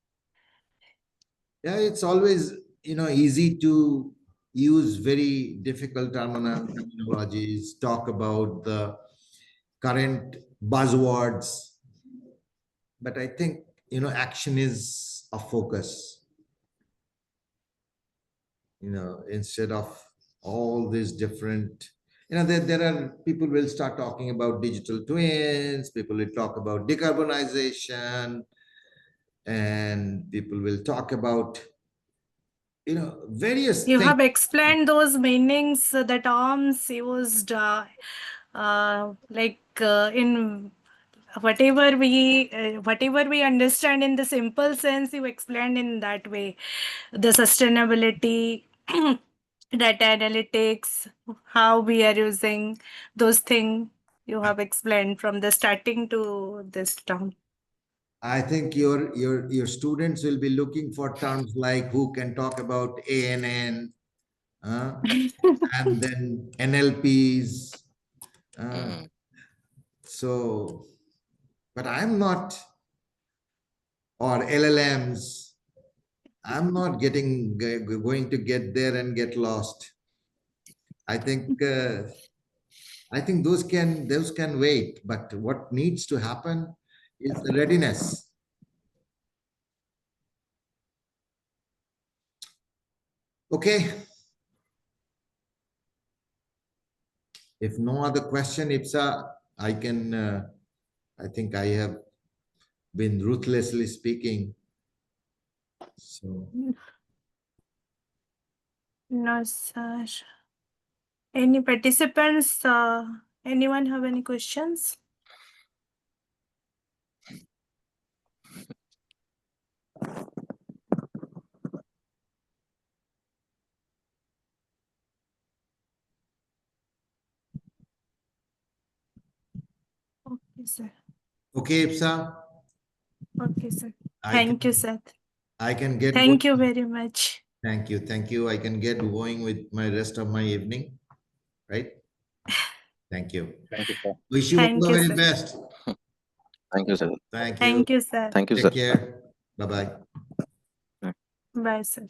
Yeah, it's always, easy to use very difficult terminologies, talk about the current buzzwords. But I think, action is a focus, instead of all these different, there are people will start talking about digital twins, people will talk about decarbonization, and people will talk about various You things. have explained those meanings, the terms used, in whatever we understand in the simple sense, you explained in that way. The sustainability, data analytics, how we are using those things. You have explained from the starting to this term. I think your students will be looking for terms like who can talk about ANN, and then NLPs. So, but I'm not, or LLMs. I'm not going to get there and get lost. I think those can wait. But what needs to happen is the readiness. Okay. If no other question, IPSA, I can. I think I have been ruthlessly speaking. So. No, sir. Any participants? Anyone have any questions? Okay, sir. Okay, IPSA. Okay, sir. Thank you, sir. I can get. Thank you very much. Thank you. I can get going with my rest of my evening, right? Thank you. Thank you, sir. Wish you all the very best. Thank you, sir. Thank you. Thank you, sir. Thank you, sir. Take care. Bye-bye. Bye, sir.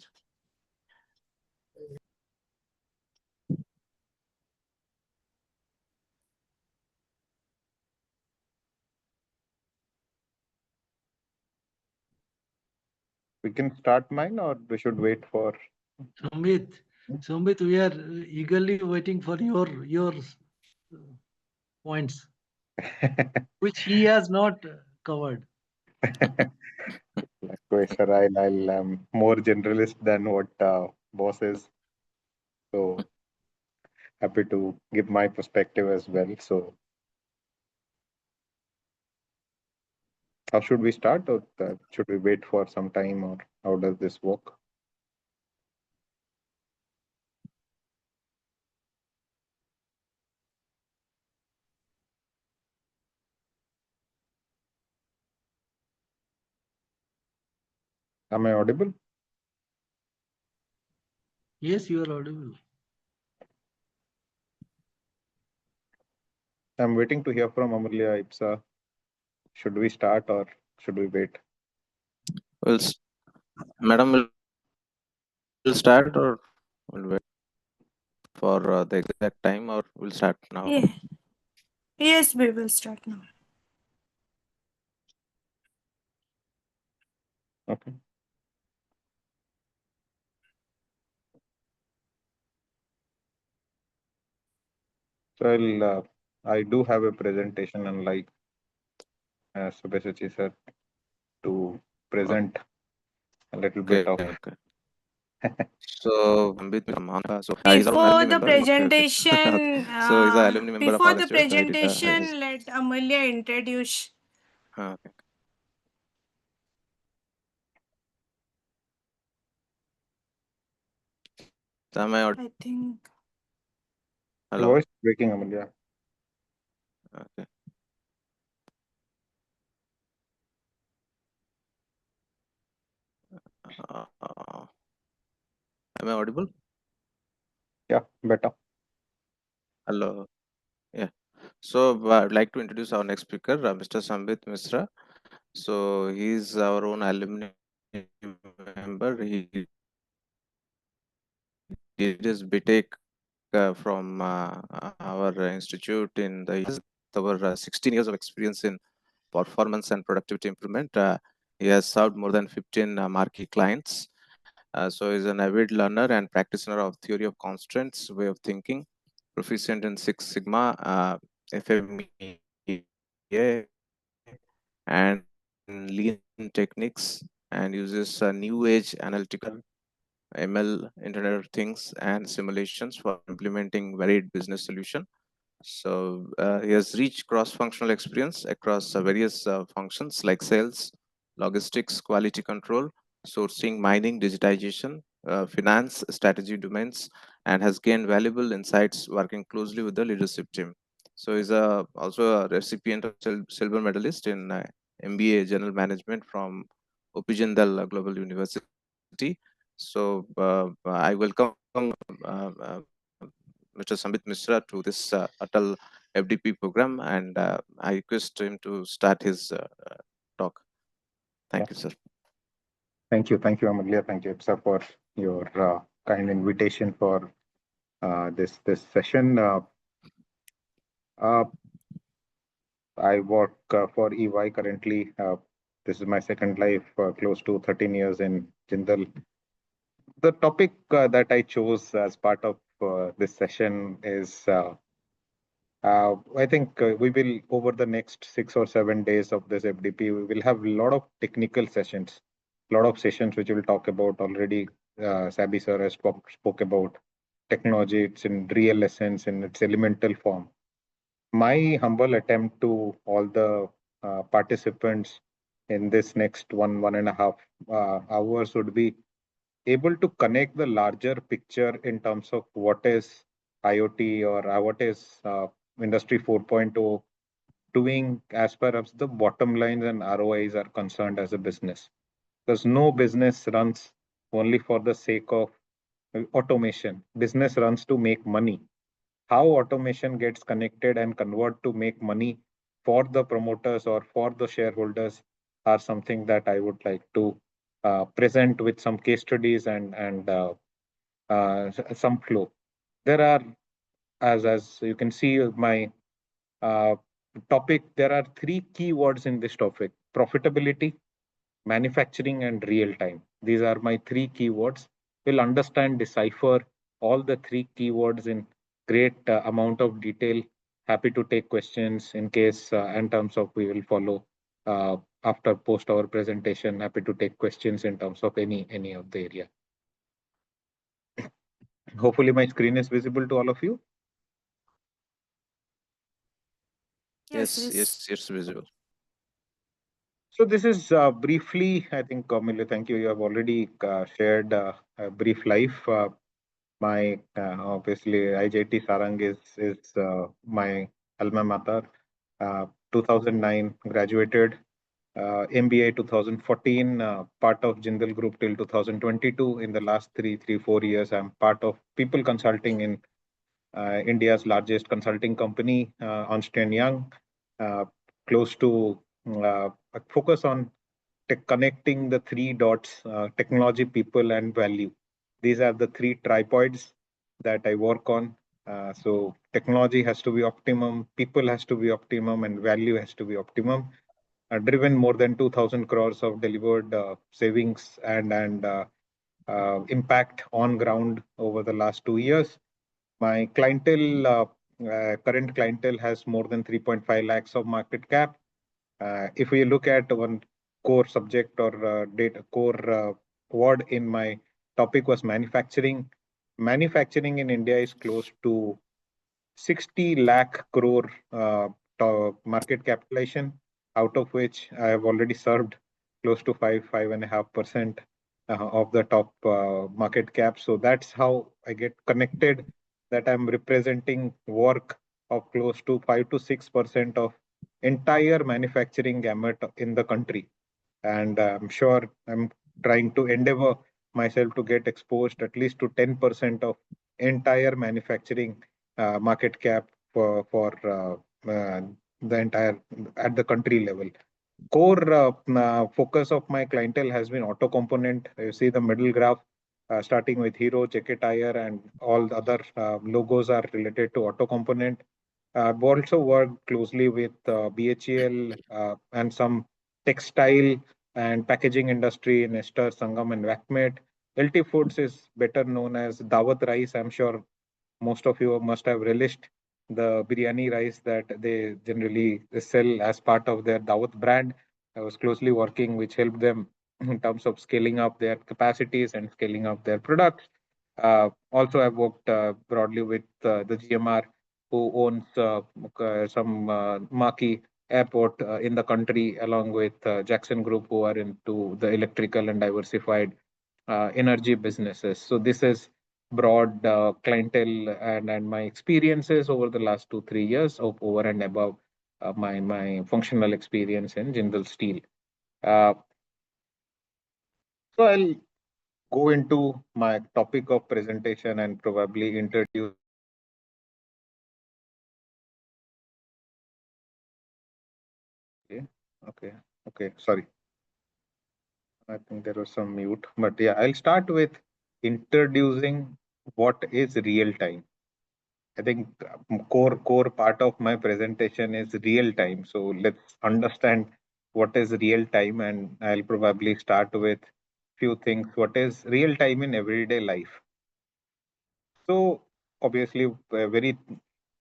We can start mine, or we should wait for. Sambit, we are eagerly waiting for your points, which he has not covered. Likewise, sir, I'll more generalist than what boss is. So happy to give my perspective as well. So how should we start, or should we wait for some time, or how does this work? Am I audible? Yes, you are audible. I'm waiting to hear from Amulya Ipsa. Should we start or should we wait? Will Madam will start or will wait for the exact time, or we'll start now? Yeah. Yes, we will start now. Okay. So I do have a presentation, unlike Sabyasachi sir, to present a little bit of. Okay. So so he's our Before alumni the member. Okay. presentation, So he's an alumni member of before our the institute. presentation, let Amulya introduce. Okay. Am I I think. Hello? Voice breaking, Amulya. Okay. Am I audible? Yeah, better. Hello. Yeah. So I'd like to introduce our next speaker, Mr. Sambit Misra. So he's our own alumni member. He did his BTech from our institute in over 16 years of experience in performance and productivity improvement. He has served more than 15 marquee clients. So he's an avid learner and practitioner of theory of constraints, way of thinking, proficient in Six Sigma, FMEA, and lean techniques, and uses new age analytical ML, Internet of Things, and simulations for implementing varied business solutions. So he has rich cross-functional experience across various functions like sales, logistics, quality control, sourcing, mining, digitization, finance, strategy domains, and has gained valuable insights working closely with the leadership team. So he's also a recipient of silver medalist in MBA General Management from OP Jindal Global University. So I welcome Mr. Sambit Misra to this ATAL FDP program, and I request him to start his talk. Thank you, sir. Thank you, Amulya. Thank you, Ipsa, for your kind invitation for this session. I work for EY currently. This is my second life, close to 13 years in Jindal. The topic that I chose as part of this session is I think we will, over the next 6 or 7 days of this FDP, we will have a lot of technical sessions, a lot of sessions which we'll talk about already. Sabi sir has spoke about technology, it's in real essence, in its elemental form. My humble attempt to all the participants in this next 1.5 hours would be able to connect the larger picture in terms of what is IoT or what is Industry 4.0 doing as far as the bottom lines and ROIs are concerned as a business. Because no business runs only for the sake of automation. Business runs to make money. How automation gets connected and convert to make money for the promoters or for the shareholders are something that I would like to present with some case studies and some flow. There are, as you can see, my topic. There are three keywords in this topic: profitability, manufacturing, and real time. These are my three keywords. We'll understand, decipher all the three keywords in great amount of detail. Happy to take questions in case, in terms of we will follow after post our presentation. Happy to take questions in terms of any of the area. Hopefully my screen is visible to all of you. Yes, Yes, it's visible. So this is briefly, I think, Kamila, thank you. You have already shared a brief life. My obviously IJT Sarang is my alma mater. 2009 graduated MBA 2014, part of Jindal Group till 2022. In the last 4 years, I'm part of People Consulting in India's largest consulting company, Ernst & Young, close to focus on connecting the three dots, technology, people, and value. These are the three tripods that I work on. So technology has to be optimum, people has to be optimum, and value has to be optimum. Driven more than 2,000 crores of delivered savings and impact on ground over the last 2 years. My clientele, current clientele has more than 3.5 lakhs of market cap. If we look at one core subject or data core word in my topic was manufacturing. Manufacturing in India is close to 60 lakh crore market capitalization, out of which I have already served close to 5.5% of the top market cap. So that's how I get connected, that I'm representing work of close to 5 to 6% of entire manufacturing gamut in the country. And I'm sure I'm trying to endeavor myself to get exposed at least to 10% of entire manufacturing market cap for the entire at the country level. Core focus of my clientele has been auto component. You see the middle graph, starting with Hero, JK Tire, and all the other logos are related to auto component. I've also worked closely with BHEL and some textile and packaging industry in Ester, Sangam, and Vakmet. LT Foods is better known as Dawat Rice. I'm sure most of you must have relished the biryani rice that they generally sell as part of their Dawat brand. I was closely working, which helped them in terms of scaling up their capacities and scaling up their products. Also, I've worked broadly with the GMR, who owns some marquee airport in the country, along with Jackson Group, who are into the electrical and diversified energy businesses. So this is broad clientele and my experiences over the last 2-3 years of over and above my functional experience in Jindal Steel. So I'll go into my topic of presentation and probably introduce. Okay, sorry. I think there was some mute, but yeah, I'll start with introducing what is real time. I think core part of my presentation is real time. So let's understand what is real time, and I'll probably start with few things. What is real time in everyday life? So obviously, a very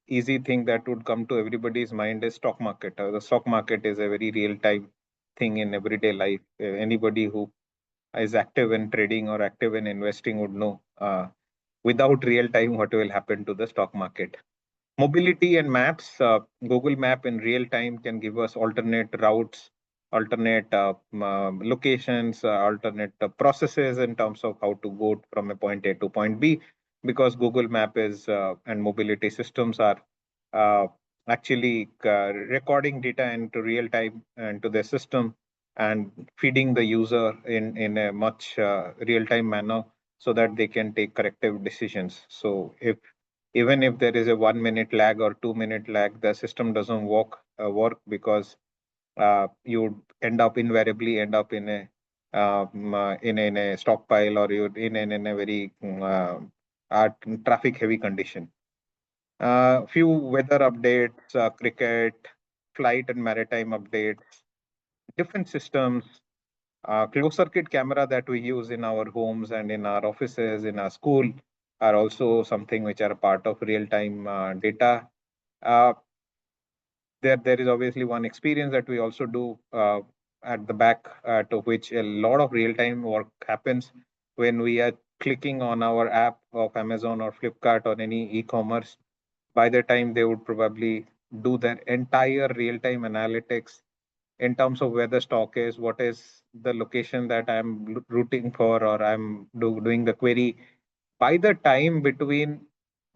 easy thing that would come to everybody's mind is stock market. The stock market is a very real time thing in everyday life. Anybody who is active in trading or active in investing would know without real time what will happen to the stock market. Mobility and maps, Google Map in real time can give us alternate routes, alternate locations, alternate processes in terms of how to go from a point A to point B, because Google Map is and mobility systems are actually recording data into real time into the system and feeding the user in a much real time manner so that they can take corrective decisions. So even if there is a 1 minute lag or 2 minute lag, the system doesn't work because you invariably end up in a stockpile, or you in a very traffic heavy condition. Few weather updates, cricket, flight and maritime updates, different systems, closed circuit camera that we use in our homes and in our offices, in our school, are also something which are part of real-time data. There is obviously one experience that we also do at the back, to which a lot of real-time work happens when we are clicking on our app of Amazon or Flipkart or any e-commerce. By the time they would probably do their entire real-time analytics in terms of where the stock is, what is the location that I'm routing for, or I'm doing the query. By the time between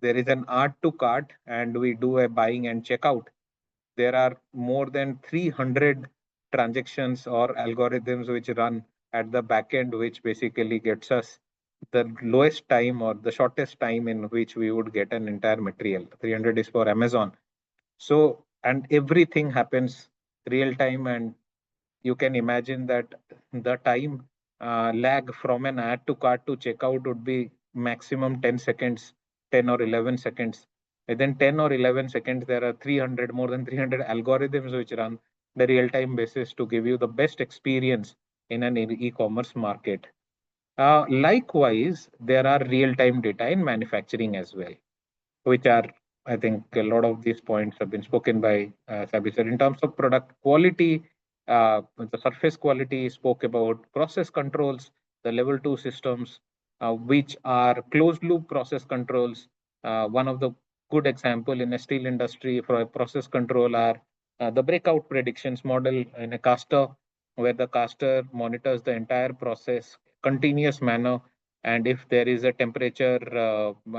there is an add to cart and we do a buying and checkout, there are more than 300 transactions or algorithms which run at the back end, which basically gets us the lowest time or the shortest time in which we would get an entire material. 300 is for Amazon. So, and everything happens real time, and you can imagine that the time lag from an add to cart to checkout would be maximum 10 seconds, 10 or 11 seconds. Within 10 or 11 seconds, there are 300, more than 300 algorithms which run the real time basis to give you the best experience in an e-commerce market. Likewise, there are real time data in manufacturing as well, which are, I think, a lot of these points have been spoken by Sabi sir. In terms of product quality, the surface quality spoke about process controls, the level 2 systems, which are closed loop process controls. One of the good example in a steel industry for a process control are the breakout predictions model in a caster, where the caster monitors the entire process continuous manner, and if there is a temperature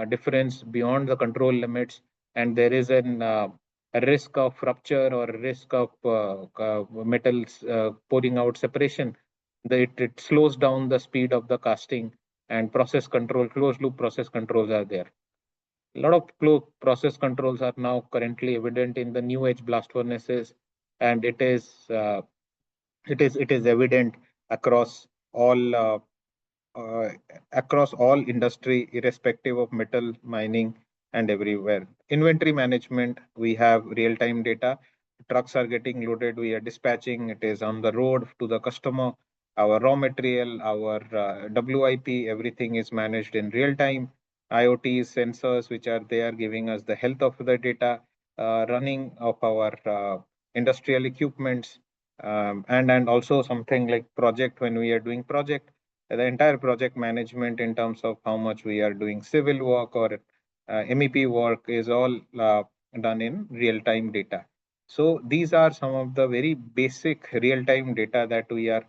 difference beyond the control limits, and there is a risk of rupture or a risk of metals pouring out separation, it slows down the speed of the casting, and process control, closed loop process controls are there. A lot of process controls are now currently evident in the new age blast furnaces, and it is evident across all across all industry, irrespective of metal mining and everywhere. Inventory management, we have real-time data. Trucks are getting loaded, we are dispatching, it is on the road to the customer. Our raw material, our WIP, everything is managed in real time. IoT sensors, which are there giving us the health of the data, running of our industrial equipments, and also something like project. When we are doing project, the entire project management in terms of how much we are doing civil work or MEP work is all done in real-time data. So these are some of the very basic real-time data that we are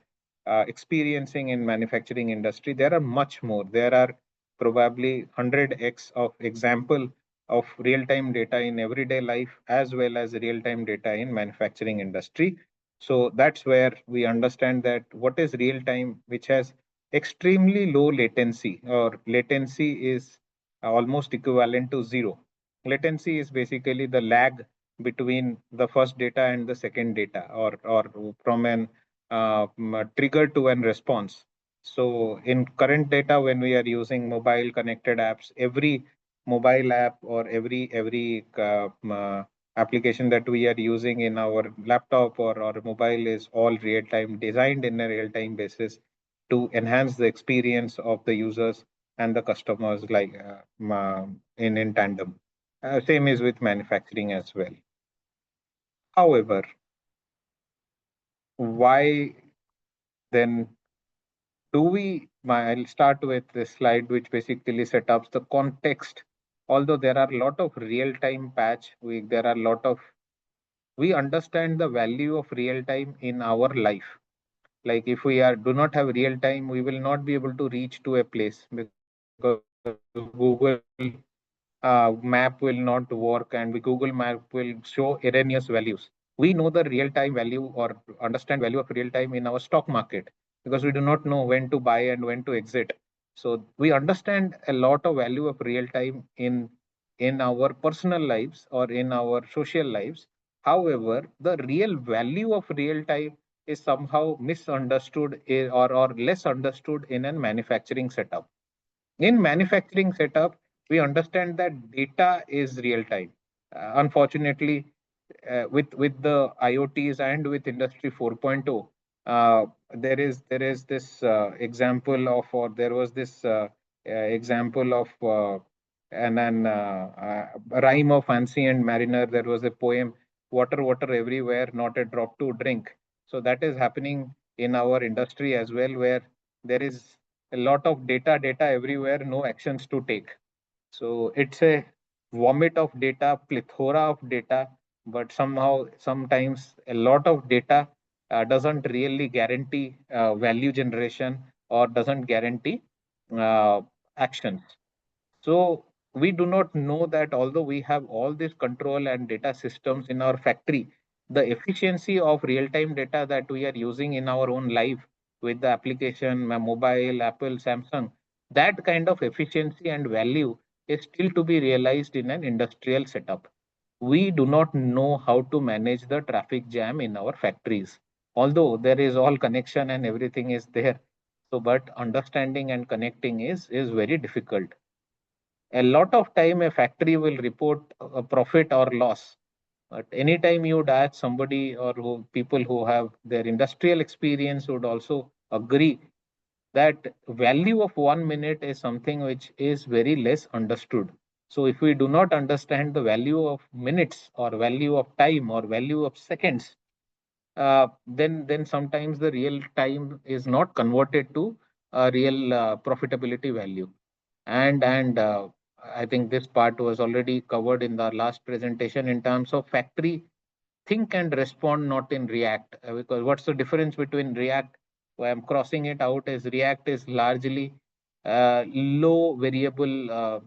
experiencing in manufacturing industry. There are much more. There are probably 100x of example of real-time data in everyday life as well as real-time data in manufacturing industry. So that's where we understand that what is real-time, which has extremely low latency, or latency is almost equivalent to zero. Latency is basically the lag between the first data and the second data, or from an trigger to an response. So in current data, when we are using mobile connected apps, every mobile app or every application that we are using in our laptop or mobile is all real time, designed in a real time basis to enhance the experience of the users and the customers, like in tandem. Same is with manufacturing as well. However, why then do we? I'll start with this slide, which basically set up the context. Although there are a lot of real-time patch, there are a lot of, we understand the value of real time in our life. Like if we do not have real time, we will not be able to reach to a place because Google map will not work, and the Google map will show erroneous values. We know the real time value or understand value of real time in our stock market because we do not know when to buy and when to exit. So we understand a lot of value of real time in our personal lives or in our social lives. However, the real value of real time is somehow misunderstood or less understood in a manufacturing setup. In manufacturing setup, we understand that data is real time. Unfortunately, with the IoTs and with Industry 4.0, there is this example of, or there was this example of a rhyme of ancient mariner. There was a poem, "Water, water everywhere, not a drop to drink." So that is happening in our industry as well, where there is a lot of data everywhere, no actions to take. So it's a vomit of data, plethora of data, but somehow, sometimes a lot of data doesn't really guarantee value generation or doesn't guarantee uh, actions. So we do not know that although we have all these control and data systems in our factory, the efficiency of real-time data that we are using in our own life with the application, my mobile, Apple, Samsung, that kind of efficiency and value is still to be realized in an industrial setup. We do not know how to manage the traffic jam in our factories, although there is all connection and everything is there. So, but understanding and connecting is very difficult. A lot of time a factory will report a profit or loss, but anytime you'd ask somebody or people who have their industrial experience would also agree that value of 1 minute is something which is very less understood. So if we do not understand the value of minutes or value of time or value of seconds, then sometimes the real time is not converted to a real profitability value. And I think this part was already covered in the last presentation in terms of factory think and respond, not in react. Because what's the difference between react? Why I'm crossing it out is react is largely low variable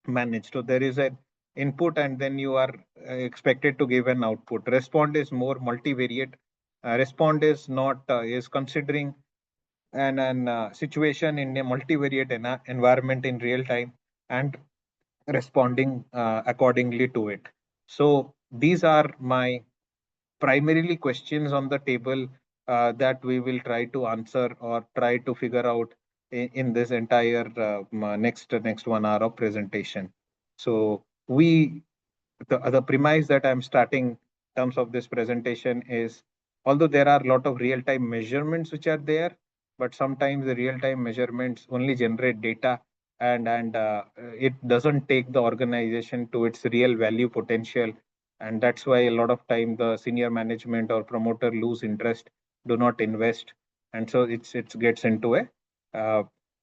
managed. So there is an input and then you are expected to give an output. Respond is more multivariate. Respond is not is considering an situation in a multivariate environment in real time and responding accordingly to it. So these are my primarily questions on the table that we will try to answer or try to figure out in this entire next 1 hour of presentation. So the premise that I'm starting in terms of this presentation is, although there are a lot of real-time measurements which are there, but sometimes the real-time measurements only generate data and it doesn't take the organization to its real value potential. And that's why a lot of time the senior management or promoter lose interest, do not invest. And so it gets into a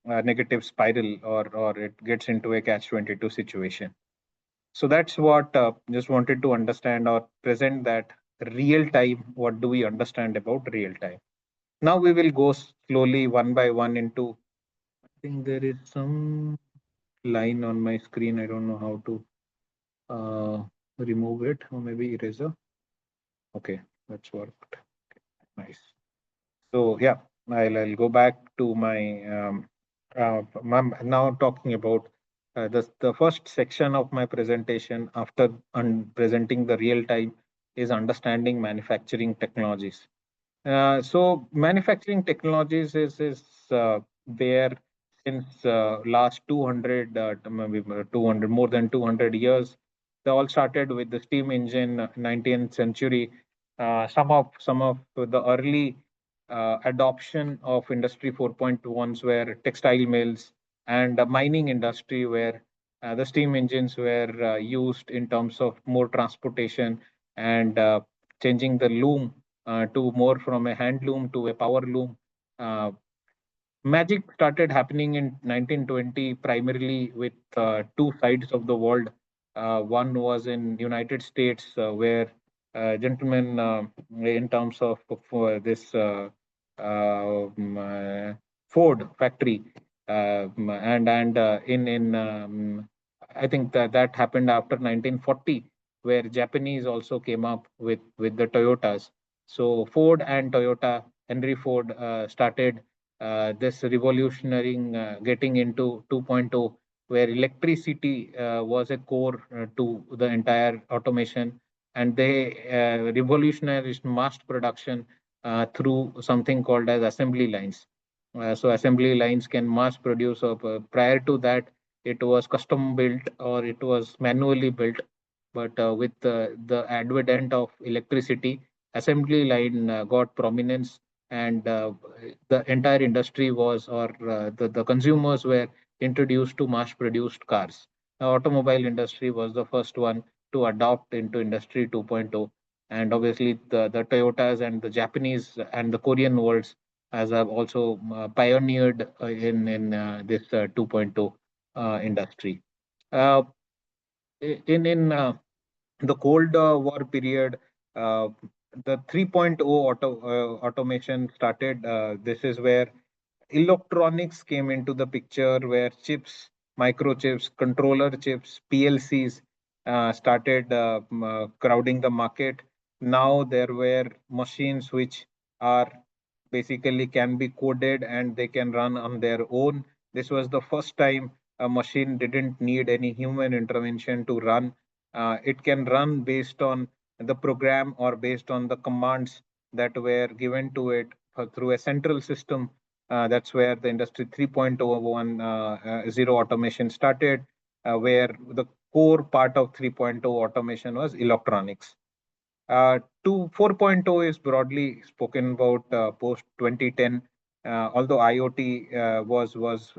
negative spiral or it gets into a catch-22 situation. So that's what just wanted to understand or present that real time. What do we understand about real time? Now we will go slowly one by one into. I think there is some line on my screen. I don't know how to remove it or maybe eraser. Okay, that's worked. Nice. So yeah, I'll go back to my now talking about the first section of my presentation after presenting the real time is understanding manufacturing technologies. So manufacturing technologies is there since last 200 maybe 200 more than 200 years. They all started with the steam engine, 19th century. Some of the early adoption of industry 4.1s were textile mills and the mining industry where the steam engines were used in terms of more transportation and changing the loom to more from a hand loom to a power loom. Magic started happening in 1920 primarily with two sides of the world. One was in United States where gentlemen in terms of this Ford factory and in I think that happened after 1940 where Japanese also came up with the Toyotas. So Ford and Toyota, Henry Ford started this revolutionary getting into 2.0 where electricity was a core to the entire automation and they revolutionized mass production through something called as assembly lines. So assembly lines can mass produce prior to that it was custom built or it was manually built, but with the advent of electricity assembly line got prominence and the entire industry was or the consumers were introduced to mass produced cars. The automobile industry was the first one to adopt into industry 2.0 and obviously the Toyotas and the Japanese and the Korean worlds as have also pioneered in this 2.0 industry. Uh, in the Cold War period, the 3.0 automation started. This is where electronics came into the picture, where chips, microchips, controller chips, PLCs started crowding the market. Now there were machines which are basically can be coded and they can run on their own. This was the first time a machine didn't need any human intervention to run. It can run based on the program or based on the commands that were given to it through a central system. That's where the industry 3.0 automation started, where the core part of 3.0 automation was electronics. To 4.0 is broadly spoken about post 2010, although IoT was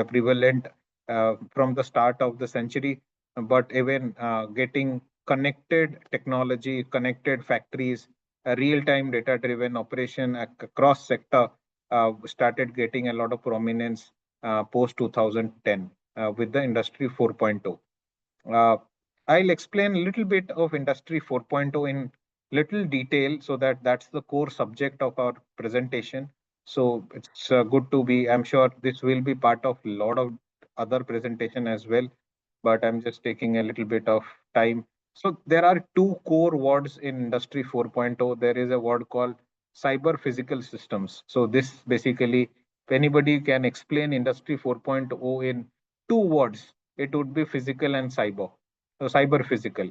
prevalent from the start of the century, but even getting connected technology, connected factories, real-time data-driven operation across sector started getting a lot of prominence post 2010 with the industry 4.0. I'll explain a little bit of Industry 4.0 in little detail so that that's the core subject of our presentation. So it's good to be, I'm sure this will be part of a lot of other presentation as well, but I'm just taking a little bit of time. So there are two core words in Industry 4.0. There is a word called cyber physical systems. So this basically, if anybody can explain Industry 4.0 in two words, it would be physical and cyber. So cyber physical.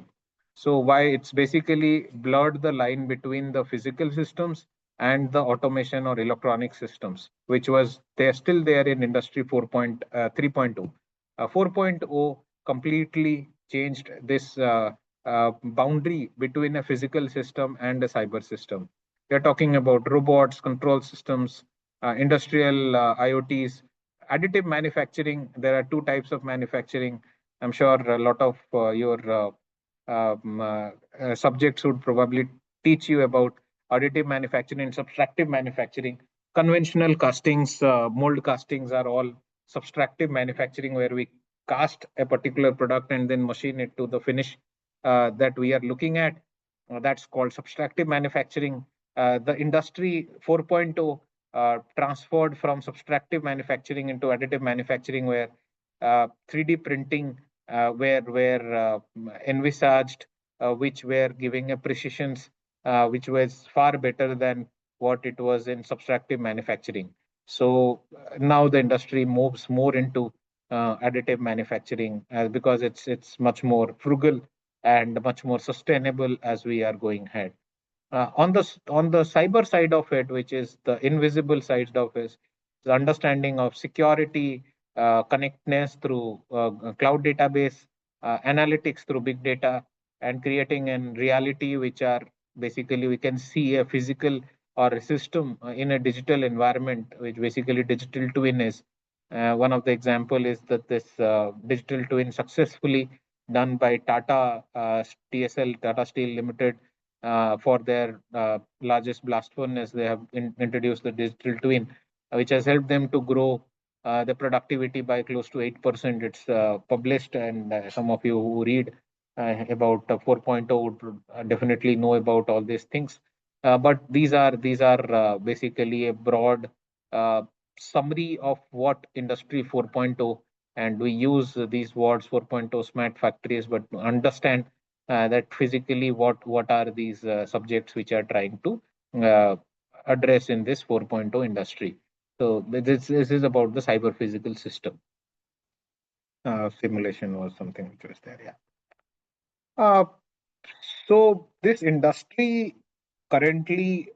So why it's basically blurred the line between the physical systems and the automation or electronic systems, which was they're still there in Industry 4.3.0. 4.0 completely changed this boundary between a physical system and a cyber system. We're talking about robots, control systems, industrial IoTs, additive manufacturing. There are two types of manufacturing. I'm sure a lot of your subjects would probably teach you about additive manufacturing, subtractive manufacturing. Conventional castings, mold castings are all subtractive manufacturing, where we cast a particular product and then machine it to the finish that we are looking at. That's called subtractive manufacturing. The industry 4.0 transferred from subtractive manufacturing into additive manufacturing, where 3D printing were envisaged, which were giving a precisions which was far better than what it was in subtractive manufacturing. So now the industry moves more into additive manufacturing because it's much more frugal and much more sustainable as we are going ahead. On the cyber side of it, which is the invisible side of it, the understanding of security, connectedness through cloud database, analytics through big data, and creating a reality which are basically we can see a physical or a system in a digital environment, which basically digital twin is. One of the example is that this digital twin successfully done by Tata TSL, Tata Steel Limited, for their largest blast furnace. They have introduced the digital twin, which has helped them to grow the productivity by close to 8%. It's published, and some of you who read about 4.0 would definitely know about all these things. But these are basically a broad summary of what Industry 4.0, and we use these words 4.0 smart factories, but to understand that physically what are these subjects which are trying to uh, address in this 4.0 industry. So this is about the cyber physical system. Simulation was something which was there, yeah. So this industry currently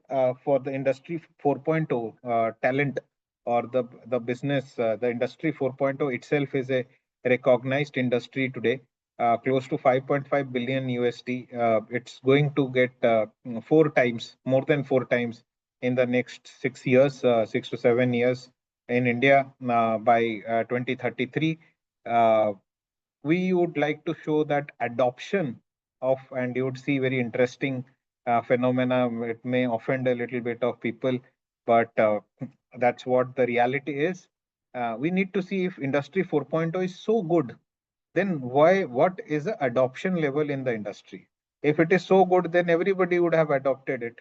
for the industry 4.0 talent or the business, the industry 4.0 itself is a recognized industry today, close to 5.5 billion USD. It's going to get four times, more than four times in the next 6 years, 6 to 7 years in India by 2033. We would like to show that adoption of, and you would see very interesting phenomena. It may offend a little bit of people, but that's what the reality is. We need to see if Industry 4.0 is so good, then what is the adoption level in the industry? If it is so good, then everybody would have adopted it.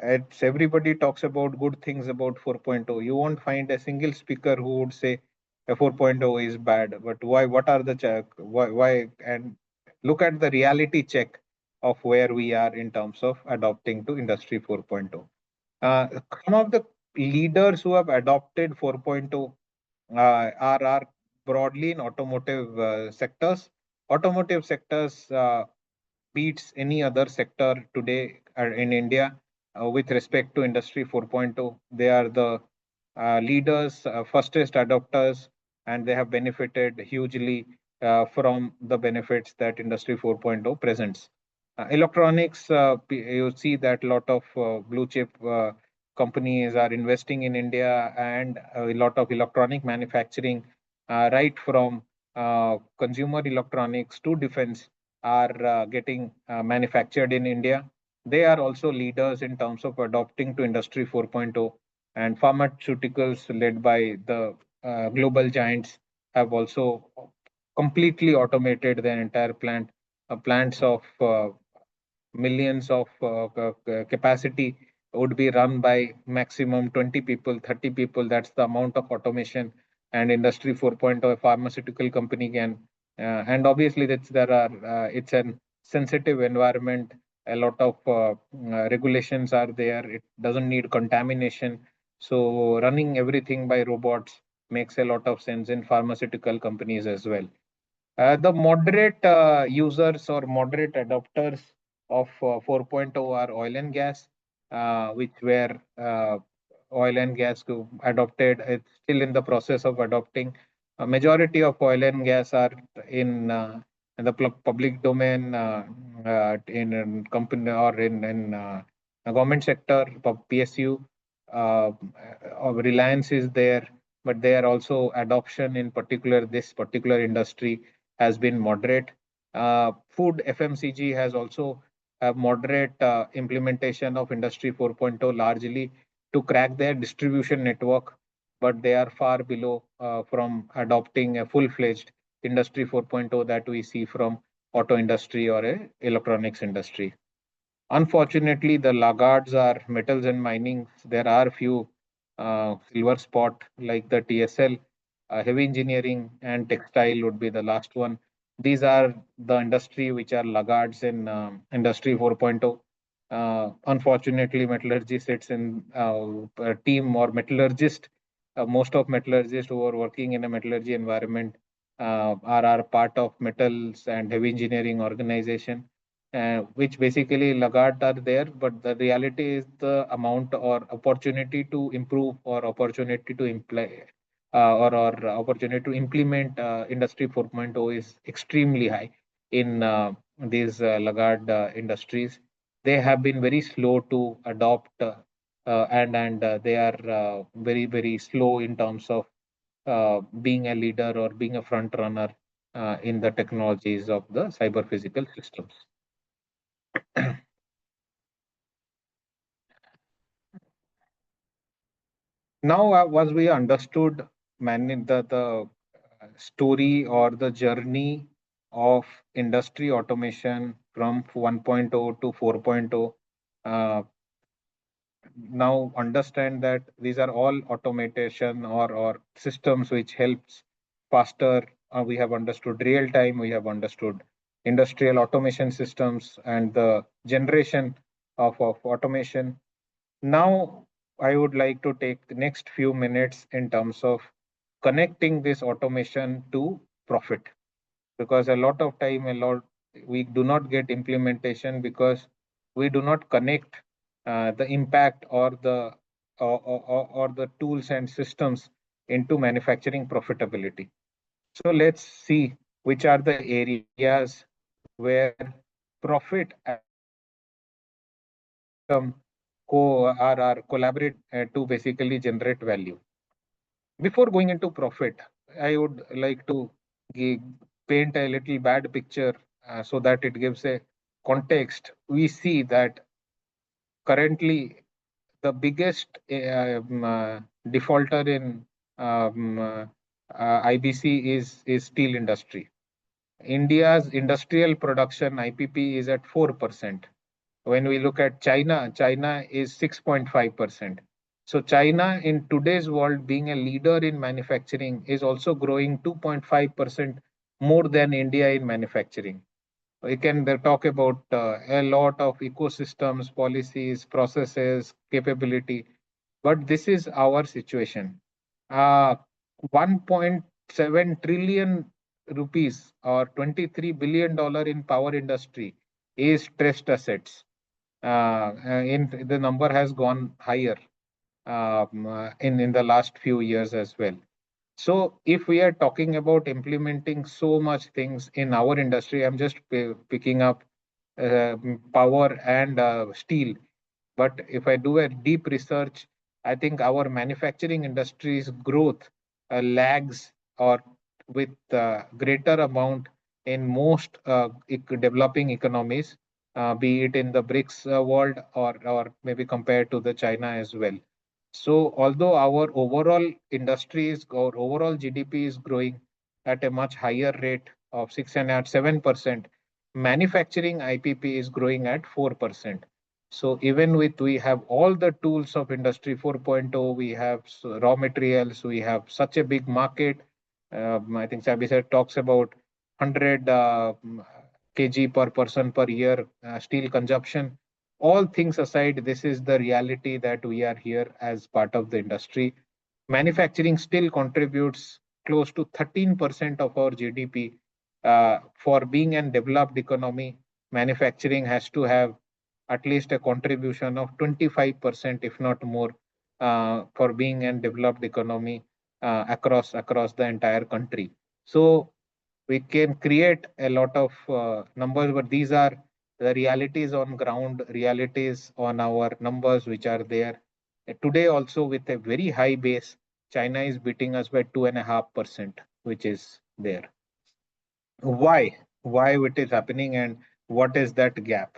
It's everybody talks about good things about 4.0. You won't find a single speaker who would say a 4.0 is bad. But why? What are the check? Why? And look at the reality check. of where we are in terms of adopting to Industry 4.0. Some of the leaders who have adopted 4.0 are broadly in automotive sectors. Automotive sectors beats any other sector today in India with respect to Industry 4.0. They are the leaders, fastest adopters, and they have benefited hugely from the benefits that Industry 4.0 presents. Electronics, you see that a lot of blue chip companies are investing in India, and a lot of electronic manufacturing, right from consumer electronics to defense, are getting manufactured in India. They are also leaders in terms of adopting to Industry 4.0, and pharmaceuticals led by the global giants have also completely automated their entire plants of millions of capacity would be run by maximum 20 people, 30 people. That's the amount of automation and Industry 4.0 pharmaceutical company can. And obviously, it's a sensitive environment. A lot of regulations are there. It doesn't need contamination. So running everything by robots makes a lot of sense in pharmaceutical companies as well. The moderate users or moderate adopters of 4.0 are oil and gas, which were oil and gas adopted. It's still in the process of adopting. A majority of oil and gas are in the public domain, in company or in government sector, PSU. Reliance is there, but they are also adoption in particular this particular industry has been moderate. Food FMCG has also a moderate implementation of Industry 4.0 largely to crack their distribution network, but they are far below from adopting a full-fledged Industry 4.0 that we see from auto industry or a electronics industry. Unfortunately, the laggards are metals and mining. There are few silver spot like the TSL, heavy engineering and textile would be the last one. These are the industry which are laggards in Industry 4.0. Unfortunately, metallurgy sits in a team or metallurgist. Most of metallurgists who are working in a metallurgy environment are part of metals and heavy engineering organization, which basically laggard are there, but the reality is the amount or opportunity to improve or opportunity to imply or opportunity to implement Industry 4.0 is extremely high in these laggard industries. They have been very slow to adopt and they are very slow in terms of being a leader or being a front runner in the technologies of the cyber physical systems. Now, as we understood the story or the journey of industry automation from 1.0 to 4.0, now understand that these are all automation or systems which helps faster. We have understood real time, we have understood industrial automation systems and the generation of automation. Now, I would like to take the next few minutes in terms of connecting this automation to profit, because a lot of time, we do not get implementation because we do not connect the impact or the tools and systems into manufacturing profitability. So let's see which are the areas where profit are collaborate to basically generate value. Before going into profit, I would like to paint a little bad picture so that it gives a context. We see that currently the biggest defaulter in IBC is steel industry. India's industrial production IPP is at 4%. When we look at China, China is 6.5%. So China in today's world, being a leader in manufacturing, is also growing 2.5% more than India in manufacturing. We can talk about a lot of ecosystems, policies, processes, capability, but this is our situation. 1.7 trillion rupees or $23 billion in power industry is stressed assets. In the number has gone higher in the last few years as well. So if we are talking about implementing so much things in our industry, I'm just picking up power and steel. But if I do a deep research, I think our manufacturing industry's growth lags or with greater amount in most developing economies, be it in the BRICS world or maybe compared to the China as well. So although our overall industries or overall GDP is growing at a much higher rate of 6.5-7%, manufacturing IPP is growing at 4%. So even with we have all the tools of Industry 4.0, we have raw materials, we have such a big market. I think Sabi sir talks about 100 kg per person per year steel consumption. All things aside, this is the reality that we are here as part of the industry. Manufacturing still contributes close to 13% of our GDP. For being a developed economy, manufacturing has to have at least a contribution of 25%, if not more, for being a developed economy across the entire country. So we can create a lot of numbers, but these are the realities on ground, realities on our numbers which are there. Today also with a very high base, China is beating us by 2.5%, which is there. Why it is happening and what is that gap?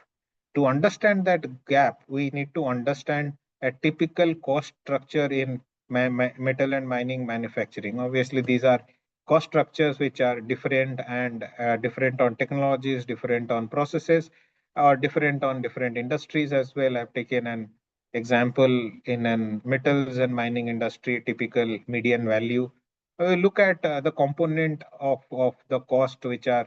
To understand that gap, we need to understand a typical cost structure in metal and mining manufacturing. Obviously, these are cost structures which are different and different on technologies, different on processes, or different on different industries as well. I've taken an example in an metals and mining industry, typical median value. Look at the component of the cost, which are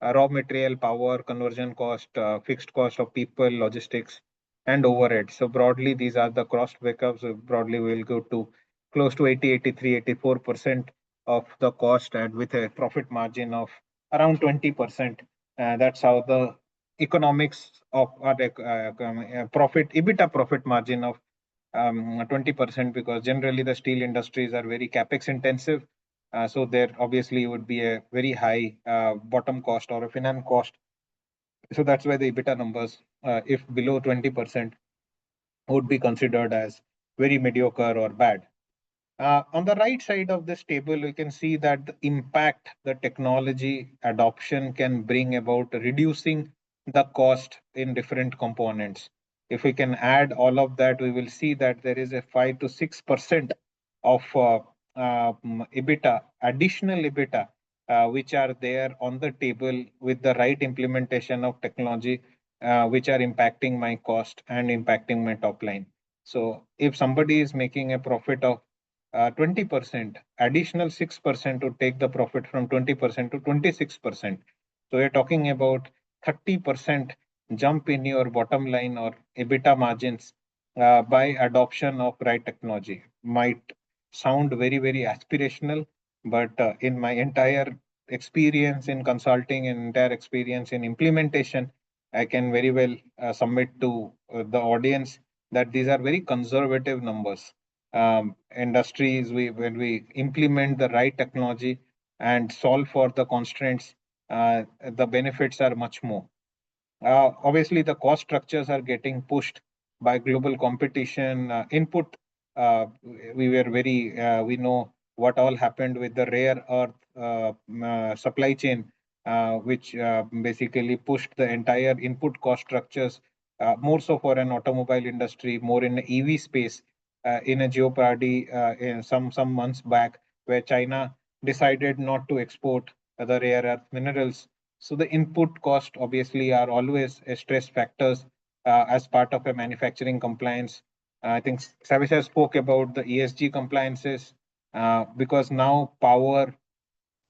raw material, power, conversion cost, fixed cost of people, logistics, and overhead. So broadly, these are the cost breakups. So broadly, we'll go to close to 80, 83, 84% of the cost and with a profit margin of around 20%. That's how the economics of profit, EBITDA profit margin of 20%, because generally the steel industries are very capex intensive. So there obviously would be a very high bottom cost or a finance cost. So that's why the EBITDA numbers, if below 20%, would be considered as very mediocre or bad. On the right side of this table, we can see that the impact the technology adoption can bring about reducing the cost in different components. If we can add all of that, we will see that there is a 5 to 6% of EBITDA, additional EBITDA, which are there on the table with the right implementation of technology, which are impacting my cost and impacting my top line. So if somebody is making a profit of 20%, additional 6% to take the profit from 20% to 26%. So we're talking about 30% jump in your bottom line or EBITDA margins by adoption of right technology. Might sound very, very aspirational, but in my entire experience in consulting and entire experience in implementation, I can very well submit to the audience that these are very conservative numbers. Industries, when we implement the right technology and solve for the constraints, the benefits are much more. Obviously, the cost structures are getting pushed by global competition. Input, we know what all happened with the rare earth supply chain, which basically pushed the entire input cost structures, more so for an automobile industry, more in the EV space, in a jeopardy in some months back, where China decided not to export the rare earth minerals. So the input cost obviously are always a stress factors as part of a manufacturing compliance. I think Savisha spoke about the ESG compliances because now power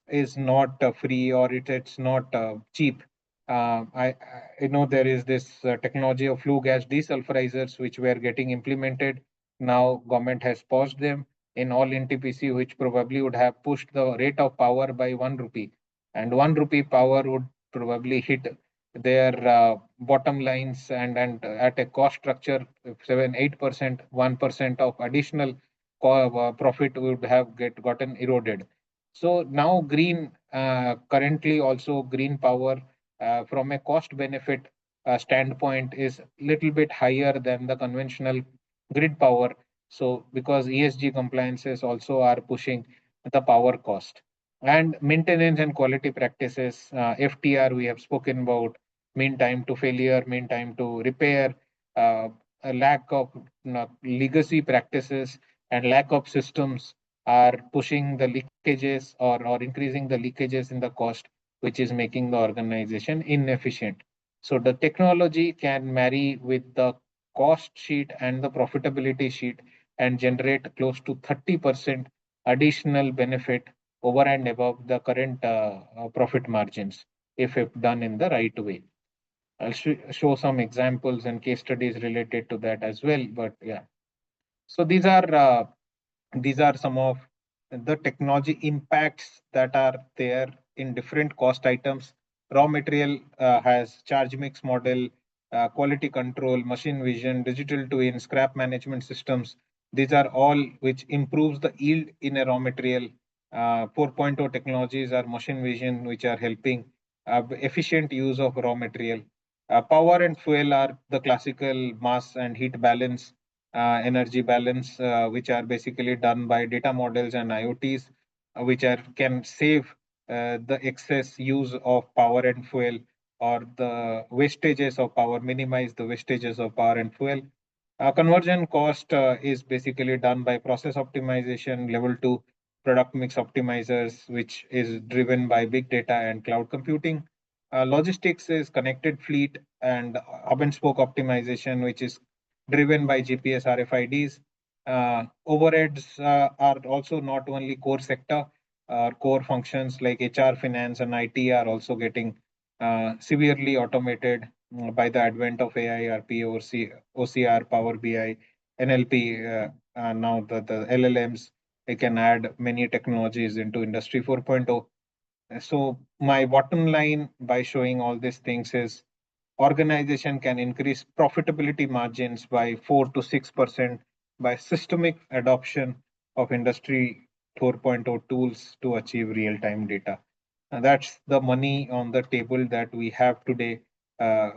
is not free or it's not cheap. I know there is this technology of flue gas desulfurizers which were getting implemented. Now government has paused them in all NTPC, which probably would have pushed the rate of power by 1 rupee, and 1 rupee power would probably hit their bottom lines, and at a cost structure 7-8%, 1% of additional profit would have gotten eroded. So now green currently also green power from a cost benefit standpoint is little bit higher than the conventional grid power. So because ESG compliances also are pushing the power cost, and maintenance and quality practices, FTR we have spoken about, mean time to failure, mean time to repair, a lack of legacy practices and lack of systems are pushing the leakages or increasing the leakages in the cost, which is making the organization inefficient. So the technology can marry with the cost sheet and the profitability sheet and generate close to 30% additional benefit over and above the current profit margins if done in the right way. I'll show some examples and case studies related to that as well. But yeah, so these are some of the technology impacts that are there in different cost items. Raw material has charge mix model, quality control, machine vision, digital twin, scrap management systems. These are all which improves the yield in a raw material. 4.0 technologies are machine vision, which are helping efficient use of raw material. Power and fuel are the classical mass and heat balance, energy balance, which are basically done by data models and IoTs, which are can save the excess use of power and fuel, or the wastages of power, minimize the wastages of power and fuel. Conversion cost is basically done by process optimization, level 2 product mix optimizers, which is driven by big data and cloud computing. Logistics is connected fleet and hub and spoke optimization, which is driven by GPS RFIDs. Overheads are also not only core sector, core functions like HR, finance, and IT are also getting severely automated by the advent of AI, RP, OCR, Power BI, NLP. Now the LLMs, they can add many technologies into Industry 4.0. So my bottom line by showing all these things is organization can increase profitability margins by 4 to 6% by systemic adoption of Industry 4.0 tools to achieve real-time data. And that's the money on the table that we have today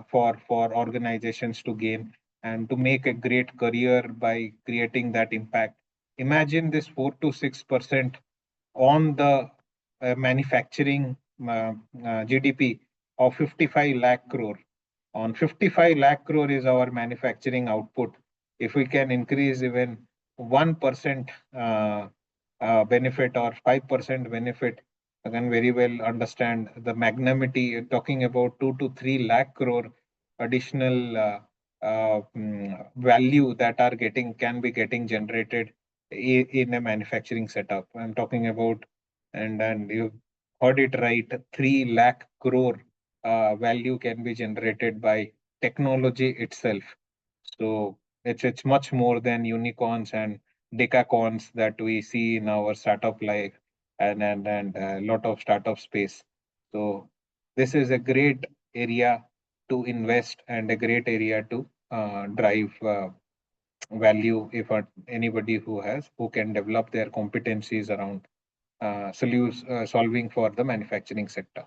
for organizations to gain and to make a great career by creating that impact. Imagine this 4 to 6% on the manufacturing GDP of 55 lakh crore. On 55 lakh crore is our manufacturing output. If we can increase even 1% benefit or 5% benefit, I can very well understand the magnanimity. Talking about 2 to 3 lakh crore additional value that are can be getting generated in a manufacturing setup. I'm talking about, and you heard it right, 3 lakh crore value can be generated by technology itself. So it's much more than unicorns and decacorns that we see in our startup life and a lot of startup space. So this is a great area to invest and a great area to drive value if anybody who can develop their competencies around solving for the manufacturing sector.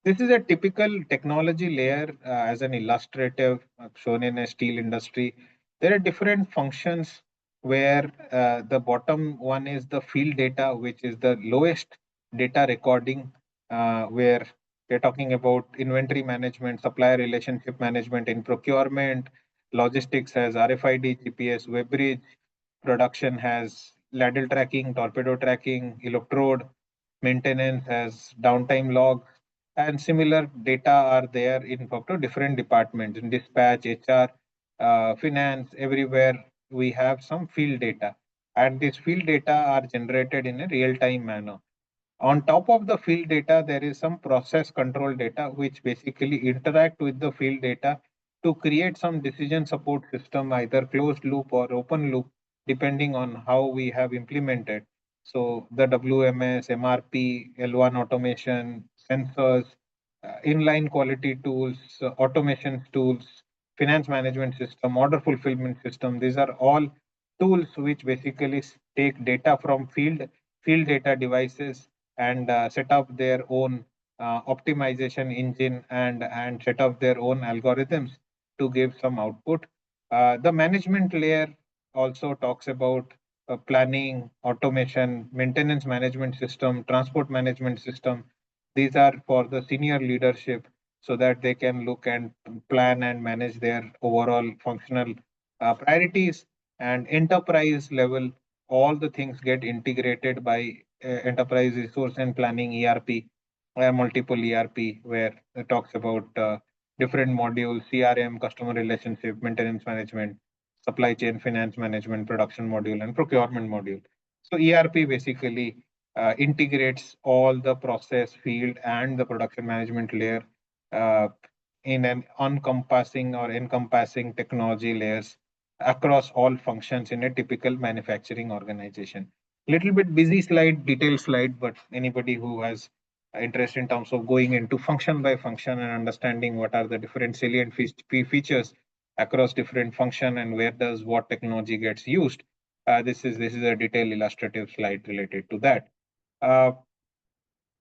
This is a typical technology layer as an illustrative shown in a steel industry. There are different functions where the bottom one is the field data, which is the lowest data recording, where we're talking about inventory management, supplier relationship management in procurement, logistics has RFID, GPS, web bridge, production has ladle tracking, torpedo tracking, electrode, maintenance has downtime log, and similar data are there in different departments in dispatch, HR, finance, everywhere we have some field data, and these field data are generated in a real-time manner. On top of the field data, there is some process control data, which basically interact with the field data to create some decision support system, either closed loop or open loop, depending on how we have implemented. So the WMS, MRP, L1 automation, sensors, inline quality tools, automation tools, finance management system, order fulfillment system. These are all tools which basically take data from field data devices and set up their own optimization engine and set up their own algorithms to give some output. The management layer also talks about planning, automation, maintenance management system, transport management system. These are for the senior leadership so that they can look and plan and manage their overall functional priorities. And enterprise level, all the things get integrated by enterprise resource and planning ERP, multiple ERP, where it talks about different modules, CRM, customer relationship, maintenance management, supply chain finance management, production module, and procurement module. So ERP basically integrates all the process, field, and the production management layer uh, in an encompassing technology layers across all functions in a typical manufacturing organization. Little bit busy slide, detailed slide, but anybody who has interest in terms of going into function by function and understanding what are the different salient features across different function and where does what technology gets used. This is a detailed illustrative slide related to that. Uh,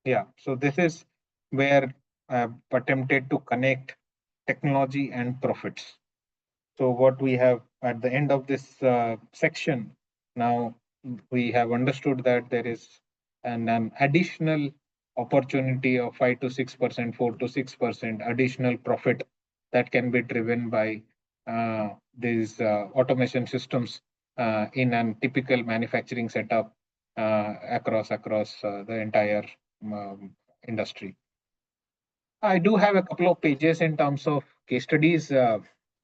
yeah, so this is where I've attempted to connect technology and profits. So what we have at the end of this section, now we have understood that there is an additional opportunity of 5 to 6%, 4 to 6% additional profit that can be driven by these automation systems in a typical manufacturing setup across the entire industry. I do have a couple of pages in terms of case studies.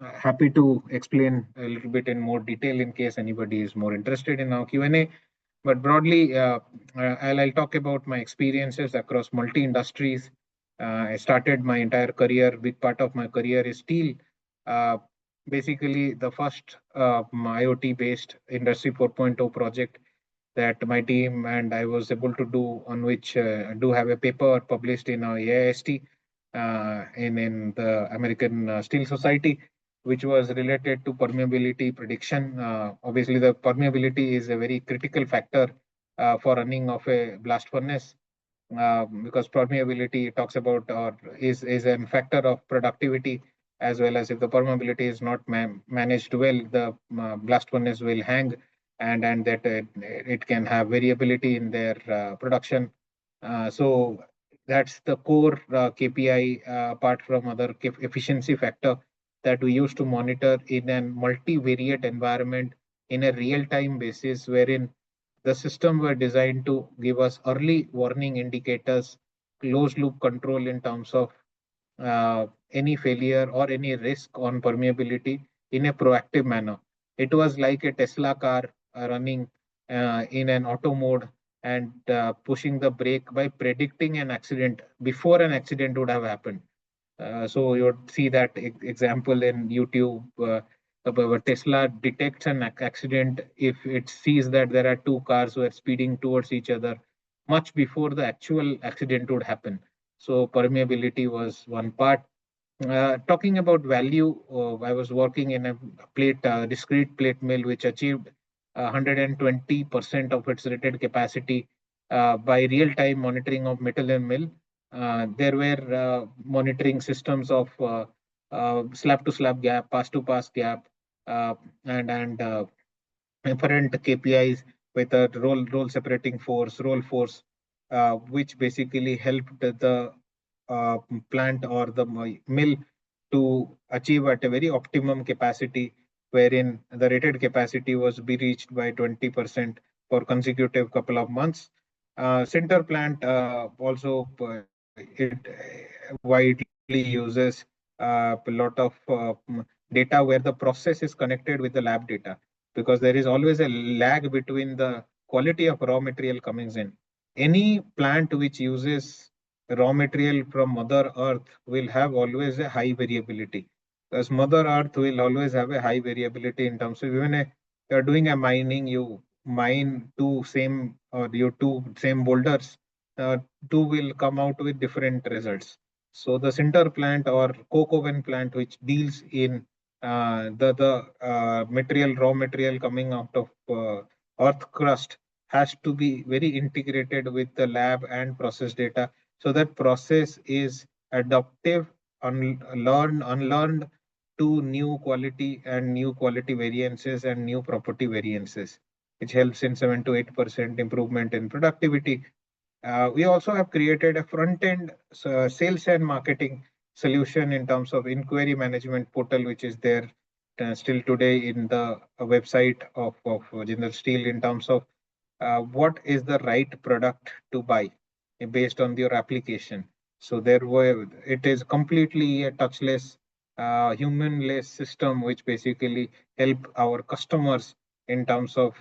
Happy to explain a little bit in more detail in case anybody is more interested in our Q&A. But broadly, I'll talk about my experiences across multi-industries. I started my entire career, big part of my career is steel. Uh, Basically, the first IoT-based Industry 4.0 project that my team and I was able to do, on which I do have a paper published in AIST in the American Steel Society, which was related to permeability prediction. Obviously, the permeability is a very critical factor for running of a blast furnace because permeability talks about or is a factor of productivity, as well as if the permeability is not managed well, the blast furnace will hang and that it can have variability in their production. So that's the core KPI apart from other efficiency factor that we use to monitor in a multivariate environment in a real-time basis, wherein the system were designed to give us early warning indicators, closed loop control in terms of any failure or any risk on permeability in a proactive manner. It was like a Tesla car running in an auto mode and pushing the brake by predicting an accident before an accident would have happened. So you would see that example in YouTube. Tesla detects an accident if it sees that there are two cars who are speeding towards each other much before the actual accident would happen. So permeability was one part. Talking about value, I was working in a discrete plate mill which achieved 120% of its rated capacity by real-time monitoring of metal and mill. There were monitoring systems of slab to slab gap, pass to pass gap, and different KPIs with a roll separating force, roll force, which basically helped the uh, plant or the mill to achieve at a very optimum capacity, wherein the rated capacity was be reached by 20% for consecutive couple of months. Center plant also it widely uses a lot of data where the process is connected with the lab data, because there is always a lag between the quality of raw material coming in. any plant which uses raw material from Mother Earth will have always a high variability. Because Mother Earth will always have a high variability in terms of even you're doing a mining, you mine two same or you two same boulders, two will come out with different results. So the sinter plant or coke oven plant, which deals in the material, raw material coming out of earth crust, has to be very integrated with the lab and process data. So that process is adaptive, unlearned to new quality and new quality variances and new property variances, which helps in 7 to 8% improvement in productivity. We also have created a front-end sales and marketing solution in terms of inquiry management portal, which is there still today in the website of Jindal Steel in terms of what is the right product to buy based on your application. So it is completely a touchless, humanless system, which basically help our customers in terms of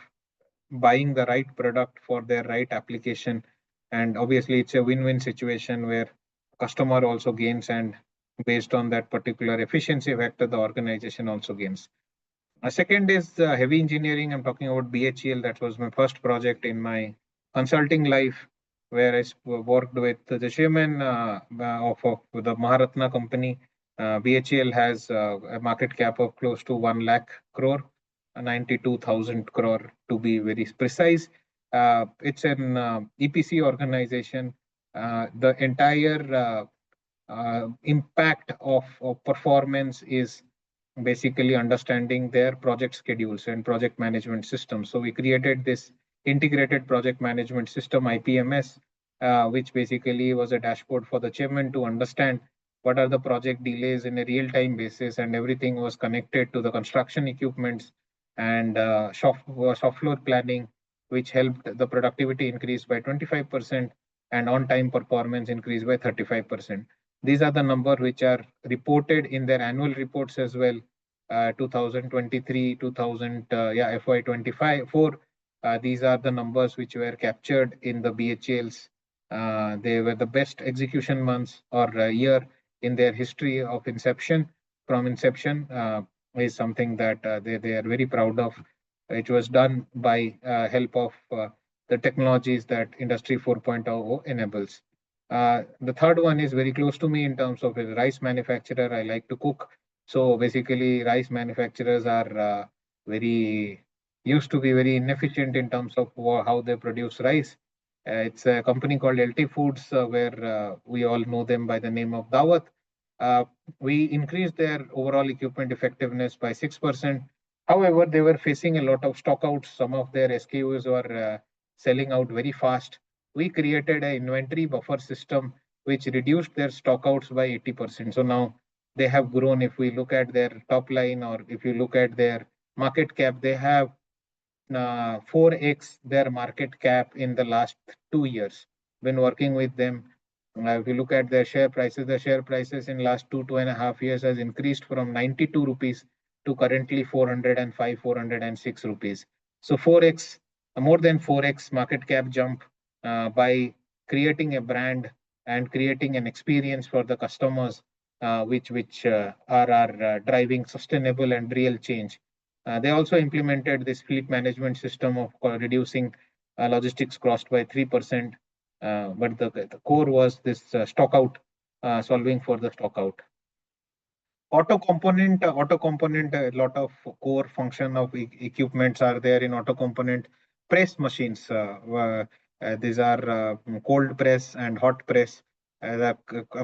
buying the right product for their right application. And obviously, it's a win-win situation where customer also gains, and based on that particular efficiency factor, the organization also gains. Second is heavy engineering. I'm talking about BHEL. That was my first project in my consulting life, where I worked with the chairman of the Maharatna company. BHEL has a market cap of close to 1 lakh crore, 92,000 crore to be very precise. It's an EPC organization. The entire impact of performance is basically understanding their project schedules and project management systems. So we created this integrated project management system, IPMS, which basically was a dashboard for the chairman to understand what are the project delays in a real-time basis, and everything was connected to the construction equipments and shop floor planning, which helped the productivity increase by 25% and on-time performance increase by 35%. These are the numbers which are reported in their annual reports as well. 2023, FY25, these are the numbers which were captured in the BHLs. They were the best execution months or year in their history of inception. From inception is something that they are very proud of. It was done by help of the technologies that Industry 4.0 enables. The third one is very close to me in terms of a rice manufacturer. I like to cook. So basically, rice manufacturers are used to be very inefficient in terms of how they produce rice. It's a company called LT Foods, where we all know them by the name of Dawat. We increased their overall equipment effectiveness by 6%. However, they were facing a lot of stockouts. Some of their SKUs were selling out very fast. We created an inventory buffer system which reduced their stockouts by 80%. So now they have grown. If we look at their top line, or if you look at their market cap, they have 4x their market cap in the last 2 years. Been working with them. If you look at their share prices, the share prices in last 2.5 years has increased from 92 rupees to currently 405, 406 rupees. So 4x, more than 4x market cap jump by creating a brand and creating an experience for the customers, which are driving sustainable and real change. They also implemented this fleet management system of reducing logistics cost by 3%. But the core was this stock out, solving for the stock out. Auto component, a lot of core function of equipments are there in auto component. Press machines, these are cold press and hot press. The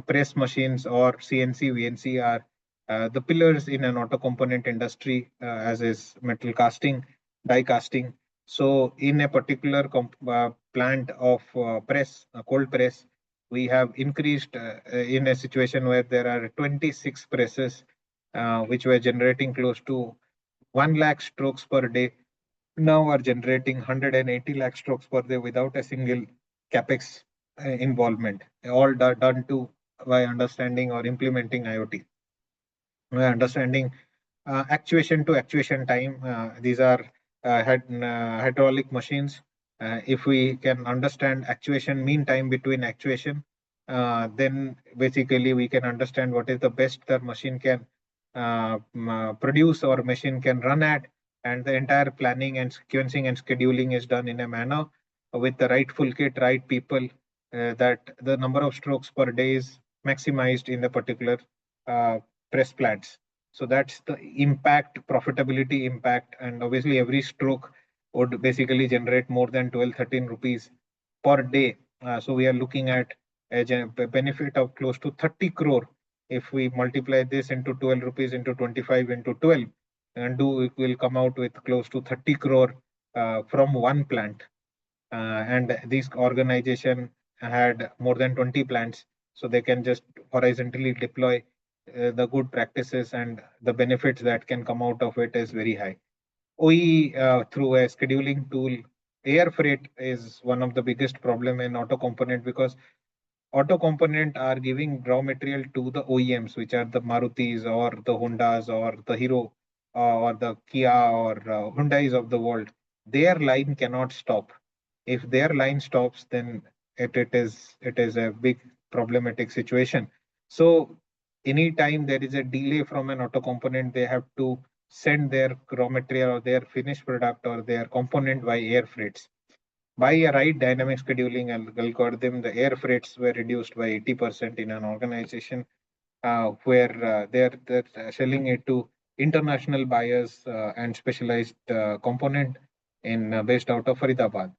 press machines or CNC, VNC are the pillars in an auto component industry, as is metal casting, die casting. So in a particular plant of cold press, we have increased in a situation where there are 26 presses which were generating close to 1 lakh strokes per day, now are generating 180 lakh strokes per day without a single capex involvement, all done by understanding or implementing IoT. By understanding actuation to actuation time. These are hydraulic machines. If we can understand actuation, mean time between actuation, then basically we can understand what is the best the machine can produce or machine can run at, and the entire planning and sequencing and scheduling is done in a manner with the right full kit, right people, that the number of strokes per day is maximized in the particular press plants. So that's the impact, profitability impact, and obviously every stroke would basically generate more than 12, 13 rupees per day. So we are looking at a benefit of close to 30 crore. If we multiply this into 12 rupees into 25 into 12, and it will come out with close to 30 crore from one plant. And this organization had more than 20 plants, so they can just horizontally deploy the good practices, and the benefits that can come out of it is very high. OE through a scheduling tool, air freight is one of the biggest problem in auto component, because auto component are giving raw material to the OEMs, which are the Marutis or the Hondas or the Hero or the Kia or Hyundais of the world. Their line cannot stop. If their line stops, then it is a big problematic situation. So anytime there is a delay from an auto component, they have to send their raw material or their finished product or their component by air freights. By a right dynamic scheduling algorithm, the air freights were reduced by 80% in an organization where they're selling it to international buyers and specialized component in based out of Faridabad.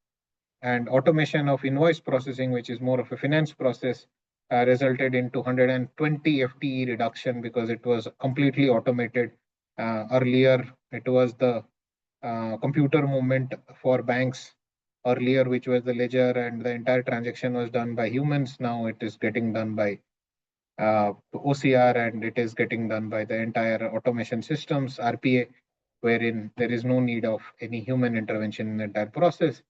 And automation of invoice processing, which is more of a finance process, resulted in 220 FTE reduction because it was completely automated. Earlier, it was the computer movement for banks earlier, which was the ledger, and the entire transaction was done by humans. Now it is getting done by OCR, and it is getting done by the entire automation systems, RPA, wherein there is no need of any human intervention in the entire process.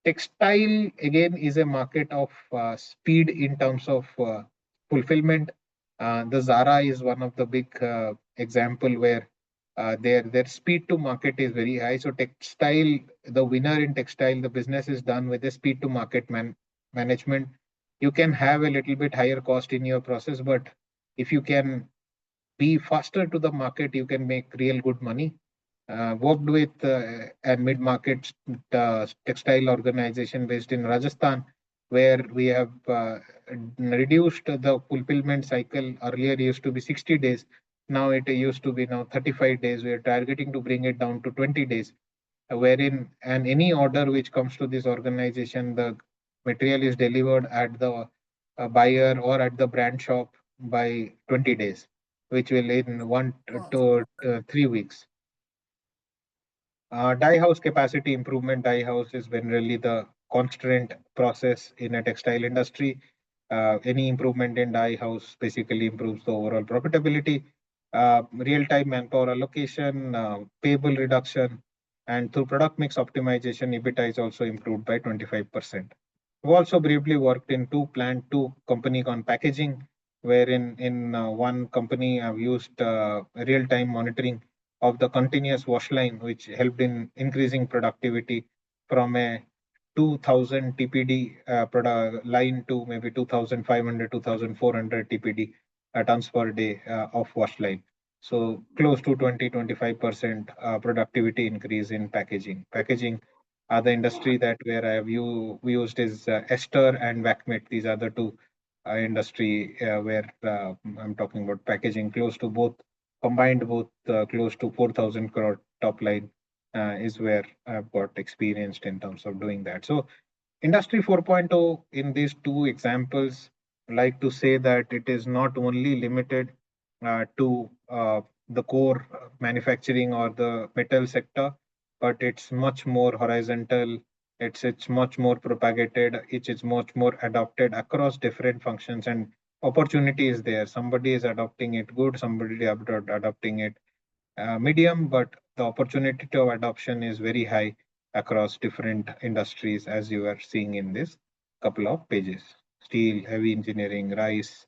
Textile again is a market of speed in terms of fulfillment. The Zara is one of the big example where their speed to market is very high. So textile, the winner in textile, the business is done with the speed to market management. You can have a little bit higher cost in your process, but if you can be faster to the market, you can make real good money. Worked with a mid-market textile organization based in Rajasthan, where we have reduced the fulfillment cycle. Earlier, it used to be 60 days. Now it used to be now 35 days. We are targeting to bring it down to 20 days, wherein and any order which comes to this organization, the material is delivered at the buyer or at the brand shop by 20 days, which will in 1 to 3 weeks. Die house capacity improvement. Die house is generally the constant process in a textile industry. Any improvement in die house basically improves the overall profitability. Real-time manpower allocation, payable reduction, and through product mix optimization, EBITDA is also improved by 25%. We've also briefly worked in two company on packaging, wherein in one company I've used real-time monitoring of the continuous wash line, which helped in increasing productivity from a 2000 TPD product line to maybe 2500, 2400 TPD tons per day of wash line. So close to 20-25% productivity increase in packaging. Packaging the industry that where I have used is ester and vacuum. These are the two industry where I'm talking about packaging. Close to both combined, close to 4,000 crore top line is where I've got experienced in terms of doing that. So Industry 4.0 in these two examples, like to say that it is not only limited to the core manufacturing or the metal sector, but it's much more horizontal. It's much more propagated. It is much more adopted across different functions, and opportunity is there. Somebody is adopting it good, somebody adopting it medium, but the opportunity to adoption is very high across different industries, as you are seeing in this couple of pages. Steel, heavy engineering, rice,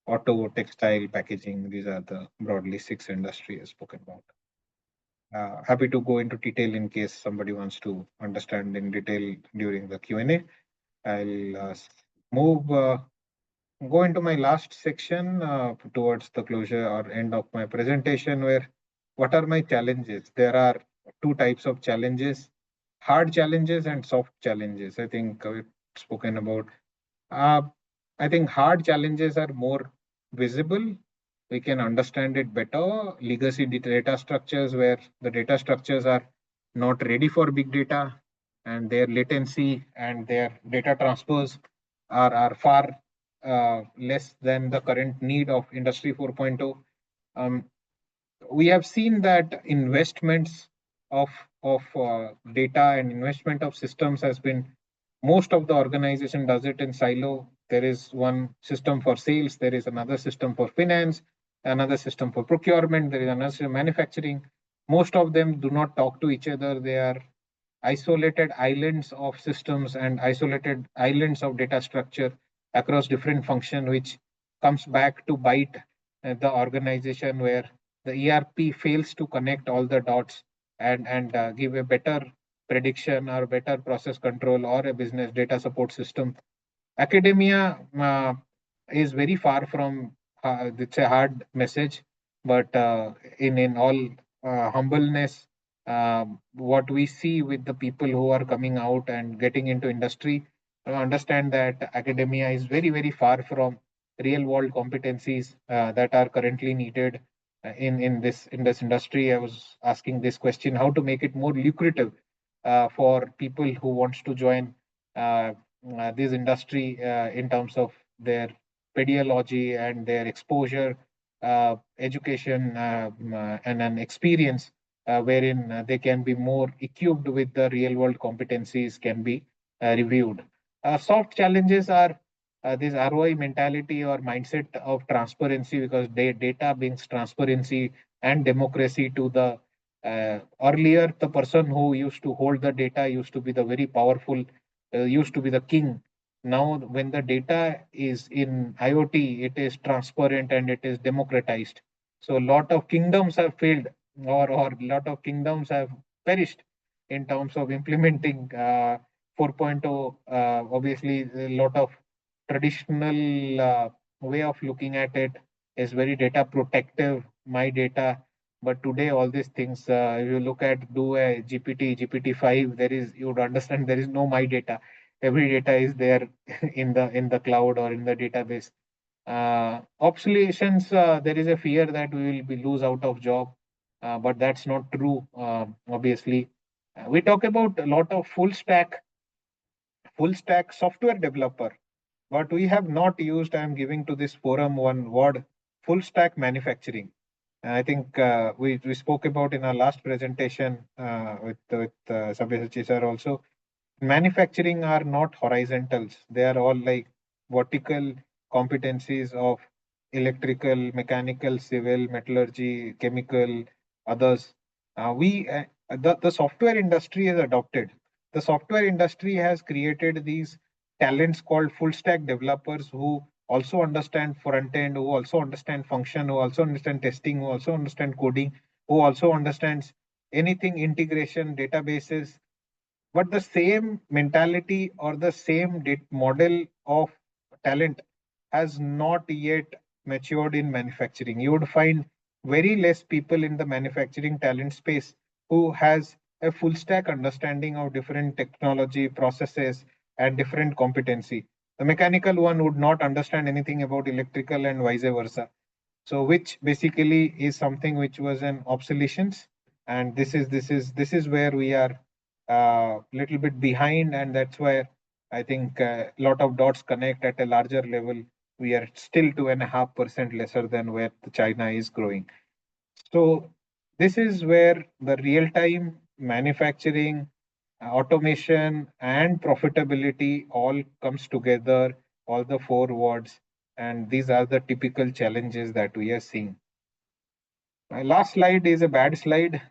auto, textile, packaging. These are the broadly 6 industries spoken about. happy to go into detail in case somebody wants to understand in detail during the Q&A. I'll go into my last section towards the closure or end of my presentation, where what are my challenges? There are two types of challenges: hard challenges and soft challenges. I think we've spoken about. I think hard challenges are more visible. We can understand it better. Legacy data structures, where the data structures are not ready for big data, and their latency and their data transfers are far less than the current need of Industry 4.0. We have seen that investments of data and investment of systems has been, most of the organization does it in silo. There is one system for sales, there is another system for finance, another system for procurement, there is another system manufacturing. Most of them do not talk to each other. They are isolated islands of systems and isolated islands of data structure across different functions, which comes back to bite the organization, where the ERP fails to connect all the dots and give a better prediction or better process control or a business data support system. Academia is very far from, it's a hard message, but in all humbleness, what we see with the people who are coming out and getting into industry, understand that academia is very, very far from real world competencies that are currently needed in this industry. I was asking this question: how to make it more lucrative for people who wants to join this industry in terms of their pedagogy and their exposure, education, and an experience wherein they can be more equipped with the real world competencies can be reviewed. Soft challenges are this ROI mentality or mindset of transparency, because data brings transparency and democracy to the earlier. The person who used to hold the data used to be the very powerful, used to be the king. Now, when the data is in IoT, it is transparent and it is democratized. So, a lot of kingdoms have failed, or a lot of kingdoms have perished in terms of implementing 4.0. Obviously, a lot of traditional way of looking at it is very data protective, my data. But today, all these things, if you look at do a GPT-5, there is, you would understand there is no my data. Every data is there in the cloud or in the database. Obsolescence, there is a fear that we will be lose out of job, but that's not true. Obviously, we talk about a lot of full stack software developer, but we have not used. I am giving to this forum one word: full stack manufacturing. I think we spoke about in our last presentation with Sabyasachi sir also. Manufacturing are not horizontals. They are all like vertical competencies of electrical, mechanical, civil, metallurgy, chemical, others. The software industry has adopted. The software industry has created these talents called full stack developers, who also understand front end, who also understand function, who also understand testing, who also understand coding, who also understands anything integration, databases. But the same mentality or the same model of talent has not yet matured in manufacturing. You would find very less people in the manufacturing talent space who has a full stack understanding of different technology processes and different competency. The mechanical one would not understand anything about electrical and vice versa. So, which basically is something which was an obsolescence, and this is where we are little bit behind, and that's where I think a lot of dots connect at a larger level. We are still 2.5% lesser than where the China is growing. So this is where the real-time manufacturing, automation, and profitability all comes together, all the four words, and these are the typical challenges that we are seeing. My last slide is a bad slide.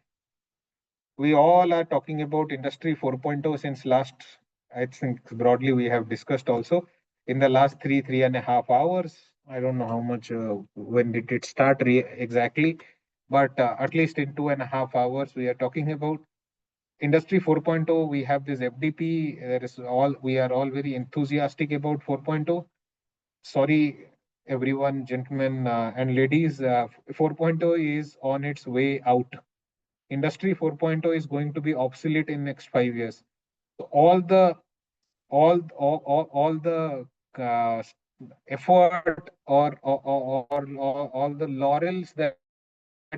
We all are talking about Industry 4.0 since last, I think broadly we have discussed also in the last 3.5 hours. I don't know how much, when did it start exactly, but at least in 2.5 hours, we are talking about Industry 4.0. We have this FDP. We are all very enthusiastic about 4.0. Sorry, everyone, gentlemen and ladies, 4.0 is on its way out. Industry 4.0 is going to be obsolete in next 5 years. So all the uh, effort or all the laurels that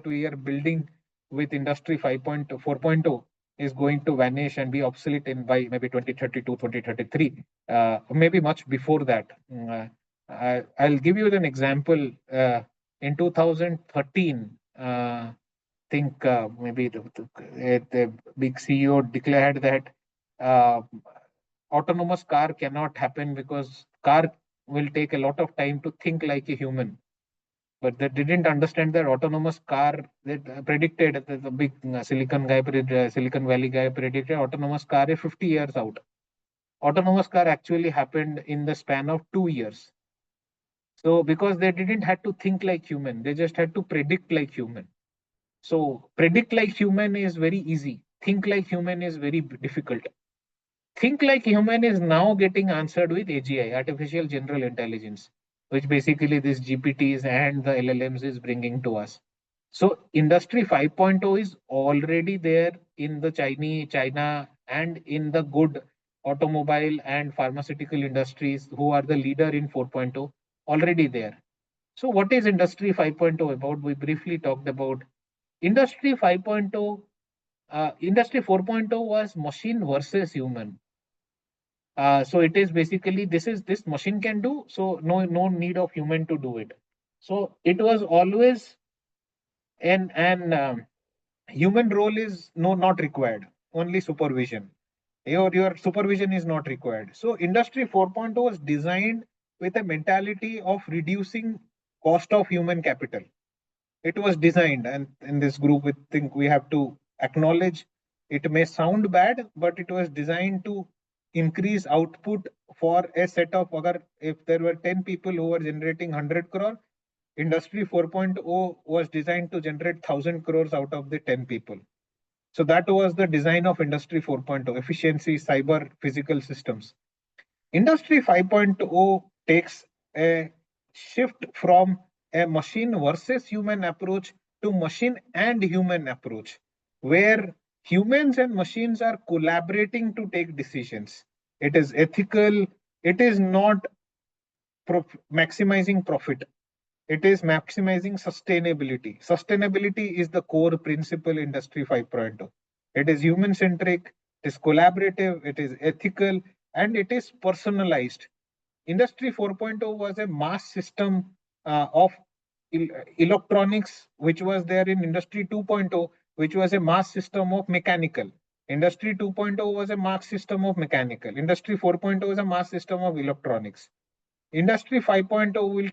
we are building with Industry 4.0 is going to vanish and be obsolete in by maybe 2032, 2033, maybe much before that. I'll give you an example. In 2013, think maybe the big CEO declared that uh, autonomous car cannot happen because car will take a lot of time to think like a human. But they didn't understand that autonomous car, that predicted, the big Silicon Valley guy predicted autonomous car is 50 years out. Autonomous car actually happened in the span of 2 years. So because they didn't have to think like human, they just had to predict like human. So predict like human is very easy. Think like human is very difficult. Think like human is now getting answered with AGI, artificial general intelligence, which basically these GPTs and the LLMs is bringing to us. So industry 5.0 is already there in the China and in the good automobile and pharmaceutical industries who are the leader in 4.0 already there. So what is industry 5.0 about? We briefly talked about industry 5.0. Industry 4.0 was machine versus human. So it is basically this machine can do, so no need of human to do it. So it was always an human role is not required, only supervision. Your supervision is not required. So industry 4.0 was designed with a mentality of reducing cost of human capital. It was designed, and in this group we think we have to acknowledge it may sound bad, but it was designed to increase output for a set of agar, if there were 10 people who were generating 100 crore, industry 4.0 was designed to generate 1000 crores out of the 10 people. So that was the design of industry 4.0, efficiency, cyber, physical systems. Industry 5.0 takes a shift from a machine versus human approach to machine and human approach, where humans and machines are collaborating to take decisions. It is ethical. It is not maximizing profit. It is maximizing sustainability. Sustainability is the core principle industry 5.0. It is human centric, it is collaborative, it is ethical, and it is personalized. Industry 4.0 was a mass system of electronics, which was there in Industry 2.0, which was a mass system of mechanical. Industry 2.0 was a mass system of mechanical. Industry 4.0 is a mass system of electronics. Industry 5.0 will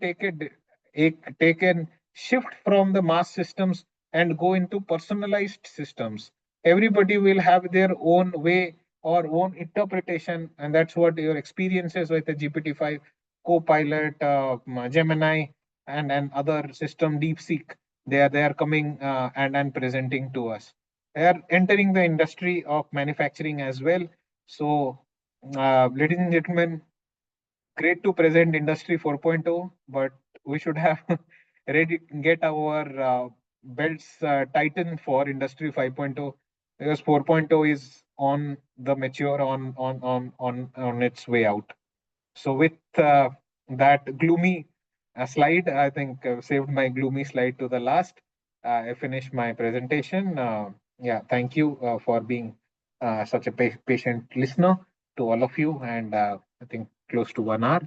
take a shift from the mass systems and go into personalized systems. Everybody will have their own way or own interpretation, and that's what your experiences with the GPT-5, Copilot, Gemini, and other system, DeepSeek, they are coming and presenting to us. They are entering the industry of manufacturing as well. So, ladies and gentlemen, great to present industry 4.0, but we should have ready get our belts tightened for industry 5.0, because 4.0 is on the mature on its way out. So with that gloomy slide, I think saved my gloomy slide to the last. I finished my presentation. Yeah, thank you for being such a patient listener to all of you, and I think close to 1 hour.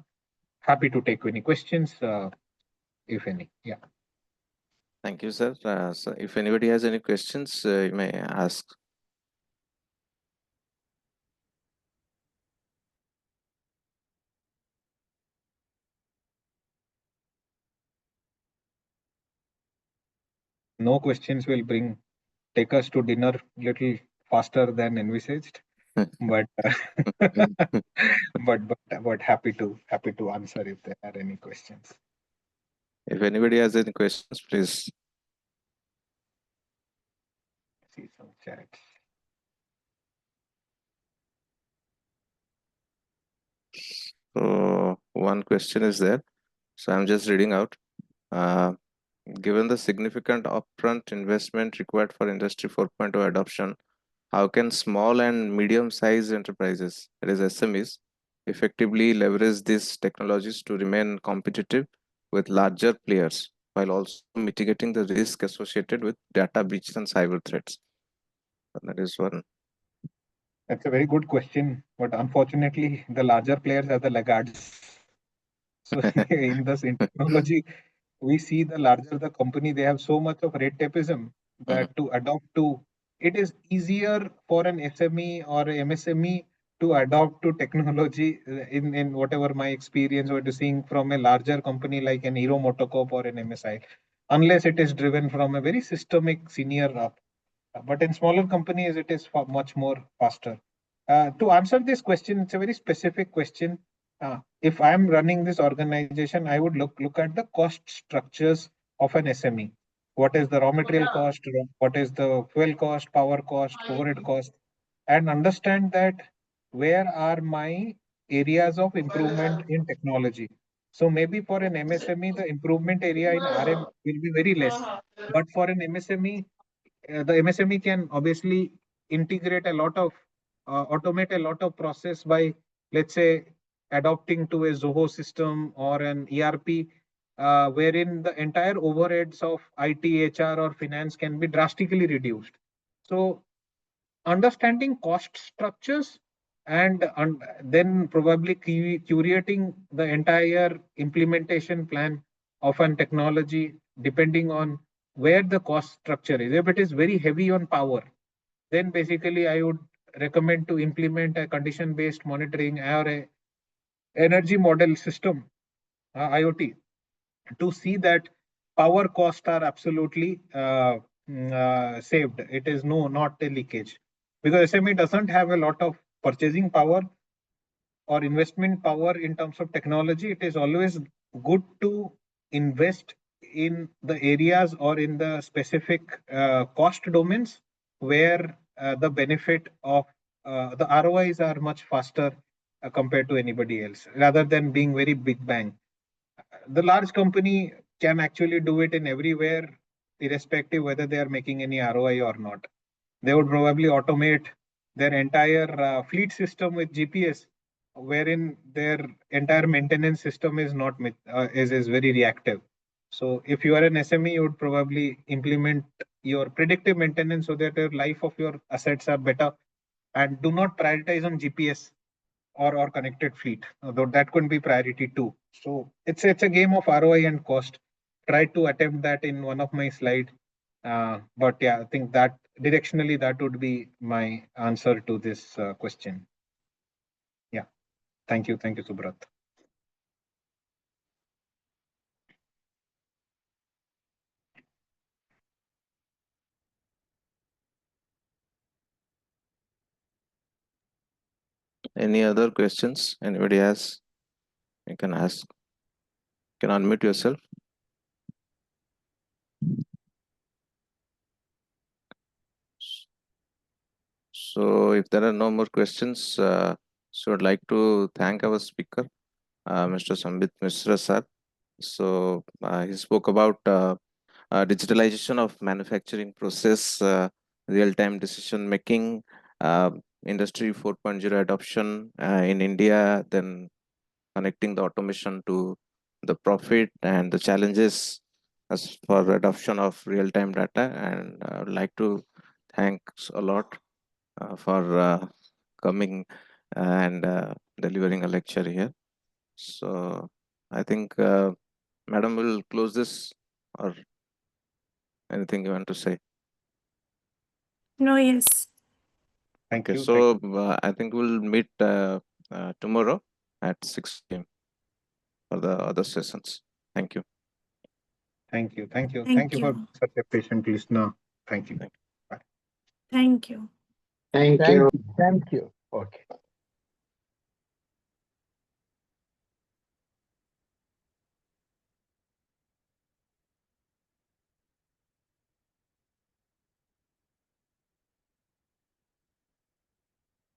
Happy to take any questions, if any. Yeah. Thank you, sir. So if anybody has any questions, you may ask. No questions will take us to dinner little faster than envisaged, but but happy to answer if there are any questions. If anybody has any questions, please. chats. So one question is there. So I'm just reading out. Given the significant upfront investment required for Industry 4.0 adoption, how can small and medium-sized enterprises, that is SMEs, effectively leverage these technologies to remain competitive with larger players while also mitigating the risk associated with data breaches and cyber threats? That is one. That's a very good question, but unfortunately, the larger players are the laggards. So in this in technology, we see the larger the company, they have so much of red tapeism that to adopt to, it is easier for an SME or MSME to adopt to technology in whatever my experience or seeing from a larger company like an Hero Motocorp or an MSI, unless it is driven from a very systemic senior up. But in smaller companies, it is much more faster. To answer this question, it's a very specific question. If I'm running this organization, I would look at the cost structures of an SME. What is the raw material cost? What is the fuel cost, power cost, overhead cost? And understand that where are my areas of improvement in technology. So maybe for an MSME, the improvement area in RM will be very less. But for an MSME, the MSME can obviously integrate a lot of, automate a lot of process by, let's say, adopting to a Zoho system or an ERP, wherein the entire overheads of IT, HR, or finance can be drastically reduced. So, understanding cost structures and then probably curating the entire implementation plan of an technology depending on where the cost structure is. If it is very heavy on power, then basically I would recommend to implement a condition-based monitoring or a energy model system, IoT, to see that power costs are absolutely saved. It is not a leakage, because SME doesn't have a lot of purchasing power or investment power in terms of technology. It is always good to invest in the areas or in the specific cost domains where the benefit of the ROIs are much faster compared to anybody else, rather than being very big bang. The large company can actually do it in everywhere, irrespective whether they are making any ROI or not. They would probably automate their entire fleet system with GPS, wherein their entire maintenance system is not is very reactive. So if you are an SME, you would probably implement your predictive maintenance so that the life of your assets are better, and do not prioritize on GPS or connected fleet, though that could be priority too. So it's a game of ROI and cost. Try to attempt that in one of my slide. But yeah, I think that directionally that would be my answer to this question. Yeah, thank you, Subrat. Any other questions anybody has? You can ask. You can unmute yourself. So if there are no more questions, so I'd like to thank our speaker, Mr. Sambit Mishra sir. So he spoke about digitalization of manufacturing process, real-time decision making, industry 4.0 adoption in India, then connecting the automation to the profit and the challenges as for adoption of real-time data. And I would like to thanks a lot for coming and delivering a lecture here. So I think Madam will close this, or anything you want to say? No, yes. Thank Okay, you. so I think we'll meet tomorrow at 6 p.m. for the other sessions. Thank you. Thank you. Thank you. Thank Thank you for you. such a patient listener. Thank you. Thank you. Thank you. Thank you. Okay.